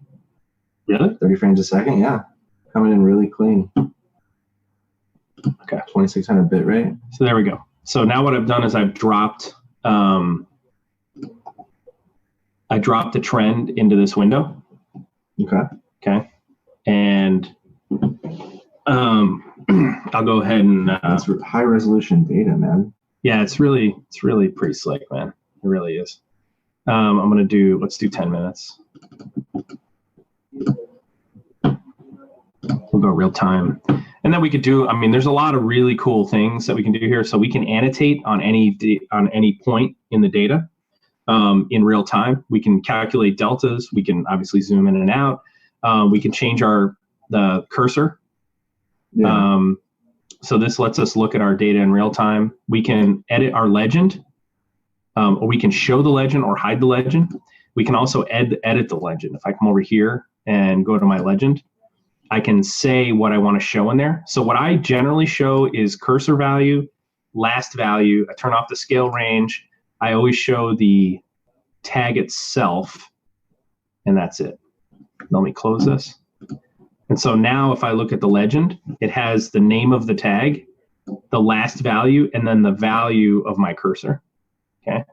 Really? 30 frames a second, yeah. Coming in really clean. Okay. 2600 bit rate. So there we go. So now what I've done is I've dropped a trend into this window. Okay. And I'll go ahead and that's high resolution data, man. Yeah, it's really pretty slick, man. It really is. Let's do 10 minutes. We'll go real time. And then we could do, there's a lot of really cool things that we can do here. So we can annotate on any point in the data in real time. We can calculate deltas. We can obviously zoom in and out. We can change the cursor. Yeah. So this lets us look at our data in real time. We can edit our legend, or we can show the legend or hide the legend. We can also edit the legend. If I come over here and go to my legend, I can say what I want to show in there. So what I generally show is cursor value, last value. I turn off the scale range. I always show the tag itself, and that's it. Let me close this. And so now if I look at the legend, it has the name of the tag, the last value, and then the value of my cursor. Okay.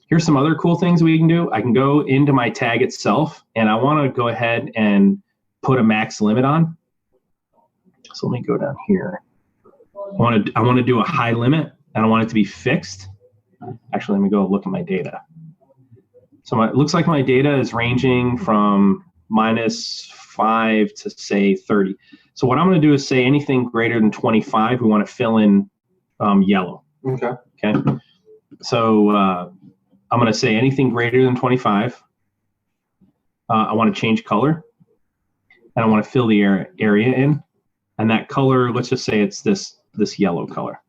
Here's some other cool things we can do. I can go into my tag itself, and I want to go ahead and put a max limit on. So let me go down here. I want to do a high limit, and I want it to be fixed. Actually, let me go look at my data. So it looks like my data is ranging from -5 to say 30. So what I'm going to do is say anything greater than 25, we want to fill in yellow. Okay. So I'm going to say anything greater than 25. I want to change color, and I want to fill the area in. And that color, let's just say it's this yellow color.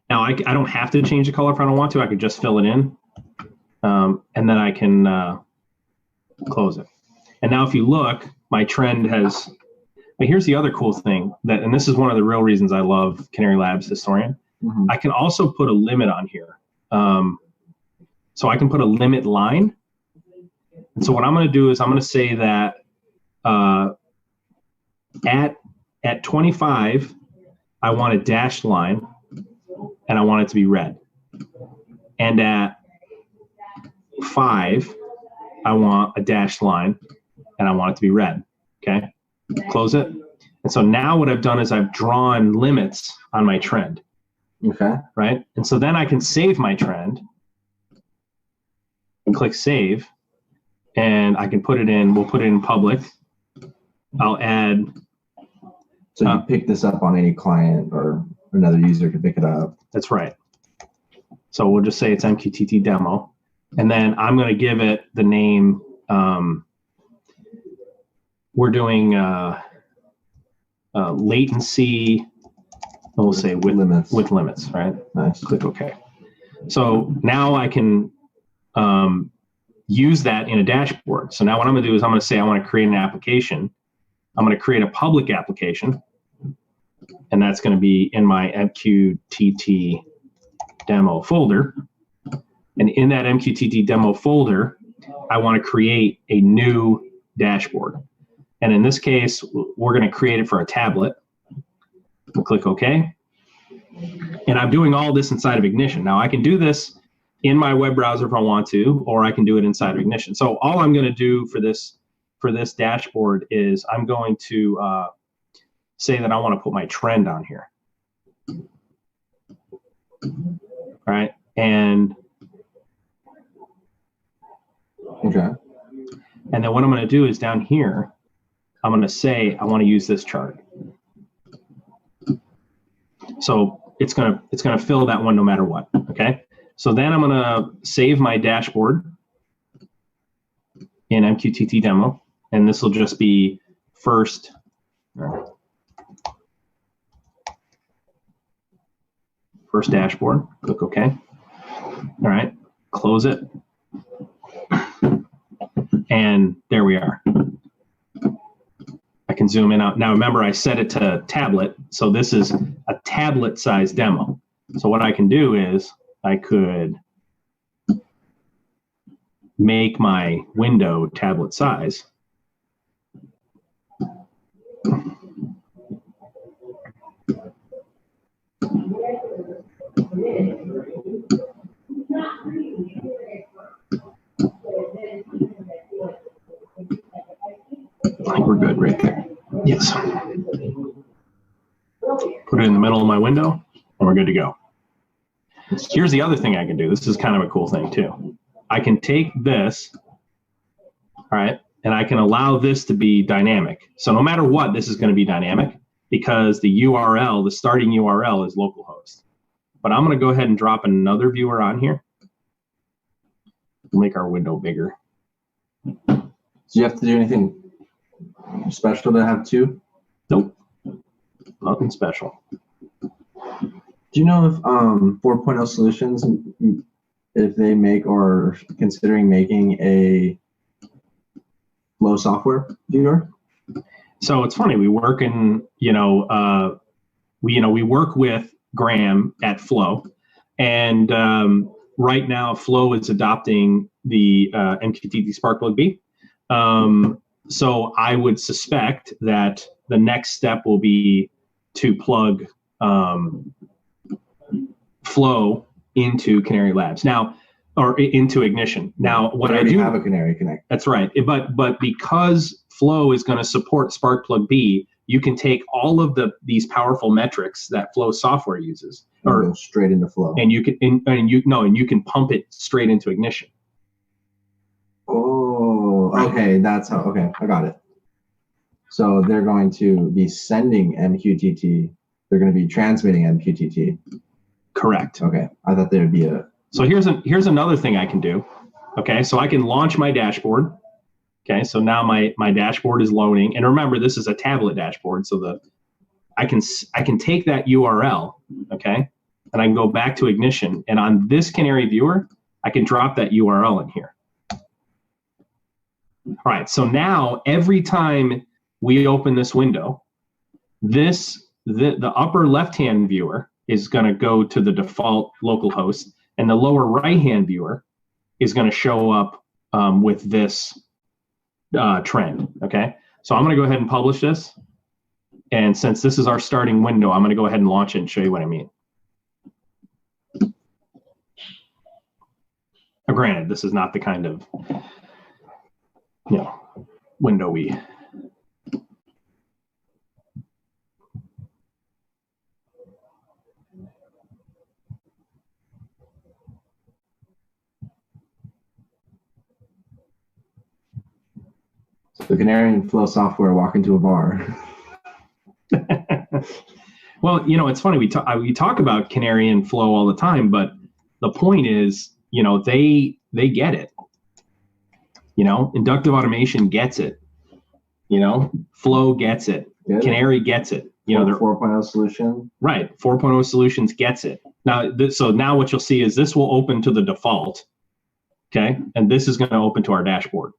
Now I don't have to change the color if I don't want to. I could just fill it in, and then I can close it. And now if you look, my trend has. But here's the other cool thing and this is one of the real reasons I love Canary Labs Historian. Mm-hmm. I can also put a limit on here. So I can put a limit line. And so what I'm going to do is I'm going to say that at 25, I want a dashed line, and I want it to be red. And at 5, I want a dashed line, and I want it to be red. Okay, close it. And so now what I've done is I've drawn limits on my trend. Okay. Right? And so then I can save my trend and click save, and I can put it in, we'll put it in public. I'll add. So you pick this up on any client or another user can pick it up. That's right. So we'll just say it's MQTT demo. And then I'm going to give it the name. We're doing latency. We'll say with limits, right? Nice. Click OK. So now I can use that in a dashboard. So now what I'm going to do is I'm going to say I want to create an application. I'm going to create a public application, and that's going to be in my MQTT demo folder. And in that MQTT demo folder, I want to create a new dashboard. And in this case, we're going to create it for a tablet. We'll click OK. And I'm doing all this inside of Ignition. Now, I can do this in my web browser if I want to, or I can do it inside of Ignition. So all I'm going to do for this dashboard is I'm going to say that I want to put my trend on here. All right. And okay. And then what I'm going to do is down here, I'm going to say I want to use this chart. So it's going to fill that one no matter what. Okay. So then I'm going to save my dashboard in MQTT demo, and this will just be first. First dashboard. Click OK. All right. Close it. And there we are. I can zoom in out. Now remember, I set it to tablet, so this is a tablet size demo. So what I can do is I could make my window tablet size. I think we're good right there. Yes. Put it in the middle of my window, and we're good to go. Here's the other thing I can do. This is kind of a cool thing too. I can take this, all right, and I can allow this to be dynamic. So no matter what, this is going to be dynamic because the URL, the starting URL is localhost. But I'm going to go ahead and drop another viewer on here. We'll make our window bigger. Do you have to do anything special to have two? Nope. Nothing special. Do you know if 4.0 Solutions, if they make or are considering making a flow software viewer? So it's funny. We work in, we work with Graham at Flow, and right now Flow is adopting the MQTT Sparkplug B. So I would suspect that the next step will be to plug Flow into Canary Labs now, or into Ignition. Now, what I do have a Canary Connect. That's right, but because Flow is going to support Sparkplug B, you can take all of these powerful metrics that Flow software uses, or go straight into Flow, and you can pump it straight into Ignition. Oh, okay, that's how. Okay, I got it. So they're going to be sending MQTT. They're going to be transmitting MQTT. Correct. Okay, I thought there would be a. So here's another thing I can do. Okay, so I can launch my dashboard. Okay, so now my dashboard is loading, and remember this is a tablet dashboard, so I can take that URL, okay, and I can go back to Ignition, and on this Canary viewer, I can drop that URL in here. All right, so now every time we open this window, the upper left-hand viewer is going to go to the default localhost, and the lower right-hand viewer is going to show up with this trend. Okay, so I'm going to go ahead and publish this, and since this is our starting window, I'm going to go ahead and launch it and show you what I mean. Now, granted, this is not the kind of window we. The Canary and Flow software walk into a bar. Well, it's funny. We talk about Canary and Flow all the time, but the point is, they get it. Inductive automation gets it. Flow gets it. Canary gets it. They're 4.0 solution. Right. 4.0 Solutions gets it. Now, so now what you'll see is this will open to the default. Okay. And this is going to open to our dashboard.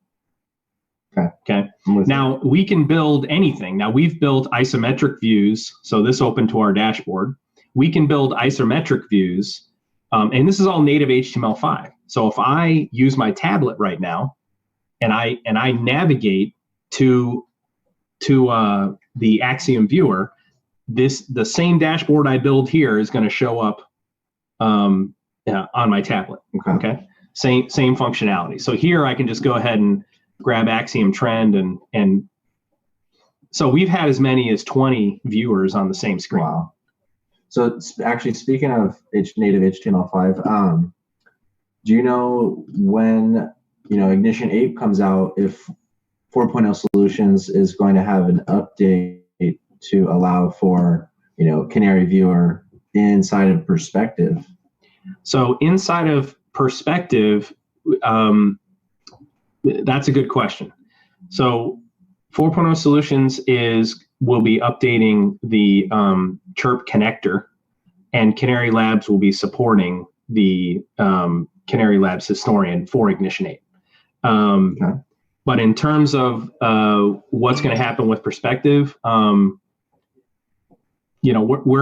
Okay. Now we can build anything. Now we've built isometric views. So this opened to our dashboard. We can build isometric views And this is all native HTML5. So if I use my tablet right now and I navigate to the Axiom viewer, the same dashboard I build here is going to show up on my tablet. Okay. Same functionality. So here I can just go ahead and grab Axiom Trend and so we've had as many as 20 viewers on the same screen. Wow. So actually, speaking of native HTML5, do you know when Ignition 8 comes out, if 4.0 Solutions is going to have an update to allow for Canary Viewer inside of Perspective? So inside of Perspective, that's a good question. So 4.0 Solutions will be updating the Chirp connector, and Canary Labs will be supporting the Canary Labs Historian for Ignition 8. Okay. But in terms of what's going to happen with Perspective, we're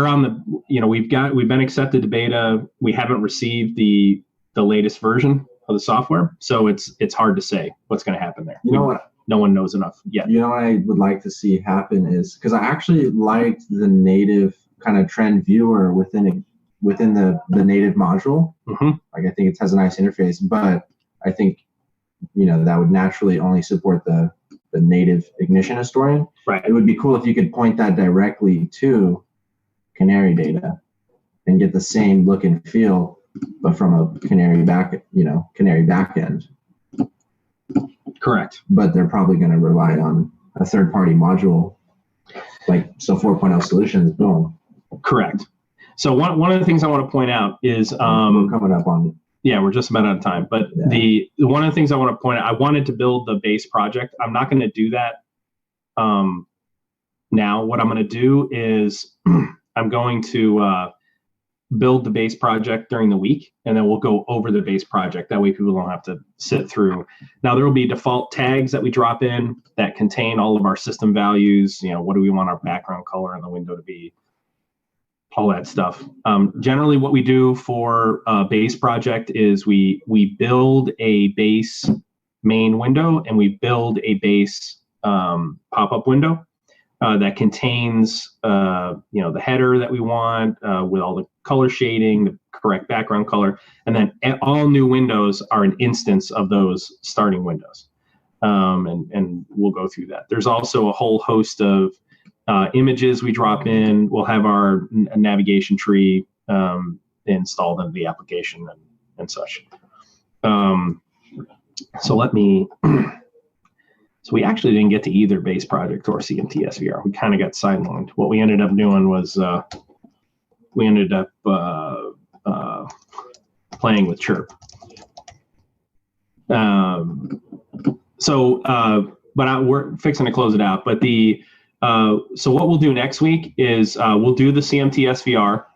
on the, we've been accepted to beta. We haven't received the latest version of the software, so it's hard to say what's going to happen there. You know what? No one knows enough yet. You know what I would like to see happen is, because I actually liked the native kind of trend viewer within the native module. Mm-hmm. Like, I think it has a nice interface, but I think that would naturally only support the native Ignition Historian. Right. It would be cool if you could point that directly to Canary data and get the same look and feel, but from a Canary backend. Correct. But they're probably going to rely on a third-party module, so 4.0 Solutions. Boom. Correct. So one of the things I want to point out is we're coming up on. Yeah, we're just about out of time. But Yeah. the one of the things I want to point out, I wanted to build the base project. I'm not going to do that now. What I'm going to do is I'm going to build the base project during the week, and then we'll go over the base project. That way people don't have to sit through. Now, there will be default tags that we drop in that contain all of our system values. What do we want our background color in the window to be? All that stuff. Generally, what we do for a base project is we build a base main window, and we build a base pop-up window that contains the header that we want with all the color shading, the correct background color, and then all new windows are an instance of those starting windows. And we'll go through that. There's also a whole host of images we drop in. We'll have our navigation tree installed into the application and such. So we actually didn't get to either base project or CMT SVR. We kind of got sidelined. What we ended up doing was we ended up playing with Chirp. But we're fixing to close it out. But so what we'll do next week is we'll do the CMT SVR.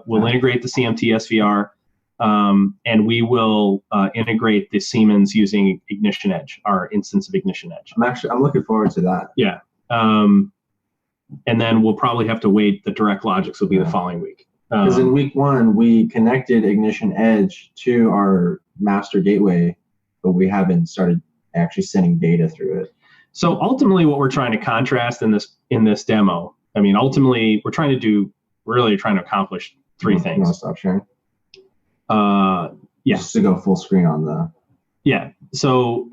We'll integrate the CMT SVR, and we will integrate the Siemens using Ignition Edge, our instance of Ignition Edge. I'm looking forward to that. Yeah. And then we'll probably have to wait. The direct logics will be the following week. Because in week 1, we connected Ignition Edge to our master gateway, but we haven't started actually sending data through it. So ultimately, what we're trying to contrast in this demo, ultimately, we're trying to accomplish 3 things. You want to stop sharing? Yeah. Just to go full screen on the. Yeah. So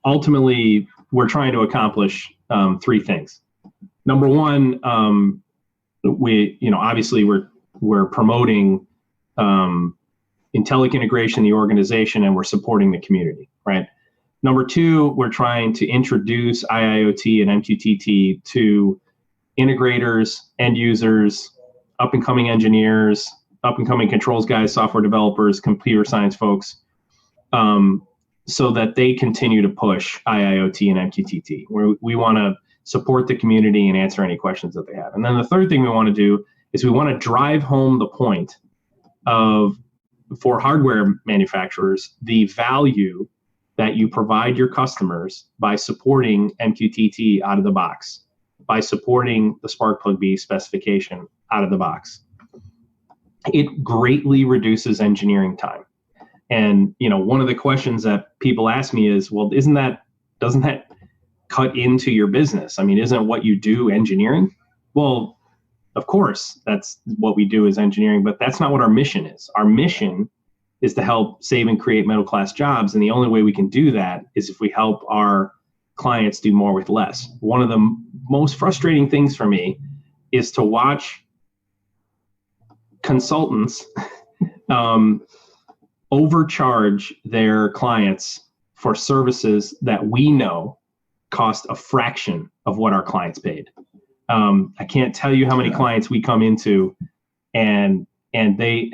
ultimately, we're trying to accomplish 3 things. Number 1, obviously we're promoting IntelliC integration in the organization, and we're supporting the community, right? Number 2, we're trying to introduce IIoT and MQTT to integrators, end users, up-and-coming engineers, up-and-coming controls guys, software developers, computer science folks, so that they continue to push IIoT and MQTT. We want to support the community and answer any questions that they have. And then the third thing we want to do is we want to drive home the point for hardware manufacturers, the value that you provide your customers by supporting MQTT out of the box, by supporting the Spark Plug B specification out of the box. it greatly reduces engineering time. And, one of the questions that people ask me is, well, doesn't that cut into your business? I mean, isn't what you do engineering? Well, of course, that's what we do is engineering, but that's not what our mission is. Our mission is to help save and create middle-class jobs. And the only way we can do that is if we help our clients do more with less. One of the most frustrating things for me is to watch consultants overcharge their clients for services that we know cost a fraction of what our clients paid. I can't tell you how many clients we come into, and they've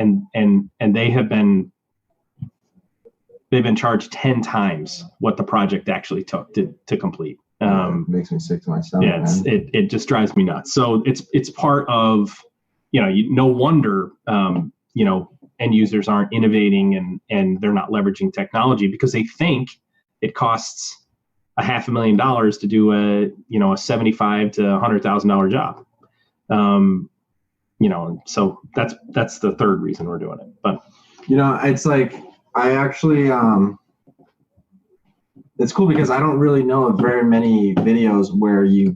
been charged 10 times what the project actually took to complete. It makes me sick to my stomach. Yeah, it just drives me nuts. So it's part of, no wonder, end users aren't innovating and they're not leveraging technology because they think it costs $500,000 to do a $75,000 to $100,000 job. So that's the third reason we're doing it. But it's like I actually it's cool because I don't really know of very many videos where you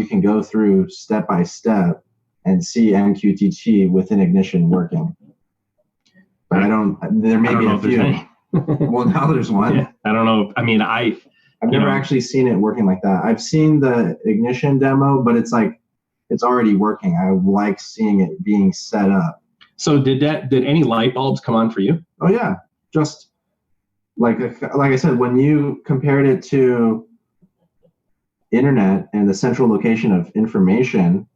can go through step by step and see MQTT within Ignition working. But there may be a few. Well, now there's one. Yeah, I don't know. I mean, I've never actually seen it working like that. I've seen the Ignition demo, but it's like it's already working. I like seeing it being set up. So did any light bulbs come on for you? Oh yeah, just like I said, when you compared it to internet and the central location of information,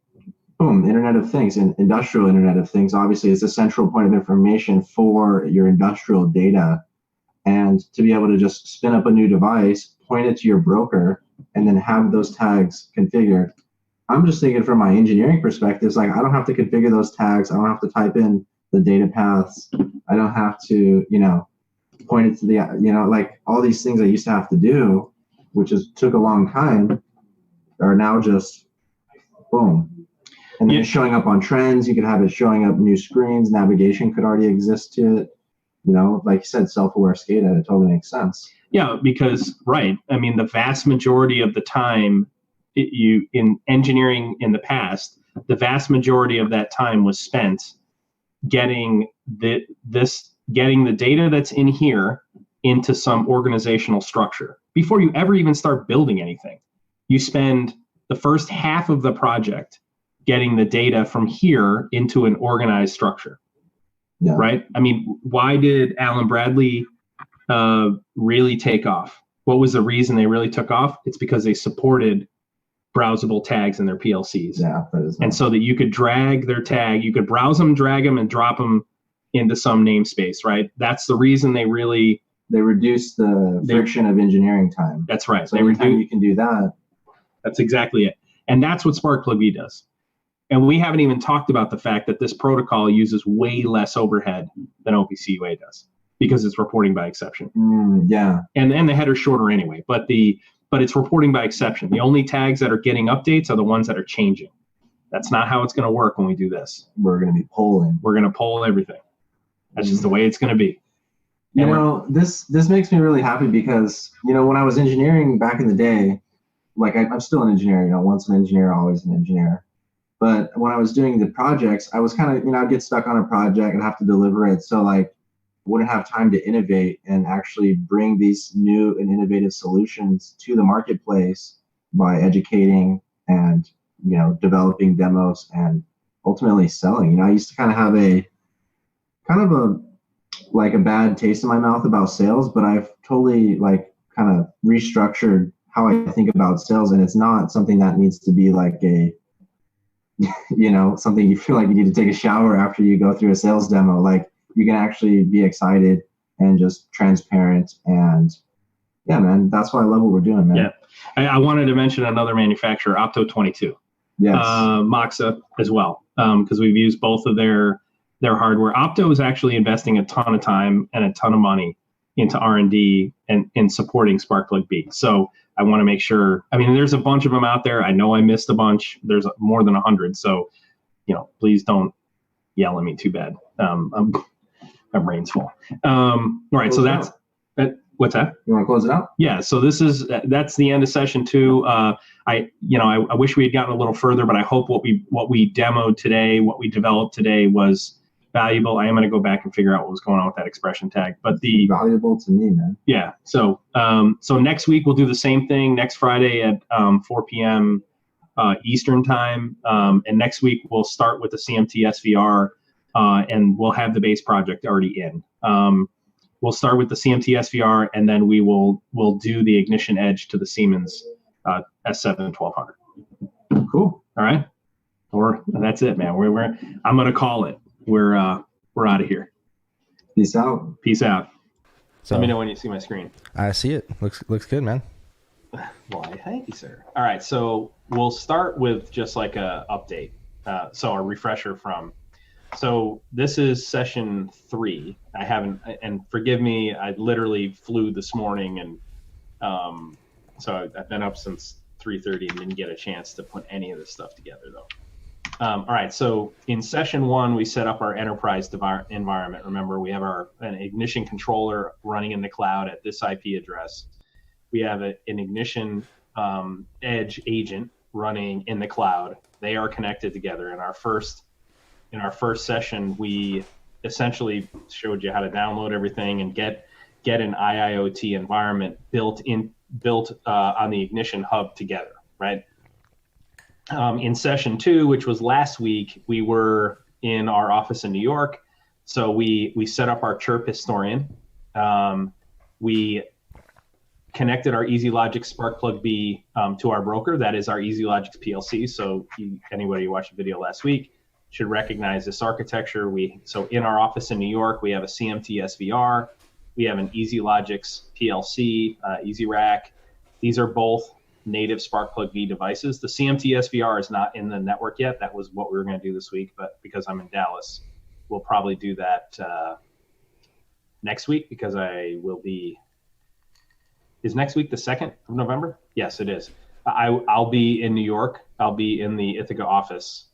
boom, Internet of Things and industrial Internet of Things obviously is the central point of information for your industrial data. And to be able to just spin up a new device, point it to your broker, and then have those tags configured. I'm just thinking from my engineering perspective, like I don't have to configure those tags. I don't have to type in the data paths. I don't have to, point it to the, like all these things I used to have to do, which took a long time, are now just boom. And then it's showing up on trends. You could have it showing up new screens. Navigation could already exist to it. Like you said, self-aware SCADA, it totally makes sense. Yeah, because, right. I mean, the vast majority of the time in engineering in the past, the vast majority of that time was spent getting the data that's in here into some organizational structure. Before you ever even start building anything, you spend the first half of the project getting the data from here into an organized structure. Yeah. Right? I mean, why did Allen Bradley really take off? What was the reason they really took off? It's because they supported browsable tags in their PLCs. Yeah, and so that you could drag their tag, you could browse them, drag them, and drop them into some namespace, right? That's the reason they reduced the friction of engineering time. That's right. So anytime you can do that. That's exactly it. And that's what SparkPlug does. And we haven't even talked about the fact that this protocol uses way less overhead than OPC-UA does because it's reporting by exception. Yeah. And the header's shorter anyway, but it's reporting by exception. The only tags that are getting updates are the ones that are changing. That's not how it's going to work when we do this. We're going to be polling. We're going to poll everything. That's just the way it's going to be. This makes me really happy because, when I was engineering back in the day, like I'm still an engineer, once an engineer, always an engineer. But when I was doing the projects, I was kind of, I'd get stuck on a project and have to deliver it. So like, wouldn't have time to innovate and actually bring these new and innovative solutions to the marketplace by educating and, developing demos and ultimately selling. I used to kind of have a bad taste in my mouth about sales, but I've totally kind of restructured how I think about sales. And it's not something that needs to be like a, something you feel like you need to take a shower after you go through a sales demo. Like you can actually be excited and just transparent. And yeah, man, that's why I love what we're doing, man. Yeah. I wanted to mention another manufacturer, Opto22. Yes. Moxa as well, because we've used both of their hardware. Opto is actually investing a ton of time and a ton of money into R&D and in supporting SparkPlug B. So I want to make sure, there's a bunch of them out there. I know I missed a bunch. There's more than 100. So, please don't, yell at me too bad. My brain's full. All right, so that's what's that? You want to close it out? Yeah. So that's the end of session 2. I wish we had gotten a little further, but I hope what we demoed today, what we developed today, was valuable. I am going to go back and figure out what was going on with that expression tag. But valuable to me, man. Yeah. So next week we'll do the same thing. Next Friday at 4 p.m. Eastern time, and next week we'll start with the CMT SVR, and we'll have the base project already in. We'll start with the CMT SVR, and then we'll do the ignition edge to the Siemens S7 1200. Cool. All right. That's it, man. I'm gonna call it. We're out of here. Peace out. Peace out. So, let me know when you see my screen. I see it. Looks good, man. Why, thank you, sir. All right, so we'll start with just like a update. So a refresher from. So this is session 3. I haven't, and forgive me, I literally flew this morning, and so I've been up since 3:30 and didn't get a chance to put any of this stuff together though. All right, so in session 1, we set up our enterprise environment. Remember, we have an ignition controller running in the cloud at this IP address. We have an ignition edge agent running in the cloud. They are connected together. In our first session, we essentially showed you how to download everything and get an IIoT environment built on the ignition hub together, right? In session 2, which was last week, we were in our office in New York. So we set up our chirp historian. We connected our EasyLogix SparkPlug-B to our broker. That is our EasyLogix PLC. So anybody who watched the video last week should recognize this architecture. So in our office in New York, we have a CMT SVR. We have an EasyLogix PLC, EasyRack. These are both native SparkPlug-B devices. The CMT SVR is not in the network yet. That was what we were going to do this week, but because I'm in Dallas, we'll probably do that next week, because I will be. Is next week the 2nd of November? Yes, it is. I'll be in New York. I'll be in the Ithaca office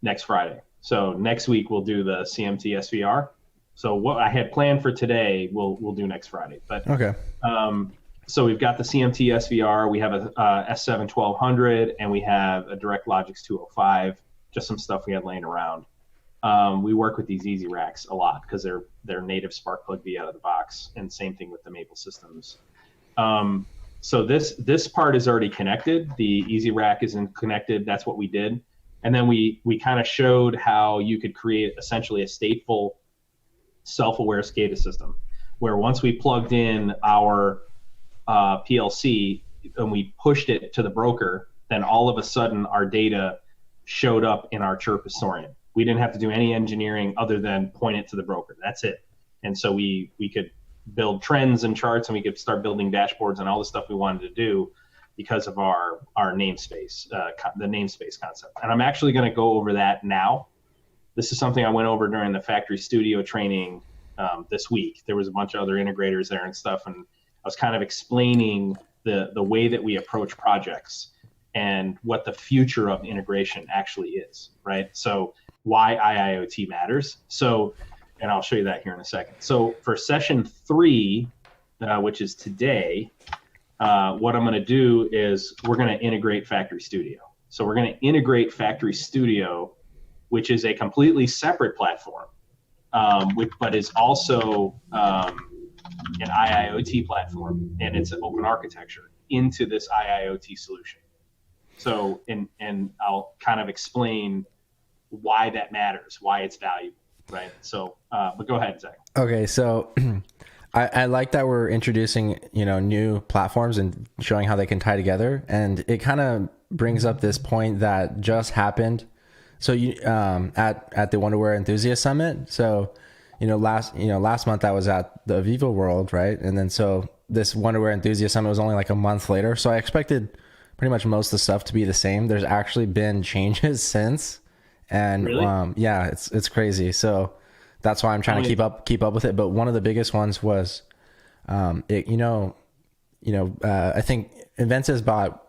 next Friday. So next week we'll do the CMT SVR. So what I had planned for today, we'll do next Friday. But okay. So we've got the CMT SVR. We have a S7 1200, and we have a DirectLogix 205. Just some stuff we had laying around. We work with these Easy Racks a lot because they're native SparkPlug-B out of the box, and same thing with the Maple Systems. So this part is already connected. The Easy Rack isn't connected. That's what we did. And then we kind of showed how you could create essentially a stateful self-aware SCADA system, where once we plugged in our PLC and we pushed it to the broker, then all of a sudden our data showed up in our chirp historian. We didn't have to do any engineering other than point it to the broker. That's it. And so we could build trends and charts, and we could start building dashboards and all the stuff we wanted to do because of our namespace, the namespace concept. And I'm actually going to go over that now. This is something I went over during the factory studio training this week. There was a bunch of other integrators there and stuff, and I was kind of explaining the way that we approach projects and what the future of integration actually is, right? So why IIoT matters. So, and I'll show you that here in a second. So for session 3, which is today, what I'm going to do is we're going to integrate Factory Studio. So we're going to integrate Factory Studio, which is a completely separate platform, but is also an IIoT platform, and it's an open architecture into this IIoT solution. So, and I'll kind of explain why that matters, why it's valuable, right? So, but go ahead, Zach. Okay, so I like that we're introducing, new platforms and showing how they can tie together, and it kind of brings up this point that just happened. So you at the Wonderware Enthusiast Summit. So last month I was at the Viva World, right? And then so this Wonderware Enthusiast Summit was only like a month later. So I expected pretty much most of the stuff to be the same. There's actually been changes since, and really? Yeah, it's crazy. So that's why I'm trying to keep up with it. But one of the biggest ones was, I think Invensys bought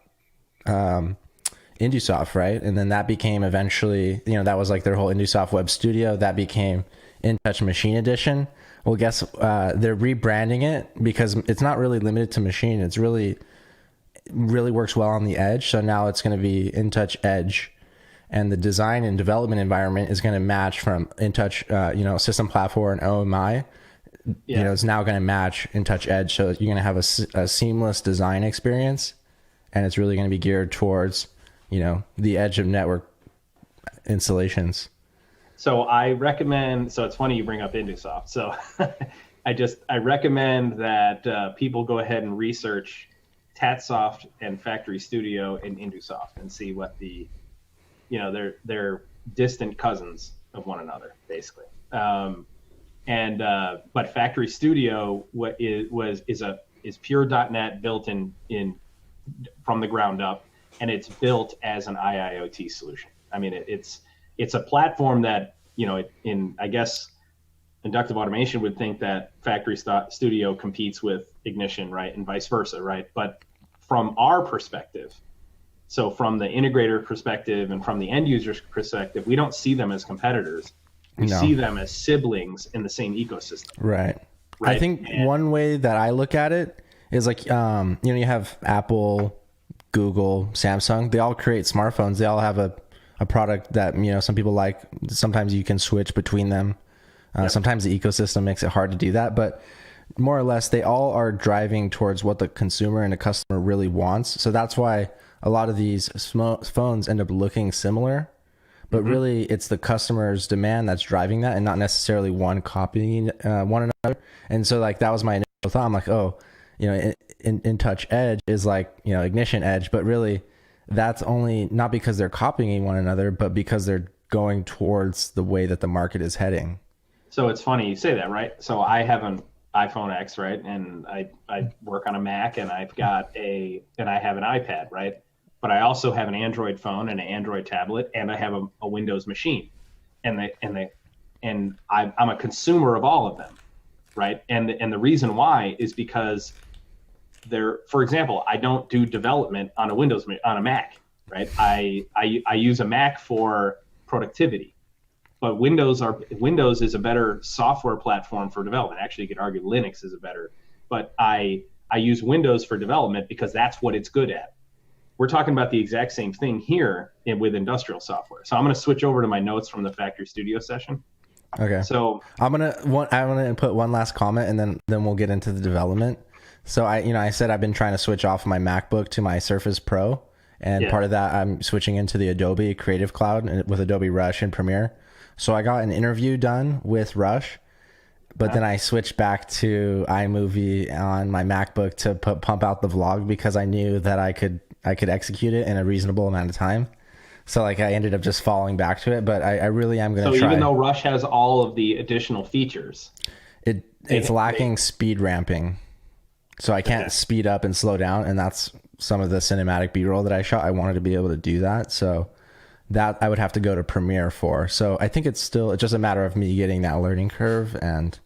Indusoft, right? And then that became eventually, that was like their whole Indusoft Web Studio. That became InTouch Machine Edition. Well, guess they're rebranding it because it's not really limited to machine. It's really works well on the edge. So now it's going to be InTouch Edge, and the design and development environment is going to match from InTouch, system platform and OMI. It's now going to match InTouch Edge. So you're going to have a seamless design experience, and it's really going to be geared towards, the edge of network installations. So I recommend, so it's funny you bring up Indusoft. So I recommend that people go ahead and research TatSoft and Factory Studio and Indusoft and see what they're distant cousins of one another, basically. But Factory Studio is pure .NET built in from the ground up, and it's built as an IIoT solution. I mean, it's a platform that, I guess inductive automation would think that Factory Studio competes with Ignition, right? And vice versa, right? But from our perspective, so from the integrator perspective and from the end user's perspective, we don't see them as competitors. We see them as siblings in the same ecosystem. Right. I think one way that I look at it is like, you have Apple, Google, Samsung. They all create smartphones. They all have a product that, some people like. Sometimes you can switch between them. Sometimes the ecosystem makes it hard to do that. But more or less, they all are driving towards what the consumer and the customer really wants. So that's why a lot of these phones end up looking similar. But really, it's the customer's demand that's driving that, and not necessarily one copying one another. And so, like, that was my initial thought. I'm like, InTouch Edge is like, Ignition Edge, but really, that's only not because they're copying one another, but because they're going towards the way that the market is heading. So it's funny you say that, right? So I have an iPhone X, right, and I work on a Mac, and I have an iPad, right? But I also have an Android phone and an Android tablet, and I have a Windows machine, and I'm a consumer of all of them, right? And the reason why is because for example, I don't do development on a Mac, right? I use a Mac for productivity, but Windows is a better software platform for development. Actually, you could argue Linux is but I use Windows for development because that's what it's good at. We're talking about the exact same thing here with industrial software. So I'm going to switch over to my notes from the Factory Studio session. Okay. So I'm gonna put one last comment, and then we'll get into the development. So I said I've been trying to switch off my MacBook to my Surface Pro, and part of that I'm switching into the Adobe Creative Cloud with Adobe Rush and Premiere. So I got an interview done with Rush, but then I switched back to iMovie on my MacBook to pump out the vlog because I knew that I could execute it in a reasonable amount of time. So like I ended up just falling back to it, but I really am going to try. So even though Rush has all of the additional features, it's lacking speed ramping. So I can't speed up and slow down, and that's some of the cinematic B-roll that I shot. I wanted to be able to do that, so that I would have to go to Premiere for. So I think it's just a matter of me getting that learning curve, and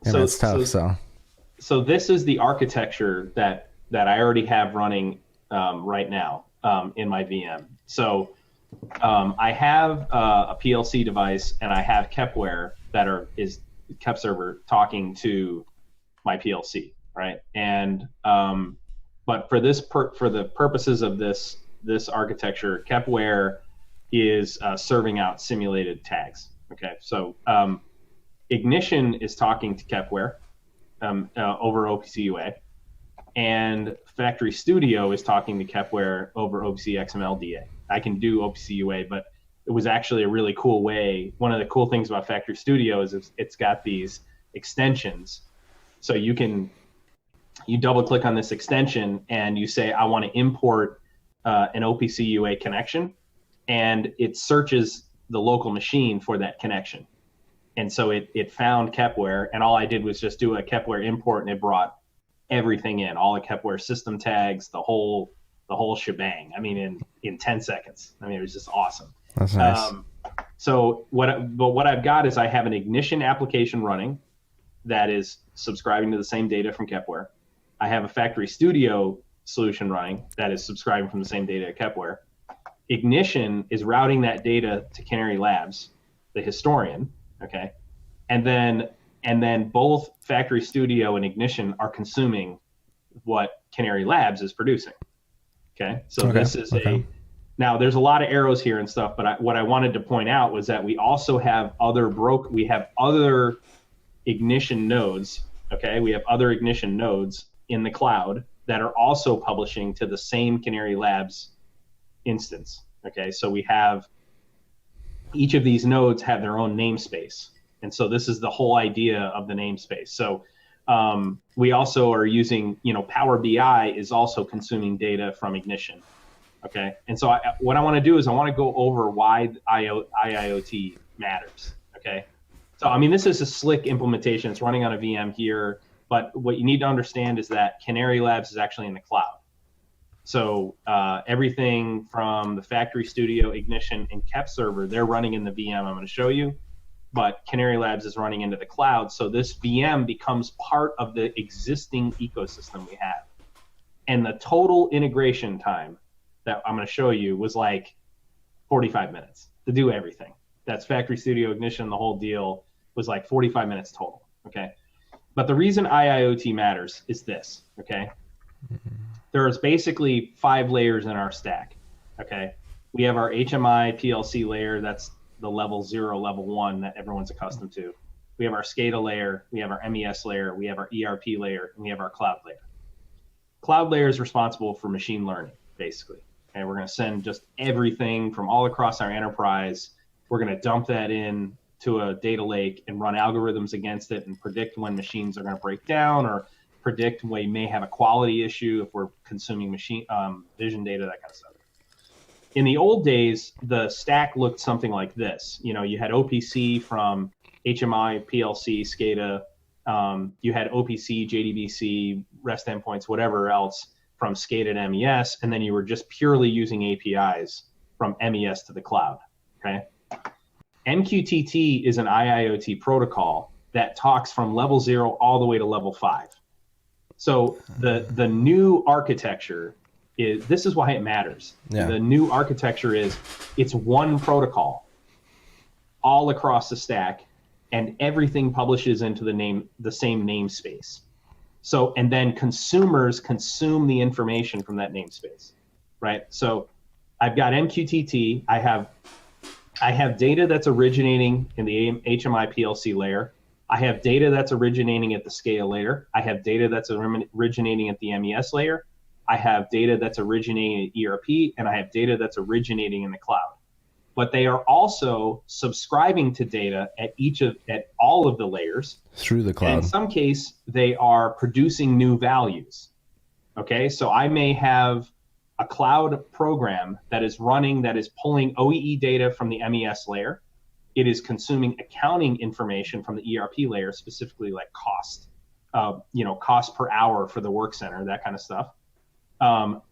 that's tough. So this is the architecture that I already have running right now in my VM. So I have a PLC device, and I have Kepware is Kep server talking to my PLC, right? And but for the purposes of this architecture, Kepware is serving out simulated tags. Okay, so Ignition is talking to Kepware over OPC UA, and Factory Studio is talking to Kepware over OPC XML DA. I can do OPC UA, but it was actually a really cool way. One of the cool things about Factory Studio is it's got these extensions. So you double click on this extension and you say, I want to import an OPC UA connection, and it searches the local machine for that connection. And so it found Kepware, and all I did was just do a Kepware import, and it brought everything in, all the Kepware system tags, the whole shebang. I mean, in 10 seconds. I mean, it was just awesome. That's nice. So what I've got is I have an Ignition application running that is subscribing to the same data from Kepware. I have a Factory Studio solution running that is subscribing from the same data at Kepware. Ignition is routing that data to Canary Labs, the historian, okay? And then both Factory Studio and Ignition are consuming what Canary Labs is producing. Okay, so this is now there's a lot of arrows here and stuff, but what I wanted to point out was that we also have other Ignition nodes. Okay, we have other Ignition nodes in the cloud that are also publishing to the same Canary Labs instance. Okay, so we have each of these nodes have their own namespace, and so this is the whole idea of the namespace. So we also are using, Power BI is also consuming data from Ignition. Okay, and so what I want to do is I want to go over why IIoT matters. Okay, so I mean, this is a slick implementation. It's running on a VM here, but what you need to understand is that Canary Labs is actually in the cloud. So everything from the Factory Studio, Ignition, and KEP server, they're running in the VM I'm going to show you, but Canary Labs is running into the cloud. So this VM becomes part of the existing ecosystem we have. And the total integration time that I'm going to show you was like 45 minutes to do everything. That's Factory Studio, Ignition, the whole deal was like 45 minutes total, okay? But the reason IIoT matters is this, okay? There's basically 5 layers in our stack, okay? We have our HMI PLC layer, that's the level 0, level 1 that everyone's accustomed to. We have our SCADA layer, we have our MES layer, we have our ERP layer, and we have our cloud layer. Cloud layer is responsible for machine learning, basically. And we're going to send just everything from all across our enterprise. We're going to dump that in to a data lake and run algorithms against it and predict when machines are going to break down or predict when we may have a quality issue if we're consuming machine vision data, that kind of stuff. In the old days, the stack looked something like this. You had OPC from HMI, PLC, SCADA. You had OPC, JDBC, REST endpoints, whatever else from SCADA to MES, and then you were just purely using APIs from MES to the cloud, okay? MQTT is an IIoT protocol that talks from level 0 all the way to level 5. So the new architecture this is why it matters. Yeah. The new architecture it's one protocol all across the stack, and everything publishes into the same namespace. So, and then consumers consume the information from that namespace, right? So I've got MQTT, I have data that's originating in the HMI PLC layer. I have data that's originating at the SCADA layer. I have data that's originating at the MES layer. I have data that's originating in ERP, and I have data that's originating in the cloud. But they are also subscribing to data at all of the layers through the cloud. And in some case, they are producing new values. Okay, so I may have a cloud program that is running that is pulling OEE data from the MES layer. It is consuming accounting information from the ERP layer, specifically like cost, cost per hour for the work center, that kind of stuff.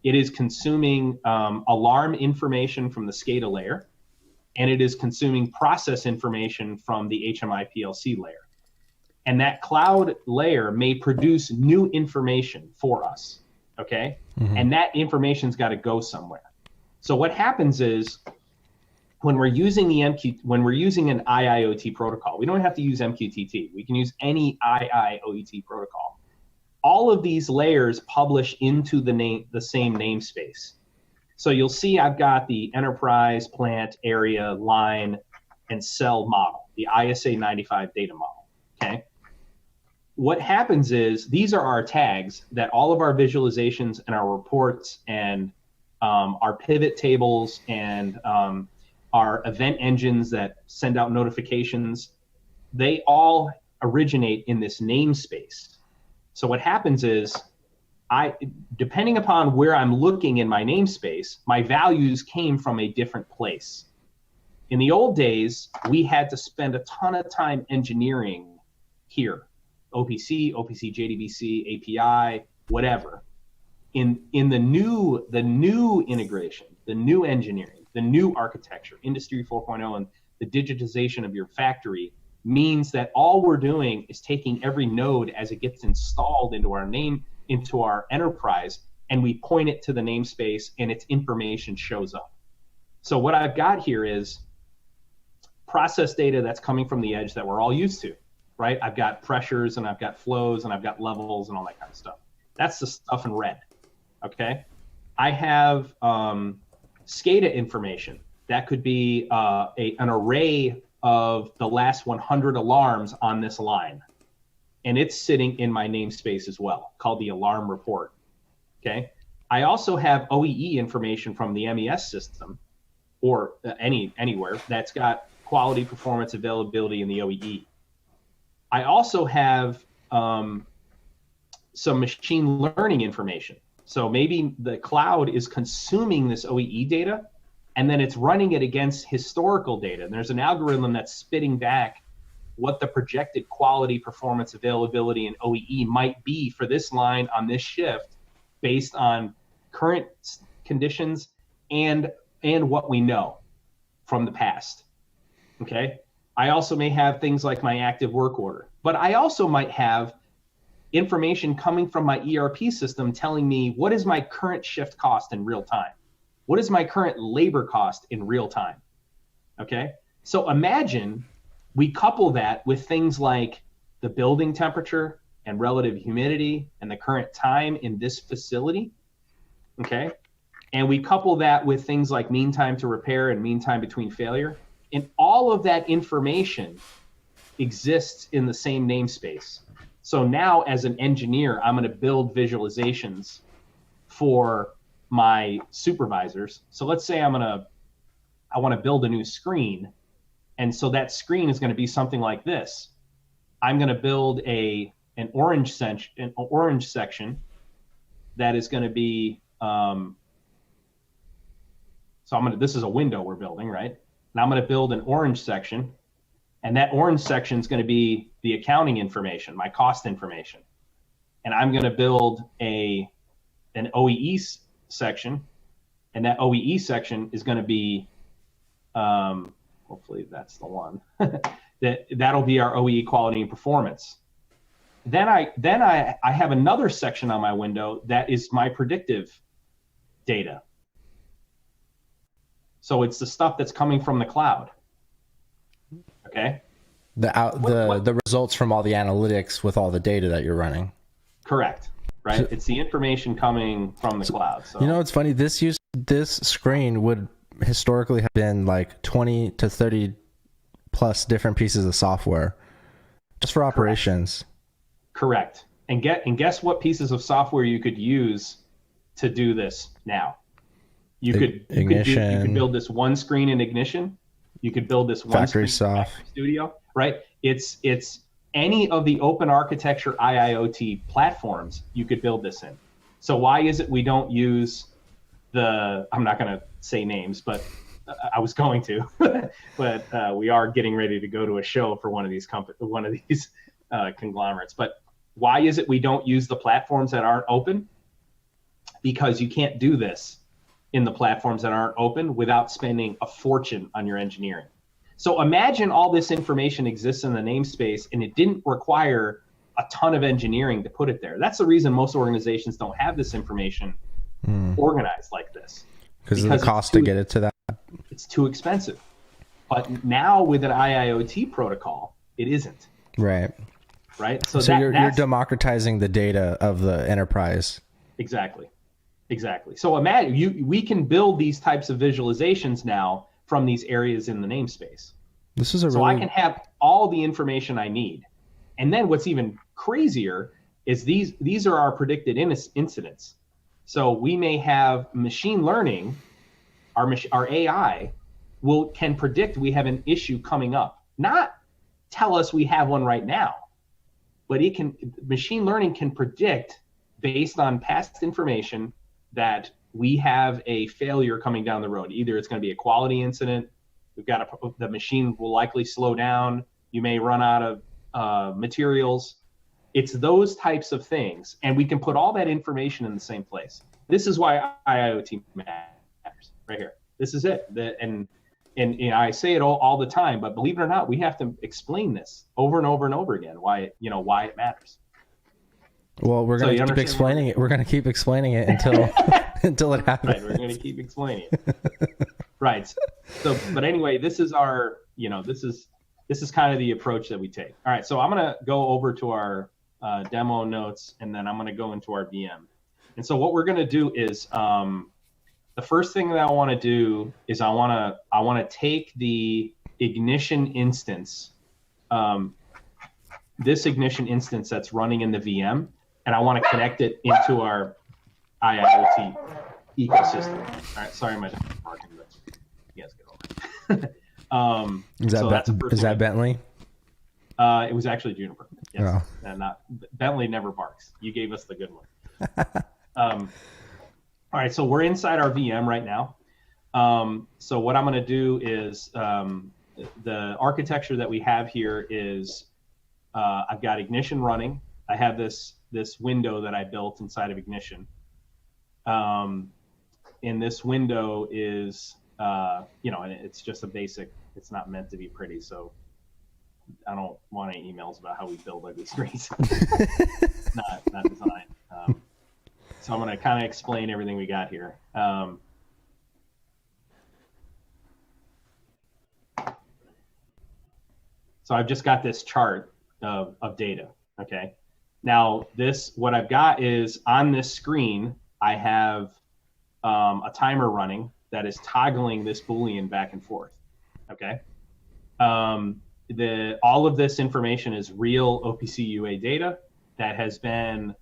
It is consuming alarm information from the SCADA layer, and it is consuming process information from the HMI PLC layer. And that cloud layer may produce new information for us, okay? Mm-hmm. And that information's got to go somewhere. So what happens is when we're using an IIoT protocol, we don't have to use MQTT. We can use any IIoT protocol. All of these layers publish into the same namespace. So you'll see I've got the enterprise, plant, area, line, and cell model, the ISA 95 data model, okay? What happens is these are our tags that all of our visualizations and our reports and our pivot tables and our event engines that send out notifications, they all originate in this namespace. So what happens is depending upon where I'm looking in my namespace, my values came from a different place. In the old days, we had to spend a ton of time engineering here, OPC, JDBC, API, whatever. In the new integration, the new engineering, the new architecture, Industry 4.0, and the digitization of your factory means that all we're doing is taking every node as it gets installed into our enterprise, and we point it to the namespace and its information shows up. So what I've got here is process data that's coming from the edge that we're all used to, right? I've got pressures and I've got flows and I've got levels and all that kind of stuff. That's the stuff in red, okay? I have SCADA information. That could be an array of the last 100 alarms on this line. And it's sitting in my namespace as well, called the alarm report, okay? I also have OEE information from the MES system or anywhere that's got quality, performance, availability in the OEE. I also have some machine learning information. So maybe the cloud is consuming this OEE data and then it's running it against historical data. And there's an algorithm that's spitting back what the projected quality, performance, availability, and OEE might be for this line on this shift based on current conditions and what we know from the past, okay? I also may have things like my active work order, but I also might have information coming from my ERP system telling me what is my current shift cost in real time? What is my current labor cost in real time? Okay, so imagine we couple that with things like the building temperature and relative humidity and the current time in this facility, okay? And we couple that with things like mean time to repair and mean time between failure. And all of that information exists in the same namespace. So now as an engineer, I'm going to build visualizations for my supervisors. So let's say I want to build a new screen. And so that screen is going to be something like this. I'm going to build an orange section that is going to be, this is a window we're building, right? And I'm going to build an orange section. And that orange section is going to be the accounting information, my cost information. And I'm going to build an OEE section. And that OEE section is going to be, hopefully that's the one, that'll be our OEE quality and performance. Then I have another section on my window that is my predictive data. So it's the stuff that's coming from the cloud. Okay. The results from all the analytics with all the data that you're running. Correct. Right. So, it's the information coming from the cloud. So, you know, it's funny. This screen would historically have been like 20 to 30 plus different pieces of software just for operations. Correct. And guess what pieces of software you could use to do this now? You could build this one screen in Ignition. You could build this one Factory Soft Studio, right? It's any of the open architecture IIoT platforms you could build this in. So why is it we don't use I'm not going to say names, but I was going to, but we are getting ready to go to a show for one of these conglomerates. But why is it we don't use the platforms that aren't open? Because you can't do this in the platforms that aren't open without spending a fortune on your engineering. So imagine all this information exists in the namespace and it didn't require a ton of engineering to put it there. That's the reason most organizations don't have this information organized like this. Because of the cost to get it to that. It's too expensive. But now with an IIoT protocol, it isn't. Right. Right. So you're democratizing the data of the enterprise. Exactly. So imagine we can build these types of visualizations now from these areas in the namespace. So I can have all the information I need. And then what's even crazier is these are our predicted incidents. So we may have machine learning, our AI can predict we have an issue coming up. Not tell us we have one right now, but machine learning can predict based on past information that we have a failure coming down the road. Either it's going to be a quality incident, the machine will likely slow down, you may run out of materials. It's those types of things, and we can put all that information in the same place. This is why IIoT matters, right here. This is it. And I say it all the time, but believe it or not, we have to explain this over and over and over again why it matters. Well, we're going to keep explaining it. We're going to keep explaining it until it happens. Right, we're going to keep explaining it. Right. So, but anyway, this is our, this is kind of the approach that we take. All right. So I'm going to go over to our demo notes, and then I'm going to go into our VM. And so what we're going to do is the first thing that I want to do is I want to take the ignition instance, this ignition instance that's running in the VM, and I want to connect it into our IIoT ecosystem. All right. Sorry, my dog's barking, but you guys get over it. Is that Bentley? It was actually Juniper. Yes. Oh. And Bentley never barks. You gave us the good one. All right, so we're inside our VM right now. So what I'm going to do is the architecture that we have here is I've got Ignition running. I have this window that I built inside of Ignition. And this window is, and it's just a basic. It's not meant to be pretty, so I don't want any emails about how we build ugly screens. not designed. So I'm going to kind of explain everything we got here. So I've just got this chart of data. Okay. Now what I've got is on this screen, I have a timer running that is toggling this Boolean back and forth. Okay. All of this information is real OPC UA data that has been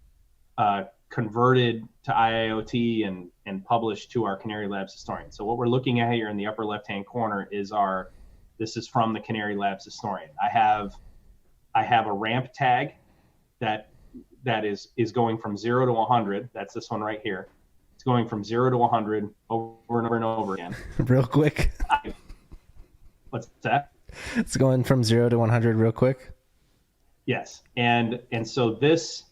converted to IIoT and published to our Canary Labs historian. So what we're looking at here in the upper left-hand corner is this is from the Canary Labs historian. I have a ramp tag that is going from 0 to 100. That's this one right here. It's going from 0 to 100 over and over and over again. Real quick. What's that? It's going from 0 to 100 real quick. Yes, and so this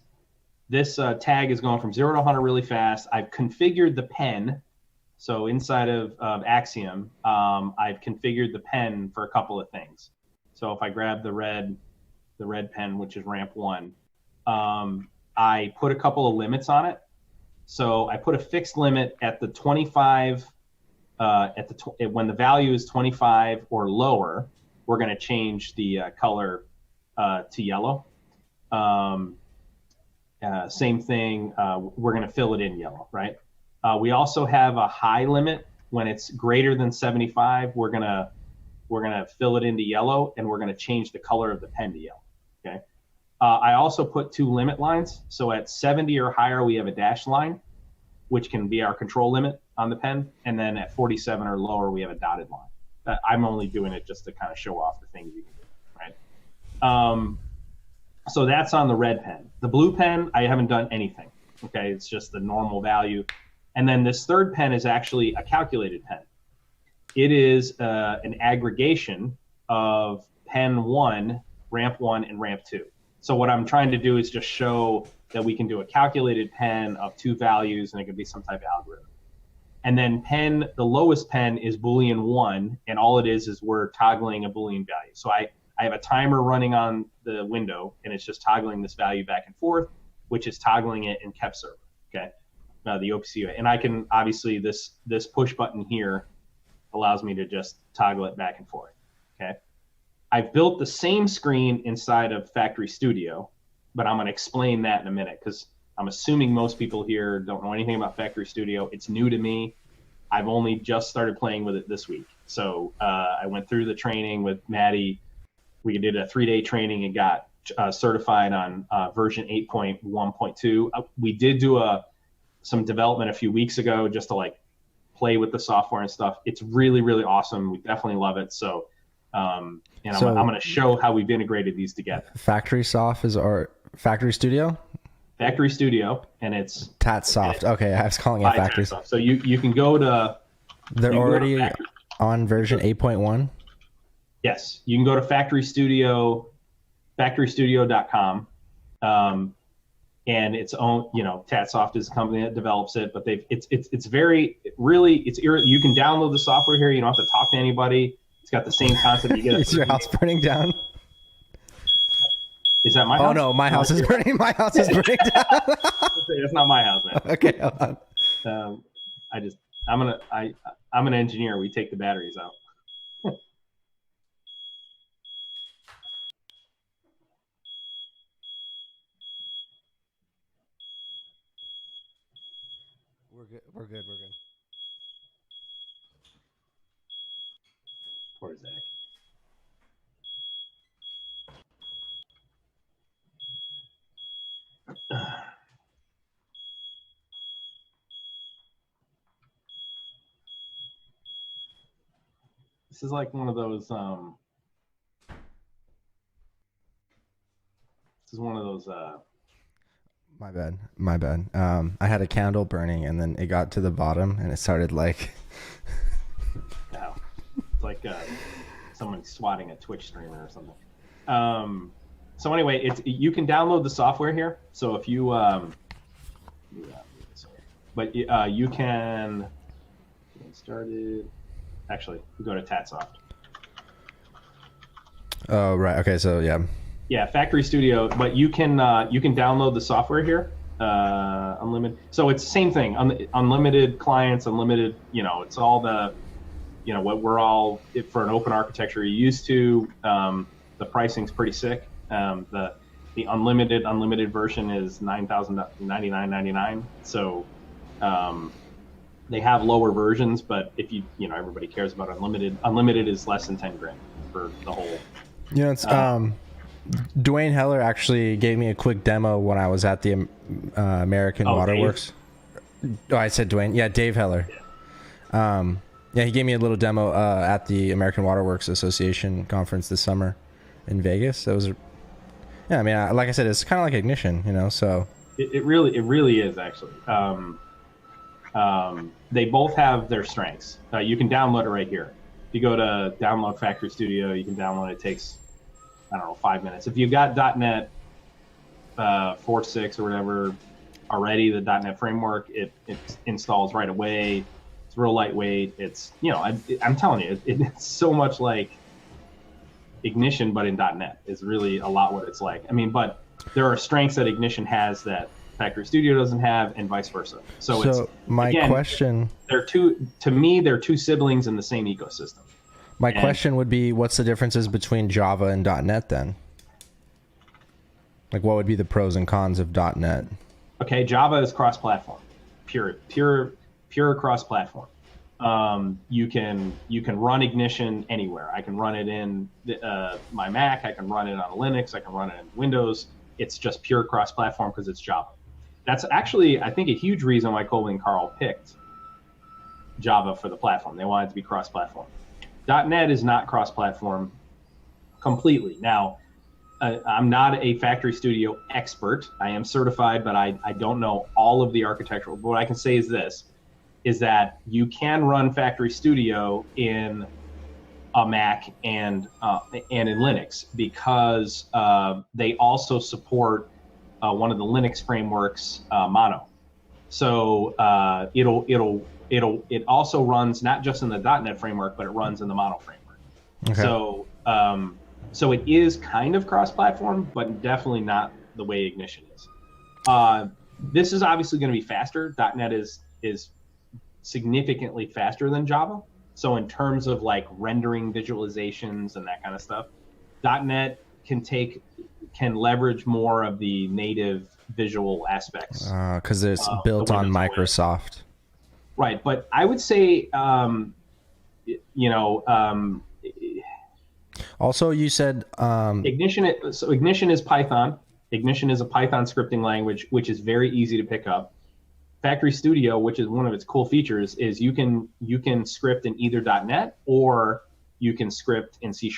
tag is going from 0 to 100 really fast. I've configured the pen. So inside of Axiom, I've configured the pen for a couple of things. So if I grab the red pen, which is ramp 1, I put a couple of limits on it. So I put a fixed limit at the 25, when the value is 25 or lower, we're going to change the color to yellow. Same thing, we're going to fill it in yellow, right? We also have a high limit. When it's greater than 75, we're gonna fill it into yellow, and we're gonna change the color of the pen to yellow. Okay. I also put 2 limit lines. So at 70 or higher, we have a dash line, which can be our control limit on the pen, and then at 47 or lower, we have a dotted line. I'm only doing it just to kind of show off the things you can do, right? So that's on the red pen. The blue pen, I haven't done anything. Okay, it's just the normal value. And then this third pen is actually a calculated pen. It is an aggregation of pen 1, ramp 1, and ramp 2. So what I'm trying to do is just show that we can do a calculated pen of 2 values, and it could be some type of algorithm. And then the lowest pen is Boolean 1, and all it is we're toggling a Boolean value. So I have a timer running on the window, and it's just toggling this value back and forth, which is toggling it in KEP server, okay? The OPC. And I can, obviously, this push button here allows me to just toggle it back and forth, okay? I've built the same screen inside of Factory Studio, but I'm going to explain that in a minute because I'm assuming most people here don't know anything about Factory Studio. It's new to me. I've only just started playing with it this week. So I went through the training with Maddie. We did a 3-day training and got certified on version 8.1.2. We did do some development a few weeks ago just to play with the software and stuff. It's really, really awesome. We definitely love it. So, I'm going to show how we've integrated these together. Factory Soft is our Factory Studio? Factory Studio, and it's TatSoft. Okay, I was calling it Factory Soft. So you can go to... They're already on version 8.1? Yes, you can go to Factory Studio, factorystudio.com. And its own, TatSoft is a company that develops it, but it's very, really, you can download the software here. You don't have to talk to anybody. It's got the same concept. You get Is your house burning down? Is that my house? Oh no, my house is burning. My house is burning down. That's not my house, man. Okay, hold on. I'm I'm an engineer. We take the batteries out. We're good. We're good. We're good. Poor Zach. This is like one of those. This is one of those. My bad. My bad. I had a candle burning, and then it got to the bottom, and it started like. No, it's like someone swatting a Twitch streamer or something. So anyway, you can download the software here. So if you, you can get started. Actually, we go to Tatsoft. Oh right. Okay. So yeah. Yeah, Factory Studio, but you can download the software here, unlimited. So it's the same thing, unlimited clients, unlimited. It's all the, what we're all for an open architecture you're used to. The pricing's pretty sick. The unlimited version is $9,099.99. So they have lower versions, but if everybody cares about unlimited. Unlimited is less than $10,000 for the whole. It's Dwayne Heller actually gave me a quick demo when I was at the American Waterworks. Dave? Oh, I said Dwayne. Yeah, Dave Heller. Yeah. He gave me a little demo at the American Waterworks Association conference this summer in Vegas. That was, yeah. I mean, like I said, it's kind of like Ignition, So it really is actually. They both have their strengths. You can download it right here. If you go to download Factory Studio, you can download it. It takes, 5 minutes. If you've got .NET 4.6 or whatever already, the .NET framework, it installs right away. It's real lightweight. It's, I'm telling you, it's so much like Ignition, but in .NET is really a lot what it's like. I mean, but there are strengths that Ignition has that Factory Studio doesn't have, and vice versa. So it's, my again, question, they're two siblings in the same ecosystem. My question would be, what's the differences between Java and .NET then? Like, what would be the pros and cons of .NET? Okay, Java is cross-platform, pure cross-platform. You can run Ignition anywhere. I can run it in my Mac. I can run it on Linux. I can run it in Windows. It's just pure cross-platform because it's Java. That's actually, I think, a huge reason why Colby and Carl picked Java for the platform. They wanted it to be cross-platform. .NET is not cross-platform completely. Now, I'm not a Factory Studio expert. I am certified, but I don't know all of the architectural. But what I can say is this, is that you can run Factory Studio in a Mac and in Linux because they also support one of the Linux frameworks, Mono. So it also runs not just in the .NET framework, but it runs in the Mono framework. Okay. So it is kind of cross-platform, but definitely not the way Ignition is. This is obviously going to be faster. .NET is significantly faster than Java. So in terms of like rendering visualizations and that kind of stuff, .NET can leverage more of the native visual aspects. Because it's built on Microsoft. Right, but I would say, also, you said Ignition. So Ignition is Python. Ignition is a Python scripting language, which is very easy to pick up. Factory Studio, which is one of its cool features, is you can script in either .NET or you can script in C#,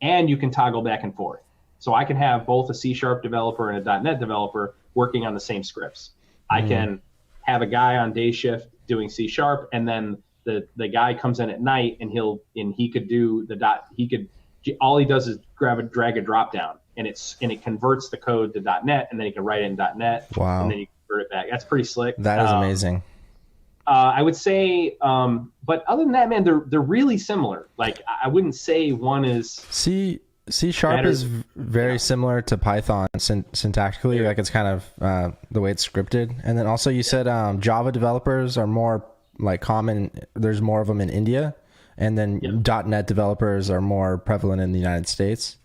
and you can toggle back and forth. So I can have both a C# developer and a .NET developer working on the same scripts. I can have a guy on day shift doing C#, and then the guy comes in at night, and he could do all he does is drag a drop down, and it converts the code to .NET, and then he can write it in .NET. Wow. And then you convert it back. That's pretty slick. That is amazing. I would say, but other than that, man, they're really similar. Like, I wouldn't say one is C# is very similar to Python syntactically. Yeah. Like, it's kind of the way it's scripted. And then also you said Java developers are more like common. There's more of them in India, and then .NET developers are more prevalent in the United States.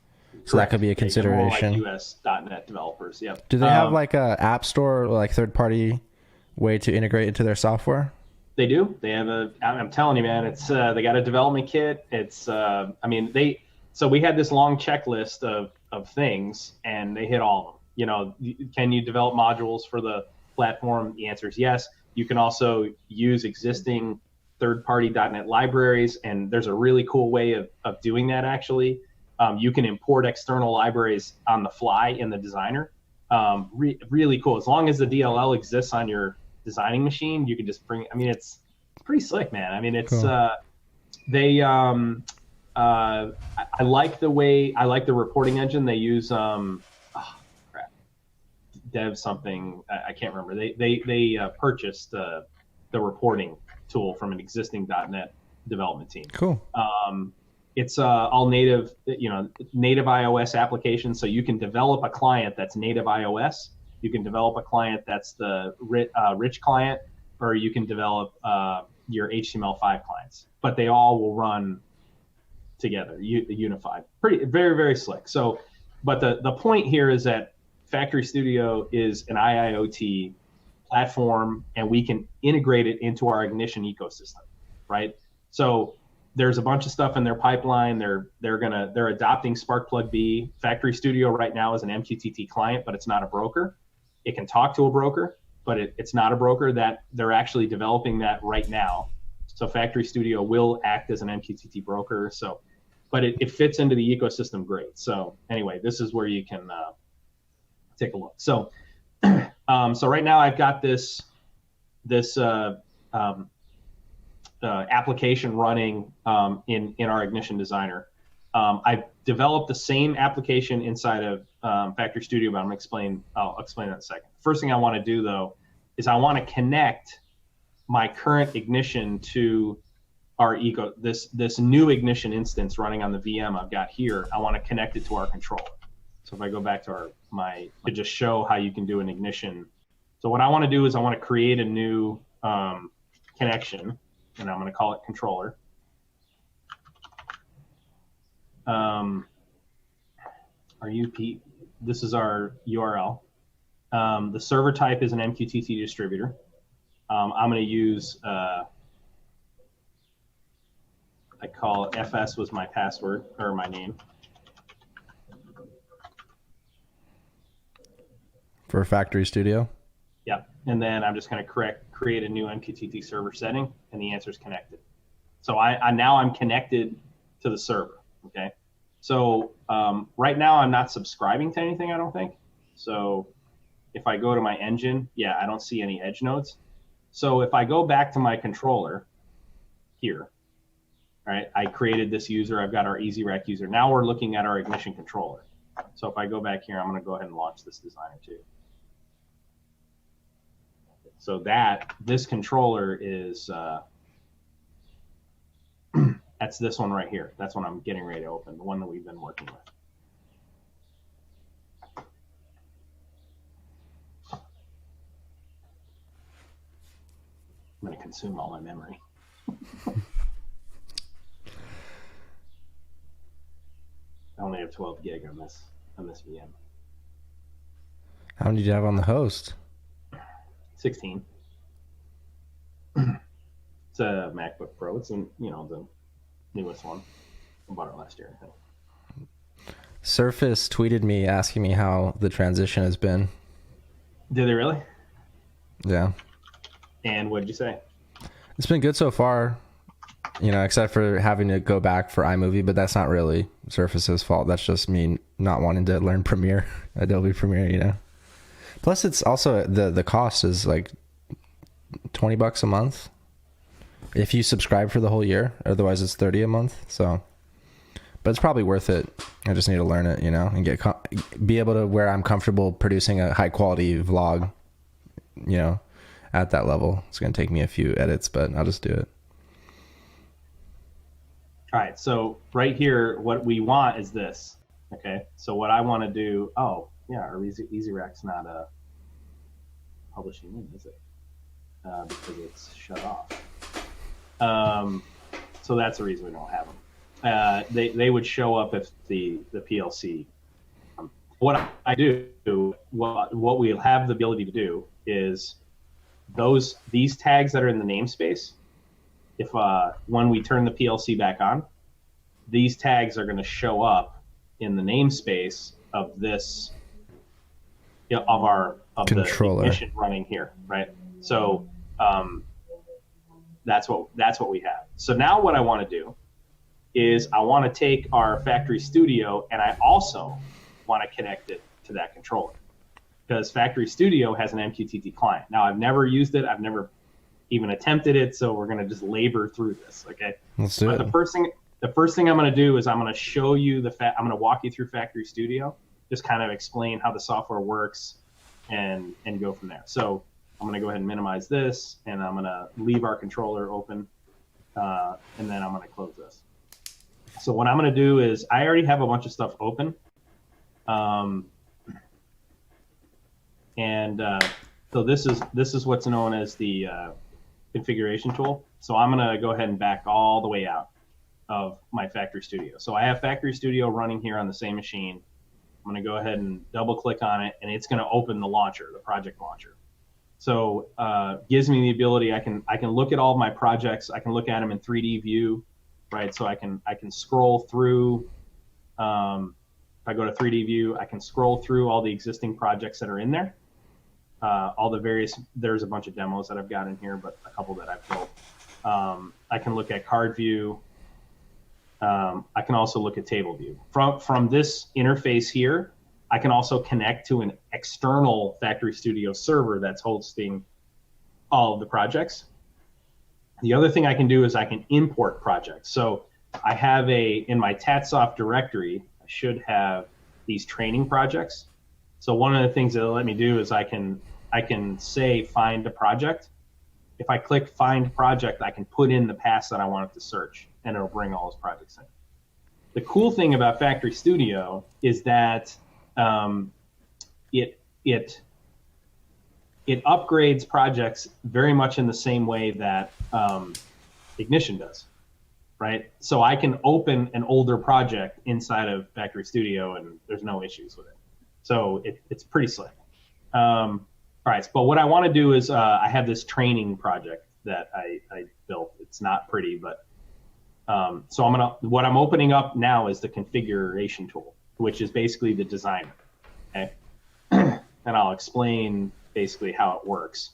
So that could be a consideration. Like US .NET developers. Yep. Do they have like a app store or like third party way to integrate into their software? They do. They have I'm telling you, man, it's they got a development kit. It's so we had this long checklist of things, and they hit all of them. You know, can you develop modules for the platform? The answer is yes. You can also use existing third-party .NET libraries, and there's a really cool way of doing that, actually. You can import external libraries on the fly in the designer. Really cool. As long as the DLL exists on your designing machine, you can just bring. I mean, it's pretty slick, man. I mean, it's cool. I like the way I like the reporting engine they use. Dev something I can't remember. They purchased the reporting tool from an existing .NET development team. Cool. It's all native, native iOS application. So you can develop a client that's native iOS. You can develop a client that's the rich client, or you can develop your HTML5 clients. But they all will run together, unified. Very, very slick. So, but the point here is that Factory Studio is an IIoT platform, and we can integrate it into our Ignition ecosystem, right? So there's a bunch of stuff in their pipeline. They're adopting Spark B. Factory Studio right now is an MQTT client, but it's not a broker. It can talk to a broker, but it's not a broker. That they're actually developing that right now. So Factory Studio will act as an MQTT broker. So, but it fits into the ecosystem great. So anyway, this is where you can take a look. So, so right now I've got this application running in our Ignition Designer. I've developed the same application inside of Factory Studio, but I'll explain that in a second. First thing I want to do though is I want to connect my current Ignition to our this new Ignition instance running on the VM I've got here. I want to connect it to our controller. So if I go back to to just show how you can do an Ignition. So what I want to do is I want to create a new connection, and I'm going to call it controller. Our UP, this is our URL. The server type is an MQTT distributor. I'm going to use, I call it FS was my password, or my name. For Factory Studio? Yep. And then I'm just going to create a new MQTT server setting, and the answer is connected. So now I'm connected to the server. Okay. So right now I'm not subscribing to anything, I don't think. So if I go to my engine, I don't see any edge nodes. So if I go back to my controller here, right, I created this user. I've got our EasyRack user. Now we're looking at our Ignition controller. So if I go back here, I'm going to go ahead and launch this designer too. So this controller is, that's this one right here. That's what I'm getting ready to open, the one that we've been working with. I'm going to consume all my memory. I only have 12 gig on this VM. How many did you have on the host? 16. It's a MacBook Pro. It's the newest one. I bought it last year, I think. Surface tweeted me asking me how the transition has been. Did they really? Yeah. And what did you say? It's been good so far, except for having to go back for iMovie, but that's not really Surface's fault. That's just me not wanting to learn Premiere, Adobe Premiere, Plus, it's also the cost is like $20 a month if you subscribe for the whole year. Otherwise, it's $30 a month. So, but it's probably worth it. I just need to learn it, and be able to where I'm comfortable producing a high quality vlog, at that level. It's going to take me a few edits, but I'll just do it. All right. So right here, what we want is this. Okay. So what I want to do. Oh, yeah. Our EasyRack's not publishing in, is it? Because it's shut off. So that's the reason we don't have them. They would show up if the PLC. What I do, what we'll have the ability to do is these tags that are in the namespace. If when we turn the PLC back on, these tags are going to show up in the namespace of this, of controller the ignition running here, right? So that's what we have. So now what I want to do is I want to take our Factory Studio and I also want to connect it to that controller, because Factory Studio has an MQTT client. Now I've never used it. I've never even attempted it. So we're going to just labor through this. Okay. Let's do it. The first thing I'm going to do is I'm going to show you I'm going to walk you through Factory Studio, just kind of explain how the software works and go from there. So I'm going to go ahead and minimize this, and I'm going to leave our controller open, and then I'm going to close this. So what I'm going to do is I already have a bunch of stuff open. So this is what's known as the configuration tool. So I'm going to go ahead and back all the way out of my Factory Studio. So I have Factory Studio running here on the same machine. I'm going to go ahead and double click on it, and it's going to open the launcher, the project launcher. So gives me the ability, I can look at all of my projects. I can look at them in 3D view, right? So I can scroll through. If I go to 3D view, I can scroll through all the existing projects that are in there. All the various, there's a bunch of demos that I've got in here, but a couple that I've built. I can look at card view. I can also look at table view. From this interface here, I can also connect to an external Factory Studio server that's hosting all of the projects. The other thing I can do is I can import projects. So I have in my TATSoft directory, I should have these training projects. So one of the things that it'll let me do is I can say find a project. If I click find project, I can put in the path that I want it to search, and it'll bring all those projects in. The cool thing about Factory Studio is that it upgrades projects very much in the same way that Ignition does, right? So I can open an older project inside of Factory Studio, and there's no issues with it. So it's pretty slick. All right, but what I want to do is I have this training project that I built. It's not pretty, but so what I'm opening up now is the configuration tool, which is basically the designer. Okay, and I'll explain basically how it works.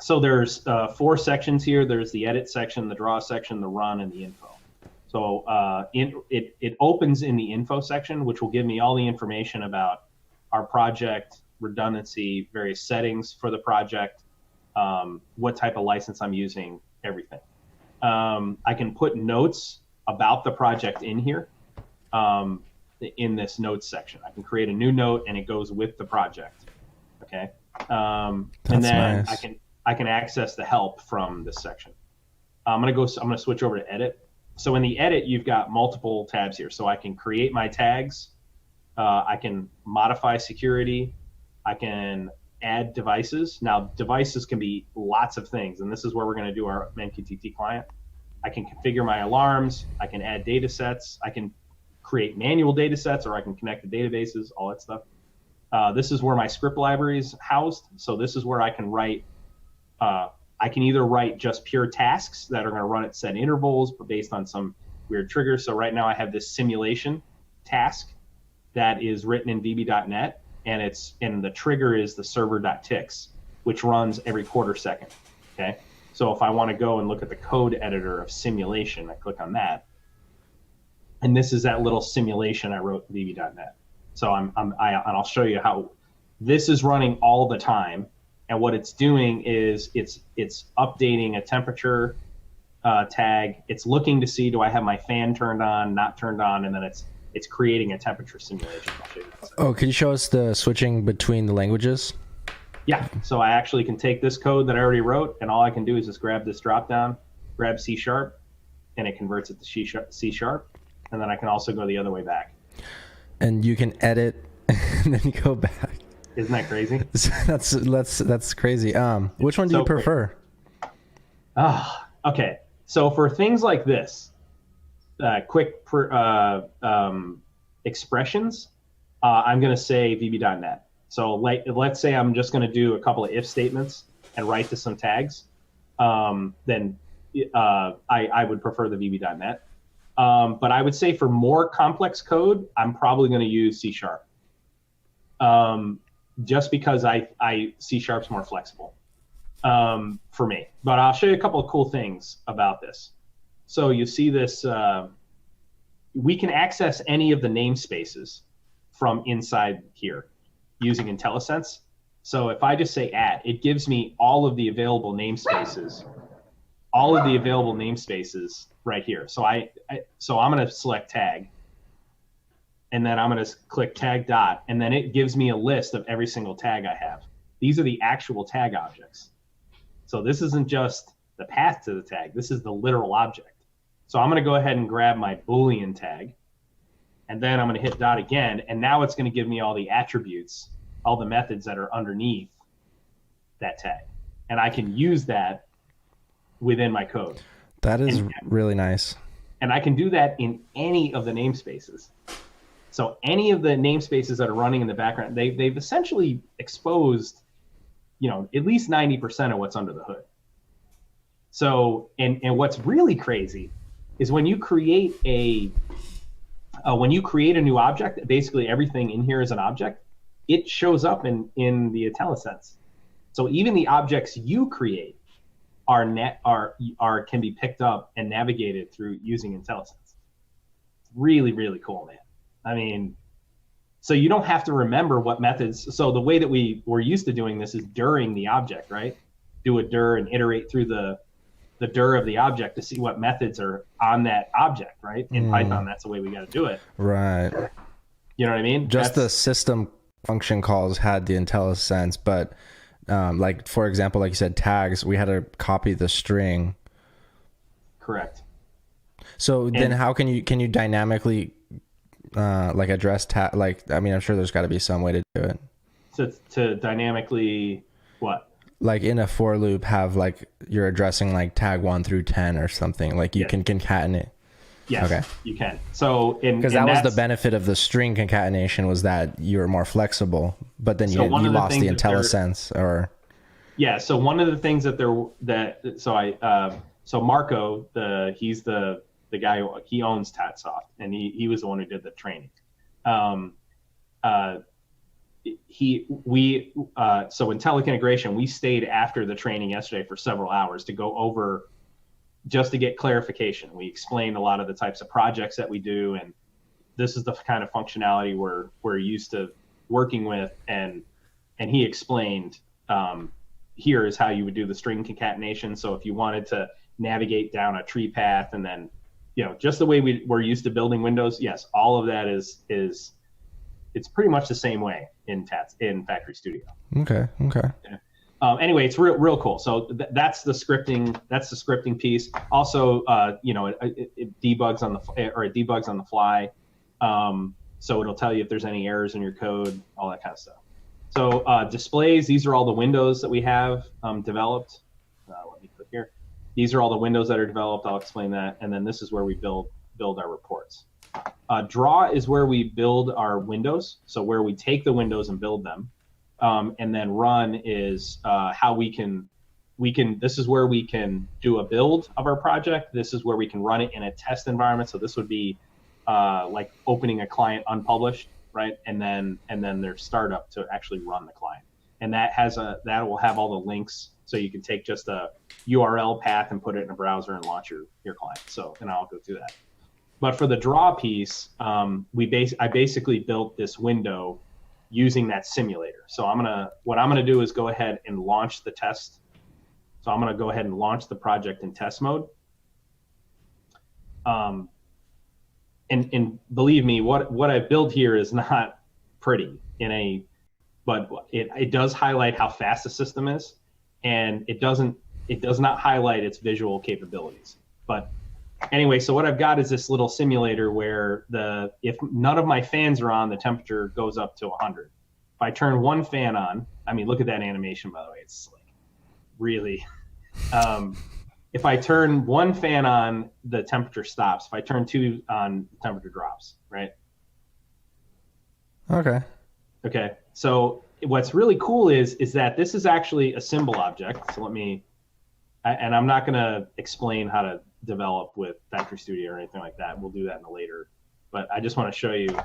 So there's 4 sections here. There's the edit section, the draw section, the run, and the info. So it opens in the info section, which will give me all the information about our project, redundancy, various settings for the project, what type of license I'm using, everything. I can put notes about the project in here in this notes section. I can create a new note, and it goes with the project. Okay, and then nice. I can access the help from this section. I'm gonna switch over to edit. So in the edit, you've got multiple tabs here. So I can create my tags. I can modify security. I can add devices. Now, devices can be lots of things, and this is where we're going to do our MQTT client. I can configure my alarms. I can add data sets. I can create manual data sets, or I can connect to databases, all that stuff. This is where my script library is housed. So this is where I can write. I can either write just pure tasks that are going to run at set intervals, but based on some weird triggers. So right now I have this simulation task that is written in VB.NET, and the trigger is the server.tix, which runs every quarter second. Okay, so if I want to go and look at the code editor of simulation, I click on that, and this is that little simulation I wrote in VB.NET. So I'll show you how this is running all the time. And what it's doing is it's updating a temperature tag. It's looking to see, do I have my fan turned on, not turned on, and then it's creating a temperature simulation. I'll show you that. Oh, could you show us the switching between the languages? Yeah, so I actually can take this code that I already wrote, and all I can do is just grab this drop down, grab C#, and it converts it to C#, and then I can also go the other way back. And you can edit and then go back. Isn't that crazy? That's crazy. Which one do you prefer? Okay. So for things like this, quick expressions, I'm going to say VB.net. So let's say I'm just going to do a couple of if statements and write to some tags. Then I would prefer the VB.net. But I would say for more complex code, I'm probably going to use C#. Just because C# is more flexible for me. But I'll show you a couple of cool things about this. So you see this, we can access any of the namespaces from inside here using IntelliSense. So if I just say @ it gives me all of the available namespaces right here. So I'm going to select tag, and then I'm going to click tag dot, and then it gives me a list of every single tag I have. These are the actual tag objects. So this isn't just the path to the tag. This is the literal object. So I'm going to go ahead and grab my Boolean tag, and then I'm going to hit dot again, and now it's going to give me all the attributes, all the methods that are underneath that tag. And I can use that within my code. That is really nice. And I can do that in any of the namespaces. So any of the namespaces that are running in the background, they've essentially exposed, at least 90% of what's under the hood. So, and what's really crazy is when you create a new object, basically everything in here is an object, it shows up in the IntelliSense. So even the objects you create can be picked up and navigated through using IntelliSense. Really, really cool, man. I mean, so you don't have to remember what methods. So the way that we're used to doing this is during the object, right? Do a dir and iterate through the dir of the object to see what methods are on that object, right? In Python, that's the way we got to do it. Right. You know what I mean? Just the system function calls had the IntelliSense, but like, for example, like you said, tags, we had to copy the string. Correct. So then how can you dynamically like address I'm sure there's got to be some way to do it. To dynamically what? Like in a for loop, have like you're addressing like tag 1 through 10 or something. Like you can concatenate. Yes, okay. You can. So because that was the benefit of the string concatenation, was that you were more flexible, but then you lost the IntelliSense or. Yeah. So one of the things so Marco, he's the guy he owns TatSoft, and he was the one who did the training. So in Intellic we stayed after the training yesterday for several hours to go over, just to get clarification. We explained a lot of the types of projects that we do, and this is the kind of functionality we're used to working with. And he explained, here is how you would do the string concatenation. So if you wanted to navigate down a tree path, and then, just the way we're used to building windows, yes, all of that is it's pretty much the same way in Factory Studio. Okay. Yeah. Anyway, it's real cool. So that's the scripting. That's the scripting piece. Also, it debugs on the fly. So it'll tell you if there's any errors in your code, all that kind of stuff. So displays. These are all the windows that we have developed. Let me click here. These are all the windows that are developed. I'll explain that. And then this is where we build our reports. Draw is where we build our windows. So where we take the windows and build them. And then run is how we can, this is where we can do a build of our project. This is where we can run it in a test environment. So this would be like opening a client unpublished, right? And then their startup to actually run the client. And that will have all the links. So you can take just a URL path and put it in a browser and launch your client. So, and I'll go through that. But for the draw piece, I basically built this window using that simulator. So what I'm gonna do is go ahead and launch the test. So I'm gonna go ahead and launch the project in test mode. And believe me, what I built here is not pretty but it does highlight how fast the system is, and it does not highlight its visual capabilities. But anyway, so what I've got is this little simulator where if none of my fans are on, the temperature goes up to 100. If I turn one fan on, look at that animation, by the way. It's like really, if I turn one fan on, the temperature stops. If I turn two on, the temperature drops, right? Okay. Okay. So what's really cool is that this is actually a symbol object. So and I'm not going to explain how to develop with Factory Studio or anything like that. We'll do that in a later, but I just want to show you.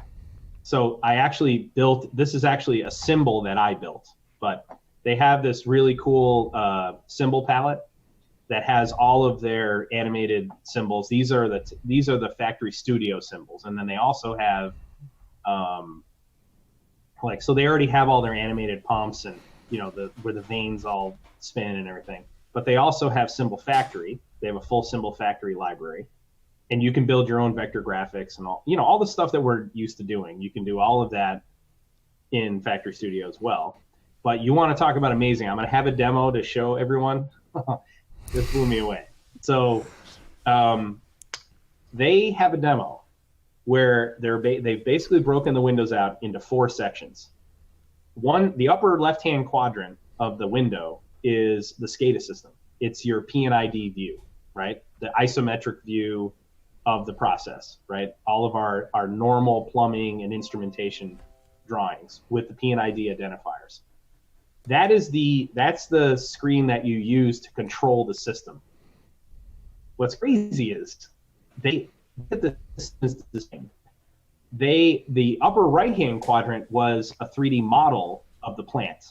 So I actually this is actually a symbol that I built, but they have this really cool symbol palette that has all of their animated symbols. These are the Factory Studio symbols. And then they also have, so they already have all their animated pumps and, where the vanes all spin and everything. But they also have Symbol Factory. They have a full Symbol Factory library. And you can build your own vector graphics and all the stuff that we're used to doing. You can do all of that in Factory Studio as well. But you want to talk about amazing. I'm going to have a demo to show everyone. This blew me away. So they have a demo where they've basically broken the windows out into 4 sections. The upper left-hand quadrant of the window is the SCADA system. It's your P&ID view, right? The isometric view of the process, right? All of our normal plumbing and instrumentation drawings with the P&ID identifiers. That's the screen that you use to control the system. What's crazy is the upper right-hand quadrant was a 3D model of the plant.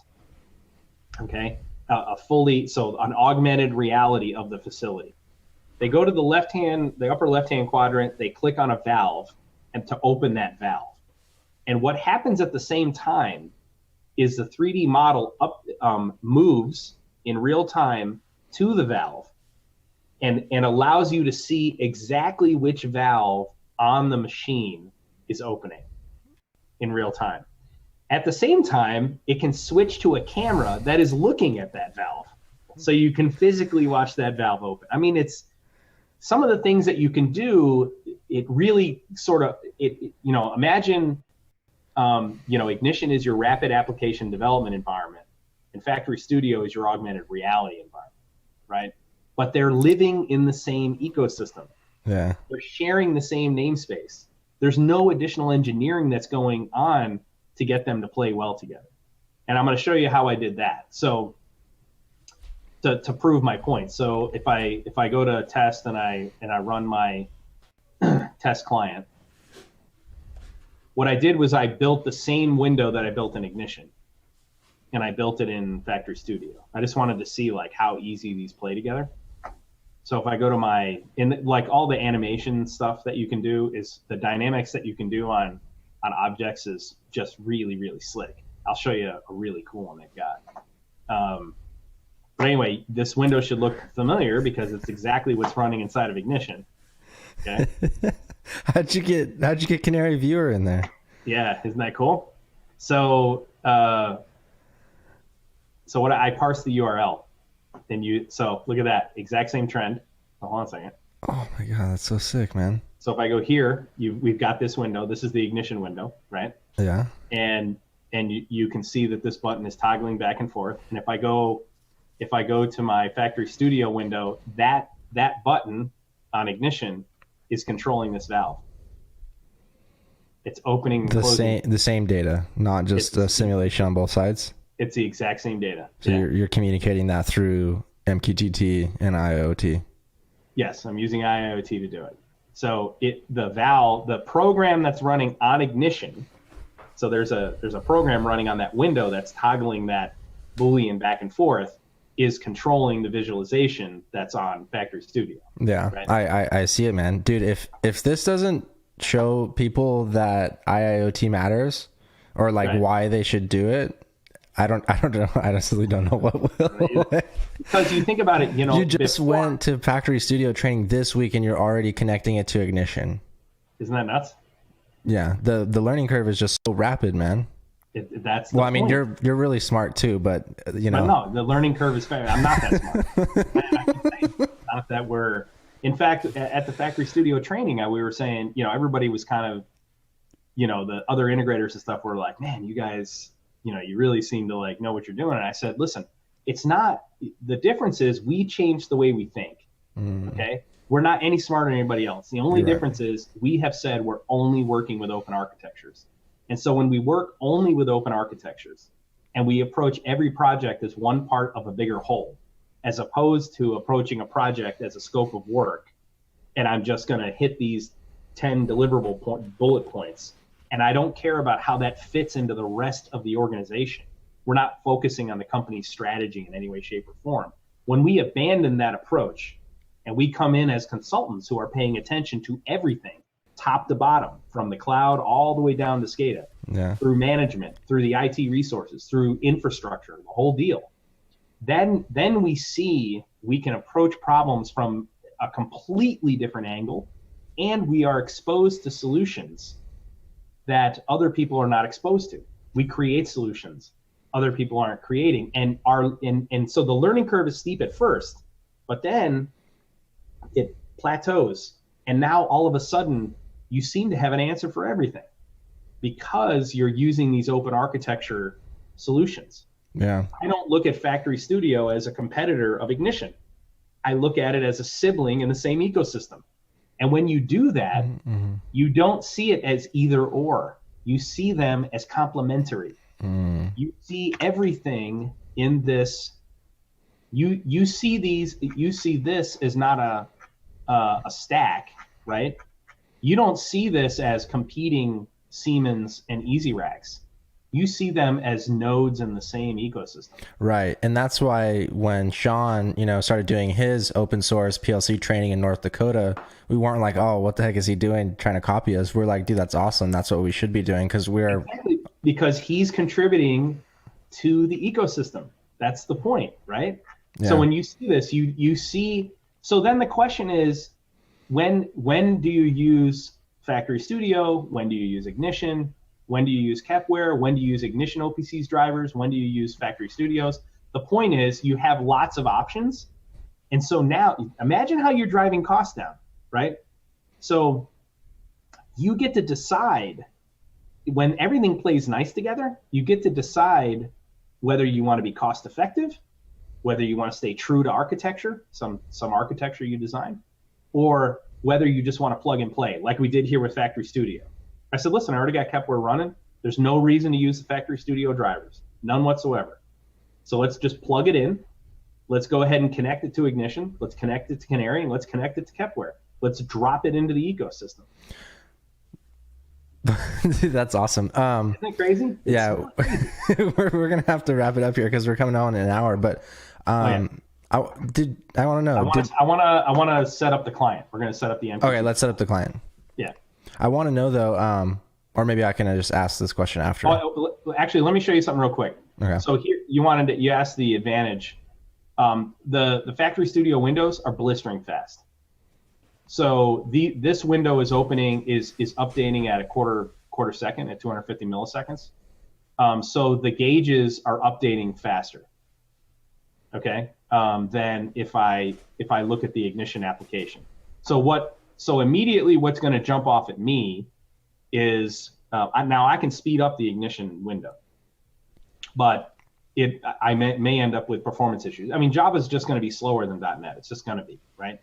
Okay, an augmented reality of the facility. They go to the upper left-hand quadrant. They click on a valve and to open that valve. And what happens at the same time is the 3D model moves in real time to the valve and allows you to see exactly which valve on the machine is opening in real time. At the same time, it can switch to a camera that is looking at that valve. So you can physically watch that valve open. I mean, it's some of the things that you can do. It really imagine, Ignition is your rapid application development environment, and Factory Studio is your augmented reality environment, right? But they're living in the same ecosystem. Yeah. They're sharing the same namespace. There's no additional engineering that's going on to get them to play well together. And I'm going to show you how I did that. So to prove my point. So if I go to test and I run my test client, what I did was I built the same window that I built in Ignition, and I built it in Factory Studio. I just wanted to see how easy these play together. So if I go to all the animation stuff that you can do, is the dynamics that you can do on objects is just really, really slick. I'll show you a really cool one they've got. But anyway, this window should look familiar because it's exactly what's running inside of Ignition. Okay. How'd you get Canary Viewer in there? Yeah, isn't that cool? So what I parsed the URL, and so look at that exact same trend. Oh, hold on a second. Oh my god, that's so sick, man. So if I go here, we've got this window. This is the Ignition window, right? Yeah. And you can see that this button is toggling back and forth. And if I go to my Factory Studio window, that button on Ignition is controlling this valve. It's opening and closing. The same data, not just a simulation on both sides. It's the exact same data. So yeah. you're communicating that through MQTT and IIoT. Yes, I'm using IIoT to do it. So the program that's running on Ignition. So there's a program running on that window that's toggling that Boolean back and forth, is controlling the visualization that's on Factory Studio. Yeah, right? I see it, man. Dude, if this doesn't show people that IIoT matters or right. why they should do it, I don't know. I honestly don't know what will. Because you think about it, you just went to Factory Studio training this week and you're already connecting it to Ignition. Isn't that nuts? Yeah, the learning curve is just so rapid, man. That's the point. You're really smart too, but But no, the learning curve is fair. I'm not that smart. Not that we're. In fact, at the Factory Studio training, we were saying, everybody was kind of, the other integrators and stuff were like, man, you guys, you really seem to know what you're doing. And I said, listen, it's not. The difference is we changed the way we think. Okay. We're not any smarter than anybody else. The only difference is we have said we're only working with open architectures. And so when we work only with open architectures and we approach every project as one part of a bigger whole, as opposed to approaching a project as a scope of work, and I'm just going to hit these 10 deliverable bullet points, and I don't care about how that fits into the rest of the organization. We're not focusing on the company's strategy in any way, shape, or form. When we abandon that approach and we come in as consultants who are paying attention to everything, top to bottom, from the cloud all the way down to SCADA, through management, through the IT resources, through infrastructure, the whole deal, then we see we can approach problems from a completely different angle, and we are exposed to solutions that other people are not exposed to. We create solutions other people aren't creating, and so the learning curve is steep at first, but then it plateaus, and now all of a sudden you seem to have an answer for everything because you're using these open architecture solutions. Yeah. I don't look at Factory Studio as a competitor of Ignition. I look at it as a sibling in the same ecosystem. And when you do that, you don't see it as either or. You see them as complementary. You see everything in this. You see this as not a stack, right? You don't see this as competing Siemens and EasyRacks. You see them as nodes in the same ecosystem. Right. And that's why when Sean, started doing his open source PLC training in North Dakota, we weren't like, oh, what the heck is he doing trying to copy us? We're like, dude, that's awesome. That's what we should be doing because we're... Exactly. Because he's contributing to the ecosystem. That's the point, right? Yeah. So when you see this, you see... So then the question is, when do you use Factory Studio? When do you use Ignition? When do you use Kepware? When do you use Ignition OPC's drivers? When do you use Factory Studios? The point is you have lots of options. And so now imagine how you're driving costs down, right? So you get to decide when everything plays nice together, you get to decide whether you want to be cost effective, whether you want to stay true to architecture, some architecture you design, or whether you just want to plug and play like we did here with Factory Studio. I said, listen, I already got Kepware running. There's no reason to use the Factory Studio drivers, none whatsoever. So let's just plug it in. Let's go ahead and connect it to Ignition. Let's connect it to Canary, and let's connect it to Kepware. Let's drop it into the ecosystem. That's awesome. Isn't it crazy? Yeah, we're gonna have to wrap it up here because we're coming on in an hour. But I want to know. I want to set up the client. We're gonna set up the MQTT. Okay, let's set up the client. Yeah. I want to know though, or maybe I can just ask this question after. Actually, let me show you something real quick. Okay. So here you asked the advantage. The Factory Studio windows are blistering fast. So this window is updating at a quarter second at 250 milliseconds. So the gauges are updating faster. Okay. Than if I look at the Ignition application. So immediately what's going to jump off at me is now I can speed up the Ignition window, but I may end up with performance issues. I mean, Java's just going to be slower than .NET. It's just going to be, right?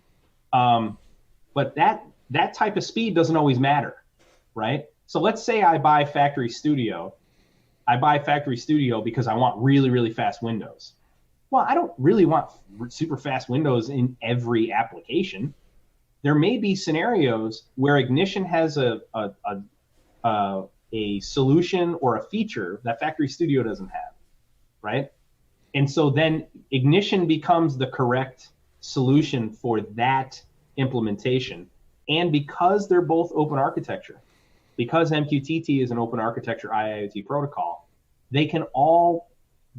But that type of speed doesn't always matter, right? So let's say I buy Factory Studio. I buy Factory Studio because I want really, really fast windows. Well, I don't really want super fast windows in every application. There may be scenarios where Ignition has a solution or a feature that Factory Studio doesn't have, right? And so then Ignition becomes the correct solution for that implementation. And because they're both open architecture, because MQTT is an open architecture IIoT protocol, they can all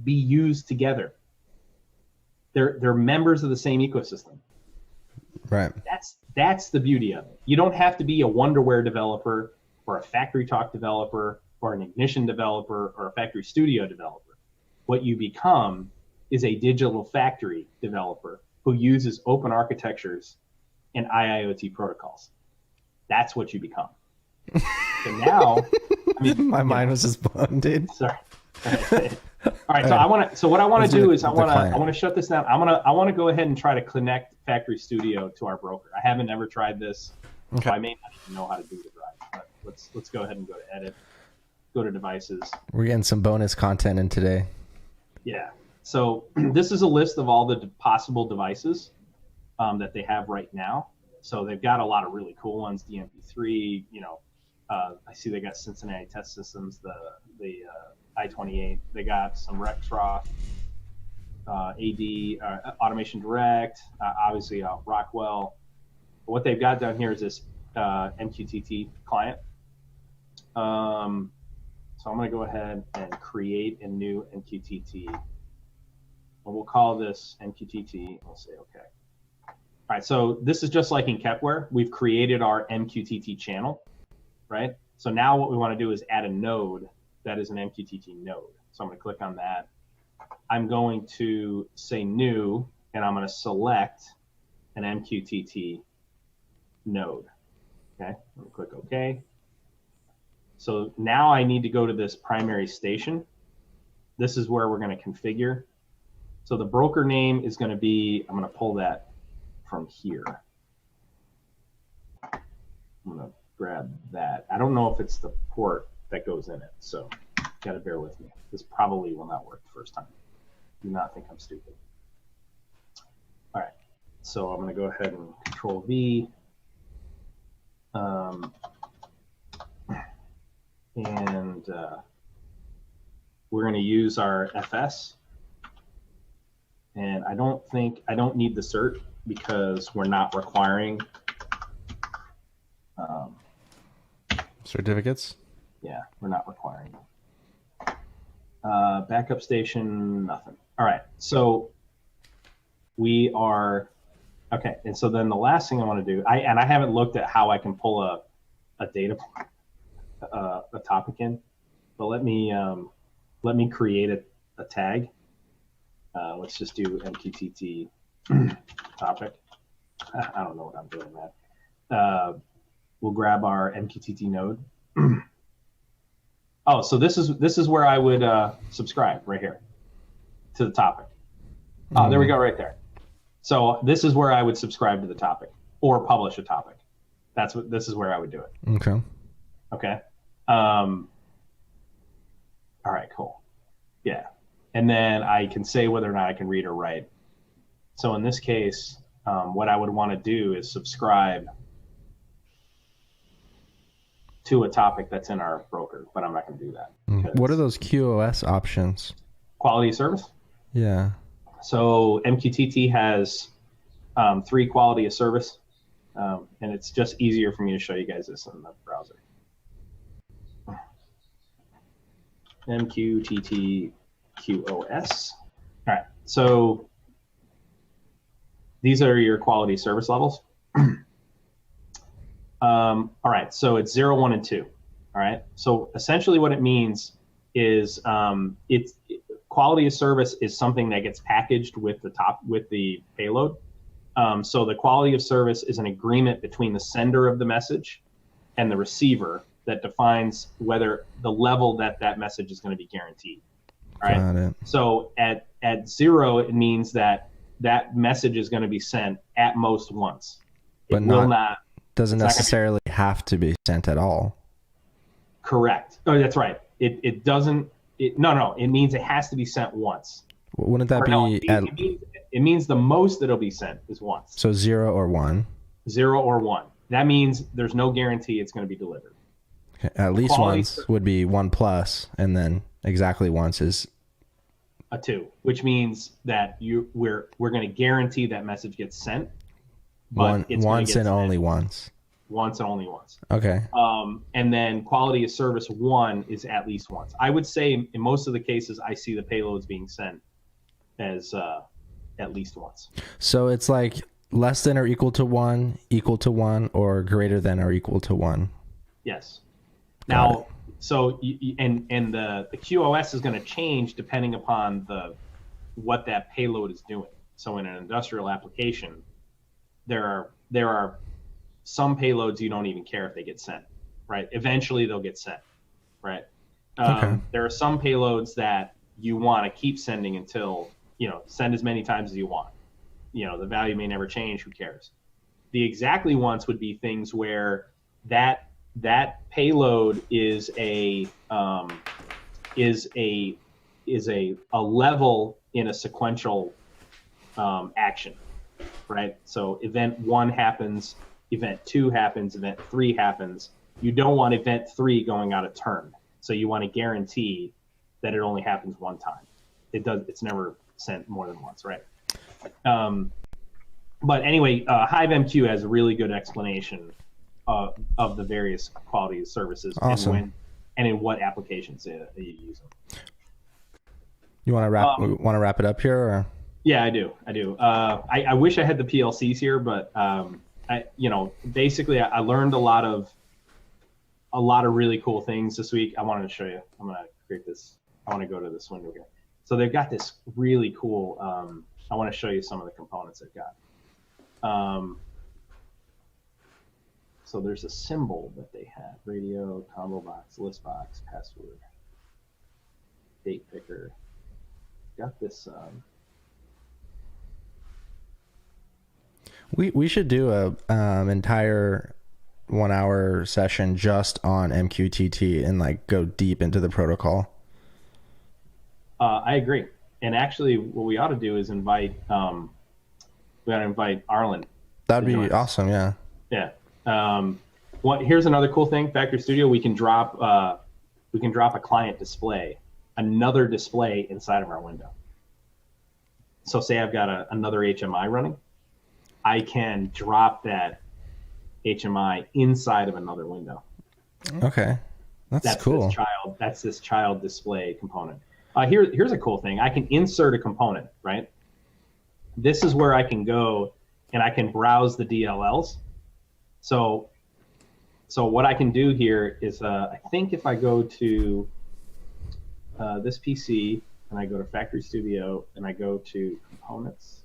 be used together. They're members of the same ecosystem. Right. That's the beauty of it. You don't have to be a Wonderware developer or a Factory Talk developer or an Ignition developer or a Factory Studio developer. What you become is a digital factory developer who uses open architectures and IIoT protocols. That's what you become. So now, my mind was just blown, dude. Sorry. All right. So I want to. So what I want to do is I client. want to shut this down. I want to go ahead and try to connect Factory Studio to our broker. I haven't ever tried this. Okay. So I may not even know how to do the drive. But let's go ahead and go to edit. Go to devices. We're getting some bonus content in today. Yeah. So this is a list of all the possible devices that they have right now. So they've got a lot of really cool ones. The MP3. I see they got Cincinnati Test Systems. The I-28. They got some Rexroth, AD, Automation Direct, obviously Rockwell. But what they've got down here is this MQTT client. So I'm going to go ahead and create a new MQTT. And we'll call this MQTT. We'll say OK. All right, so this is just like in Kepware. We've created our MQTT channel, right? So now what we want to do is add a node that is an MQTT node. So I'm going to click on that. I'm going to say new, and I'm going to select an MQTT node. Okay, I'm going to click OK. So now I need to go to this primary station. This is where we're going to configure. So the broker name is going to be, I'm going to pull that from here. I'm going to grab that. I don't know if it's the port that goes in it, so you got to bear with me. This probably will not work the first time. Do not think I'm stupid. All right, so I'm going to go ahead and Control V. And we're going to use our FS. And I don't need the cert because we're not requiring certificates. Yeah, we're not requiring them. Backup station, nothing. All right, so we are okay. And so then the last thing I want to do, I haven't looked at how I can pull a data a topic in, but let me create a tag. Let's just do MQTT topic. I don't know what I'm doing, man. We'll grab our MQTT node. Oh, so this is where I would subscribe right here to the topic. Oh, there we go, right there. So this is where I would subscribe to the topic or publish a topic. This is where I would do it. Okay. Okay. All right, cool. Yeah. And then I can say whether or not I can read or write. So in this case, what I would want to do is subscribe to a topic that's in our broker, but I'm not going to do that. What are those QoS options? Quality of service? Yeah. So MQTT has 3 quality of service, and it's just easier for me to show you guys this in the browser. MQTT QoS. All right, so these are your quality service levels. All right, so it's 0, 1, and 2. All right, so essentially what it means is quality of service is something that gets packaged with the payload. So the quality of service is an agreement between the sender of the message and the receiver that defines whether the level that message is going to be guaranteed. All right. Got it. So at 0, it means that message is going to be sent at most once. But doesn't necessarily have to be sent at all. Correct. Oh, that's right. It doesn't. No. It means it has to be sent once. Wouldn't that be? It means the most that'll be sent is once. So 0 or 1. 0 or 1. That means there's no guarantee it's going to be delivered. Okay. At least once would be 1 plus, and then exactly once is a 2, which means that we're going to guarantee that message gets sent. But once and only once. Once and only once. Okay. And then quality of service 1 is at least once. I would say in most of the cases, I see the payloads being sent as at least once. So it's like less than or equal to 1, or greater than or equal to 1. Yes. Now, so and the QoS is going to change depending upon what that payload is doing. So in an industrial application, there are some payloads you don't even care if they get sent, right? Eventually they'll get sent, right? Okay. There are some payloads that you want to keep sending until, send as many times as you want. The value may never change. Who cares? The exactly once would be things where that payload is a level in a sequential action, right? So event 1 happens, event 2 happens, event 3 happens. You don't want event 3 going out of turn. So you want to guarantee that it only happens one time. It's never sent more than once, right? But anyway, HiveMQ has a really good explanation of the various quality of services. Awesome. And in what applications you use them. You want to wrap it up here, or? Yeah, I do. I wish I had the PLCs here, but basically I learned a lot of really cool things this week. I wanted to show you. I'm gonna create this. I want to go to this window here. So they've got this really cool. I want to show you some of the components they've got. So there's a symbol that they have: radio, combo box, list box, password, date picker. Got this. We should do a entire 1 hour session just on MQTT and like go deep into the protocol. I agree. And actually, what we ought to do is invite. We ought to invite Arlen. That'd be awesome. Yeah. Yeah. Here's another cool thing. Factory Studio. We can drop a client display, another display inside of our window. So say I've got another HMI running, I can drop that HMI inside of another window. Okay, that's cool. That's this child display component. Here's a cool thing. I can insert a component, right? This is where I can go and I can browse the DLLs. So what I can do here is, I think if I go to this PC and I go to Factory Studio and I go to components,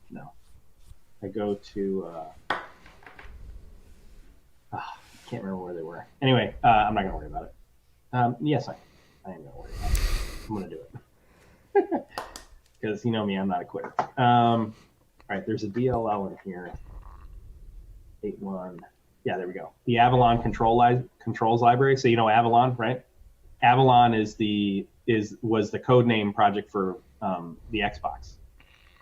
I go to, I can't remember where they were. Anyway, I'm not going to worry about it. Yes, I am going to worry about it. I'm going to do it. Because you know me, I'm not a quitter. All right, there's a DLL in here. 8.1. Yeah, there we go. The Avalon controls library. So you know Avalon, right? Avalon was the code name project for the Xbox.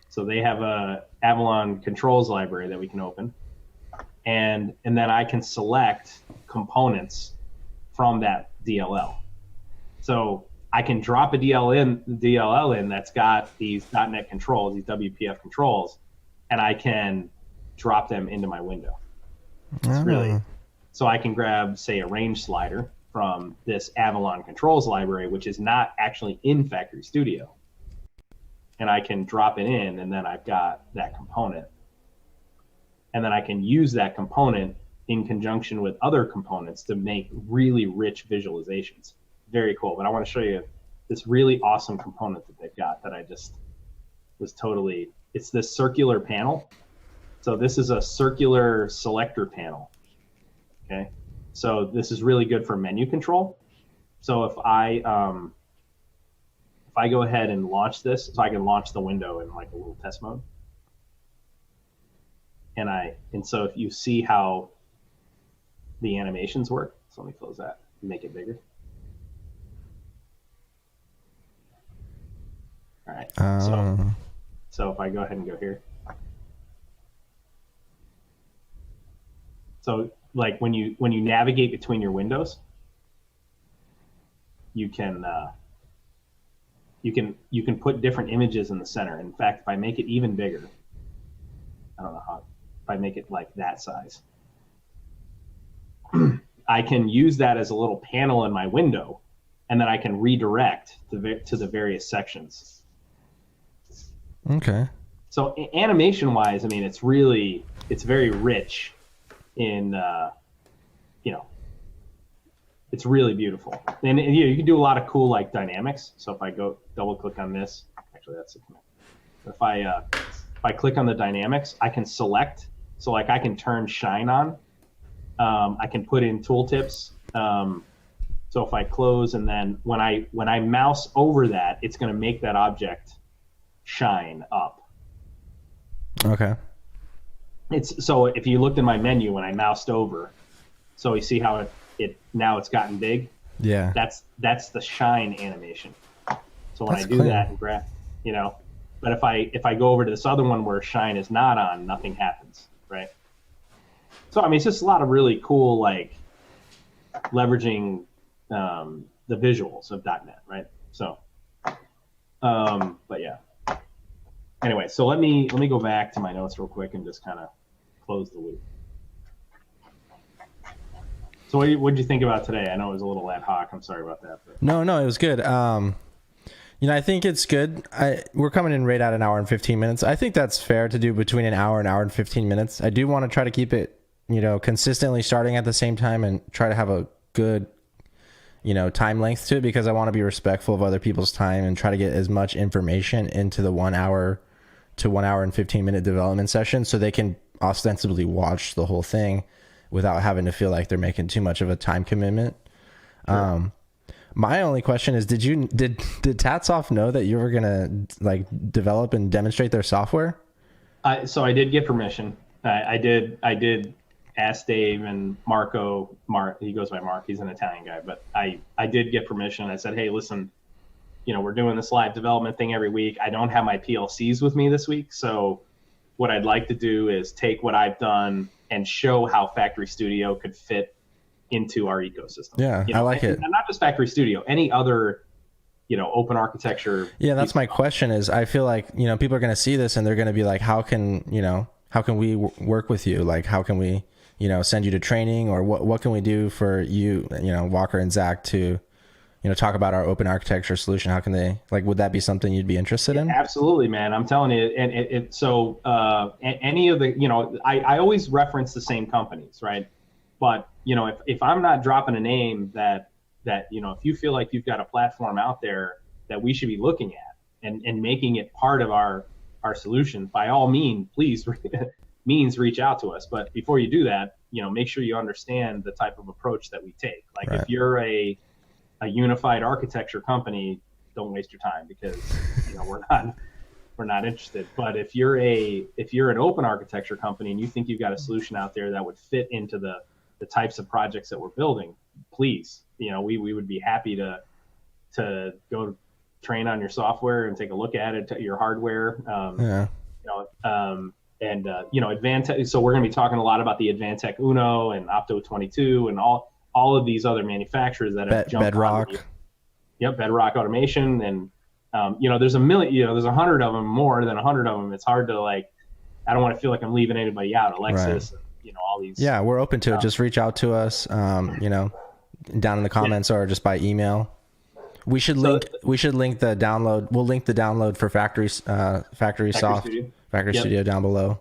So they have a Avalon controls library that we can open, and then I can select components from that DLL. So I can drop a DLL in that's got these .NET controls, these WPF controls, and I can drop them into my window. So I can grab, say, a range slider from this Avalon controls library, which is not actually in Factory Studio, and I can drop it in, and then I've got that component. And then I can use that component in conjunction with other components to make really rich visualizations. Very cool. But I want to show you this really awesome component that they've got that I just was totally, it's this circular panel. So this is a circular selector panel. Okay. So this is really good for menu control. So if I go ahead and launch this, so I can launch the window in like a little test mode. And so if you see how the animations work, so let me close that and make it bigger. All right. So if I go ahead and go here. So like when you navigate between your windows, you can put different images in the center. In fact, if I make it even bigger, I don't know how, if I make it like that size, I can use that as a little panel in my window, and then I can redirect to the various sections. Okay. So animation wise, I mean, it's very rich in, it's really beautiful. And you can do a lot of cool like dynamics. So if I go double click on this, actually that's a command. If I click on the dynamics, I can select. So like I can turn shine on. I can put in tooltips. So So if I close and then when I mouse over that, it's going to make that object shine up. Okay. So if you looked in my menu when I moused over, so you see how it now it's gotten big. Yeah. That's the shine animation. So when That's I do clean. that and grab, but if I go over to this other one where shine is not on, nothing happens, right? So I mean, it's just a lot of really cool like leveraging the visuals of .NET, right? So, but yeah. Anyway, so let me go back to my notes real quick and just kind of close the loop. So what did you think about today? I know it was a little ad hoc. I'm sorry about that. But. No, it was good. I think it's good. We're coming in right at an hour and 15 minutes. I think that's fair to do between an hour and 15 minutes. I do want to try to keep it, consistently starting at the same time and try to have a good, time length to it, because I want to be respectful of other people's time and try to get as much information into the 1 hour to 1 hour and 15 minute development session so they can ostensibly watch the whole thing without having to feel like they're making too much of a time commitment. Sure. My only question is, did Tatsoft know that you were gonna like develop and demonstrate their software? So I did get permission. I did ask Dave and Marco. He goes by Mark. He's an Italian guy, but I did get permission. I said, hey, listen, we're doing this live development thing every week. I don't have my PLCs with me this week, so what I'd like to do is take what I've done and show how Factory Studio could fit into our ecosystem. Yeah, I like it. And not just Factory Studio, any other, open architecture. Yeah, that's my question is, I feel like, people are going to see this and they're going to be like, how can we work with you? Like, how can we, send you to training, or what can we do for you, Walker and Zach to, talk about our open architecture solution? How can they, like, would that be something you'd be interested in? Absolutely, man. I'm telling you. And so any of the, I always reference the same companies, right? But, if I'm not dropping a name that, if you feel like you've got a platform out there that we should be looking at and making it part of our solution, by all means, please reach out to us. But before you do that, make sure you understand the type of approach that we take. Like right. If you're a unified architecture company, don't waste your time, because we're not interested. But if you're an open architecture company and you think you've got a solution out there that would fit into the types of projects that we're building, please, we would be happy to go train on your software and take a look at it, your hardware. Advantech. So we're going to be talking a lot about the Advantech Uno and Opto 22 and all of these other manufacturers that have jumped Bedrock. Bedrock Automation, and there's a million, there's 100 of them, more than 100 of them. It's hard to I don't want to feel like I'm leaving anybody out. Alexis, right. All these. Yeah, we're open to it. Just reach out to us, down in the comments, or just by email. We should link the download. We'll link the download for Factory Studio down below.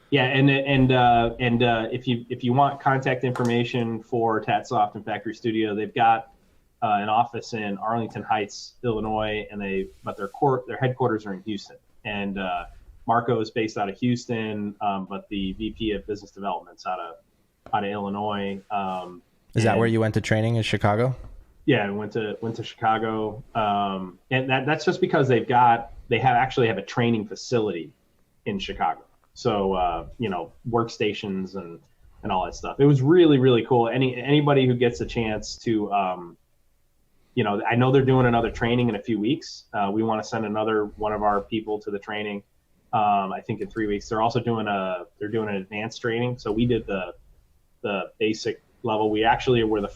Yeah, and if you want contact information for Tatsoft and Factory Studio, they've got an office in Arlington Heights, Illinois, but their headquarters are in Houston. And Marco is based out of Houston, but the VP of Business Development's out of Illinois. Is that where you went to training in Chicago? Yeah, I went to Chicago, and that's just because they actually have a training facility in Chicago. So workstations and all that stuff. It was really, really cool. Anybody who gets a chance to, I know they're doing another training in a few weeks. We want to send another one of our people to the training. I think in 3 weeks. They're also doing an advanced training. So we did the basic level. We actually were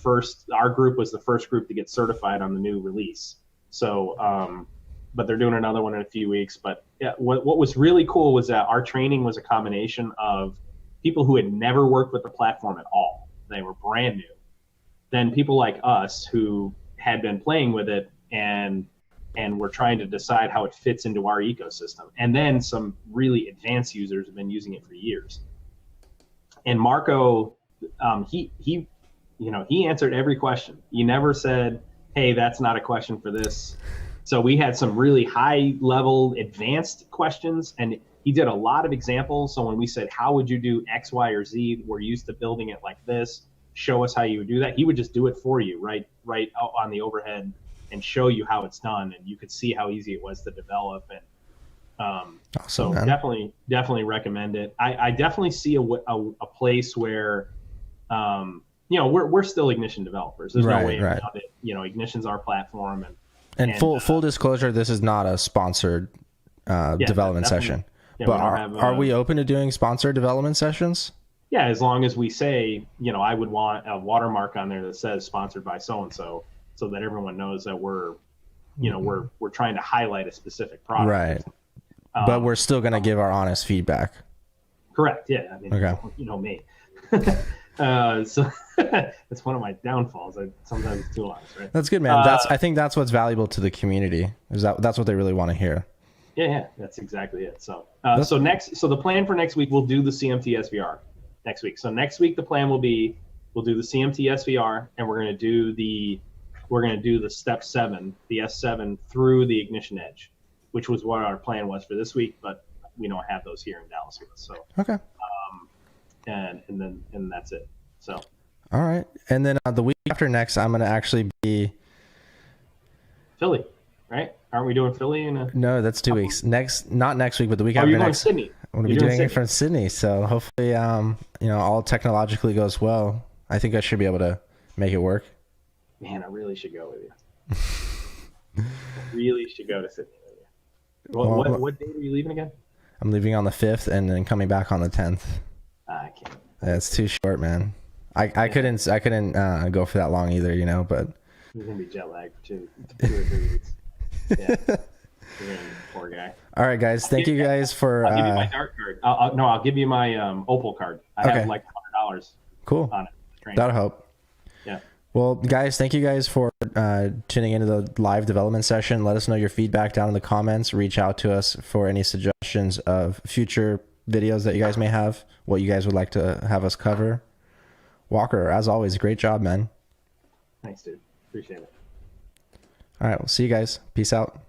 our group was the first group to get certified on the new release. So, but they're doing another one in a few weeks. But yeah, what was really cool was that our training was a combination of people who had never worked with the platform at all. They were brand new. Then people like us who had been playing with it and were trying to decide how it fits into our ecosystem. And then some really advanced users have been using it for years. And Marco, he answered every question. He never said, hey, that's not a question for this. So we had some really high level advanced questions, and he did a lot of examples. So when we said, how would you do X, Y, or Z? We're used to building it like this. show us how you would do that. He would just do it for you, right out on the overhead, and show you how it's done, and you could see how easy it was to develop. And Awesome, so man. definitely recommend it. I definitely see a place where, we're still Ignition developers. There's no way around it. Ignition's our platform, and full disclosure, this is not a sponsored development session. Yeah, but are we open to doing sponsored development sessions? Yeah, as long as we say, I would want a watermark on there that says sponsored by so and so that everyone knows that we're trying to highlight a specific product. Right. But we're still going to give our honest feedback. Correct. Yeah. I mean, okay. Me. So that's one of my downfalls. Sometimes it's too honest, right? That's good, man. I think that's what's valuable to the community. That's what they really want to hear. Yeah, that's exactly it. So so the plan for next week, we'll do the CMT SVR next week. So next week the plan will be we'll do the CMT SVR, and we're going to do the step 7, the S7 through the Ignition Edge, which was what our plan was for this week, but we don't have those here in Dallas yet. So okay. And that's it. So all right, and then the week after next, I'm going to actually be Philly, right? Aren't we doing Philly? No, that's 2 weeks. Not next week, but the week after you're next. Going Sydney. I'm going to be doing it from Sydney. So hopefully, all technologically goes well. I think I should be able to make it work. Man, I really should go with you. I really should go to Sydney with you. What date are you leaving again? I'm leaving on the 5th and then coming back on the 10th. I can't. Yeah, it's too short, man. I couldn't go for that long either, but you're gonna be jet lagged for 2 or 3 weeks. Yeah. Poor guy. All right, guys. Thank you guys for. I'll give you my dark card. I'll give you my Opal card. I have like $100. Cool. On it. That'll help. Yeah. Well, guys, thank you guys for tuning into the live development session. Let us know your feedback down in the comments. Reach out to us for any suggestions of future videos that you guys may have, what you guys would like to have us cover. Walker, as always, great job, man. Thanks, dude. Appreciate it. All right, we'll see you guys. Peace out.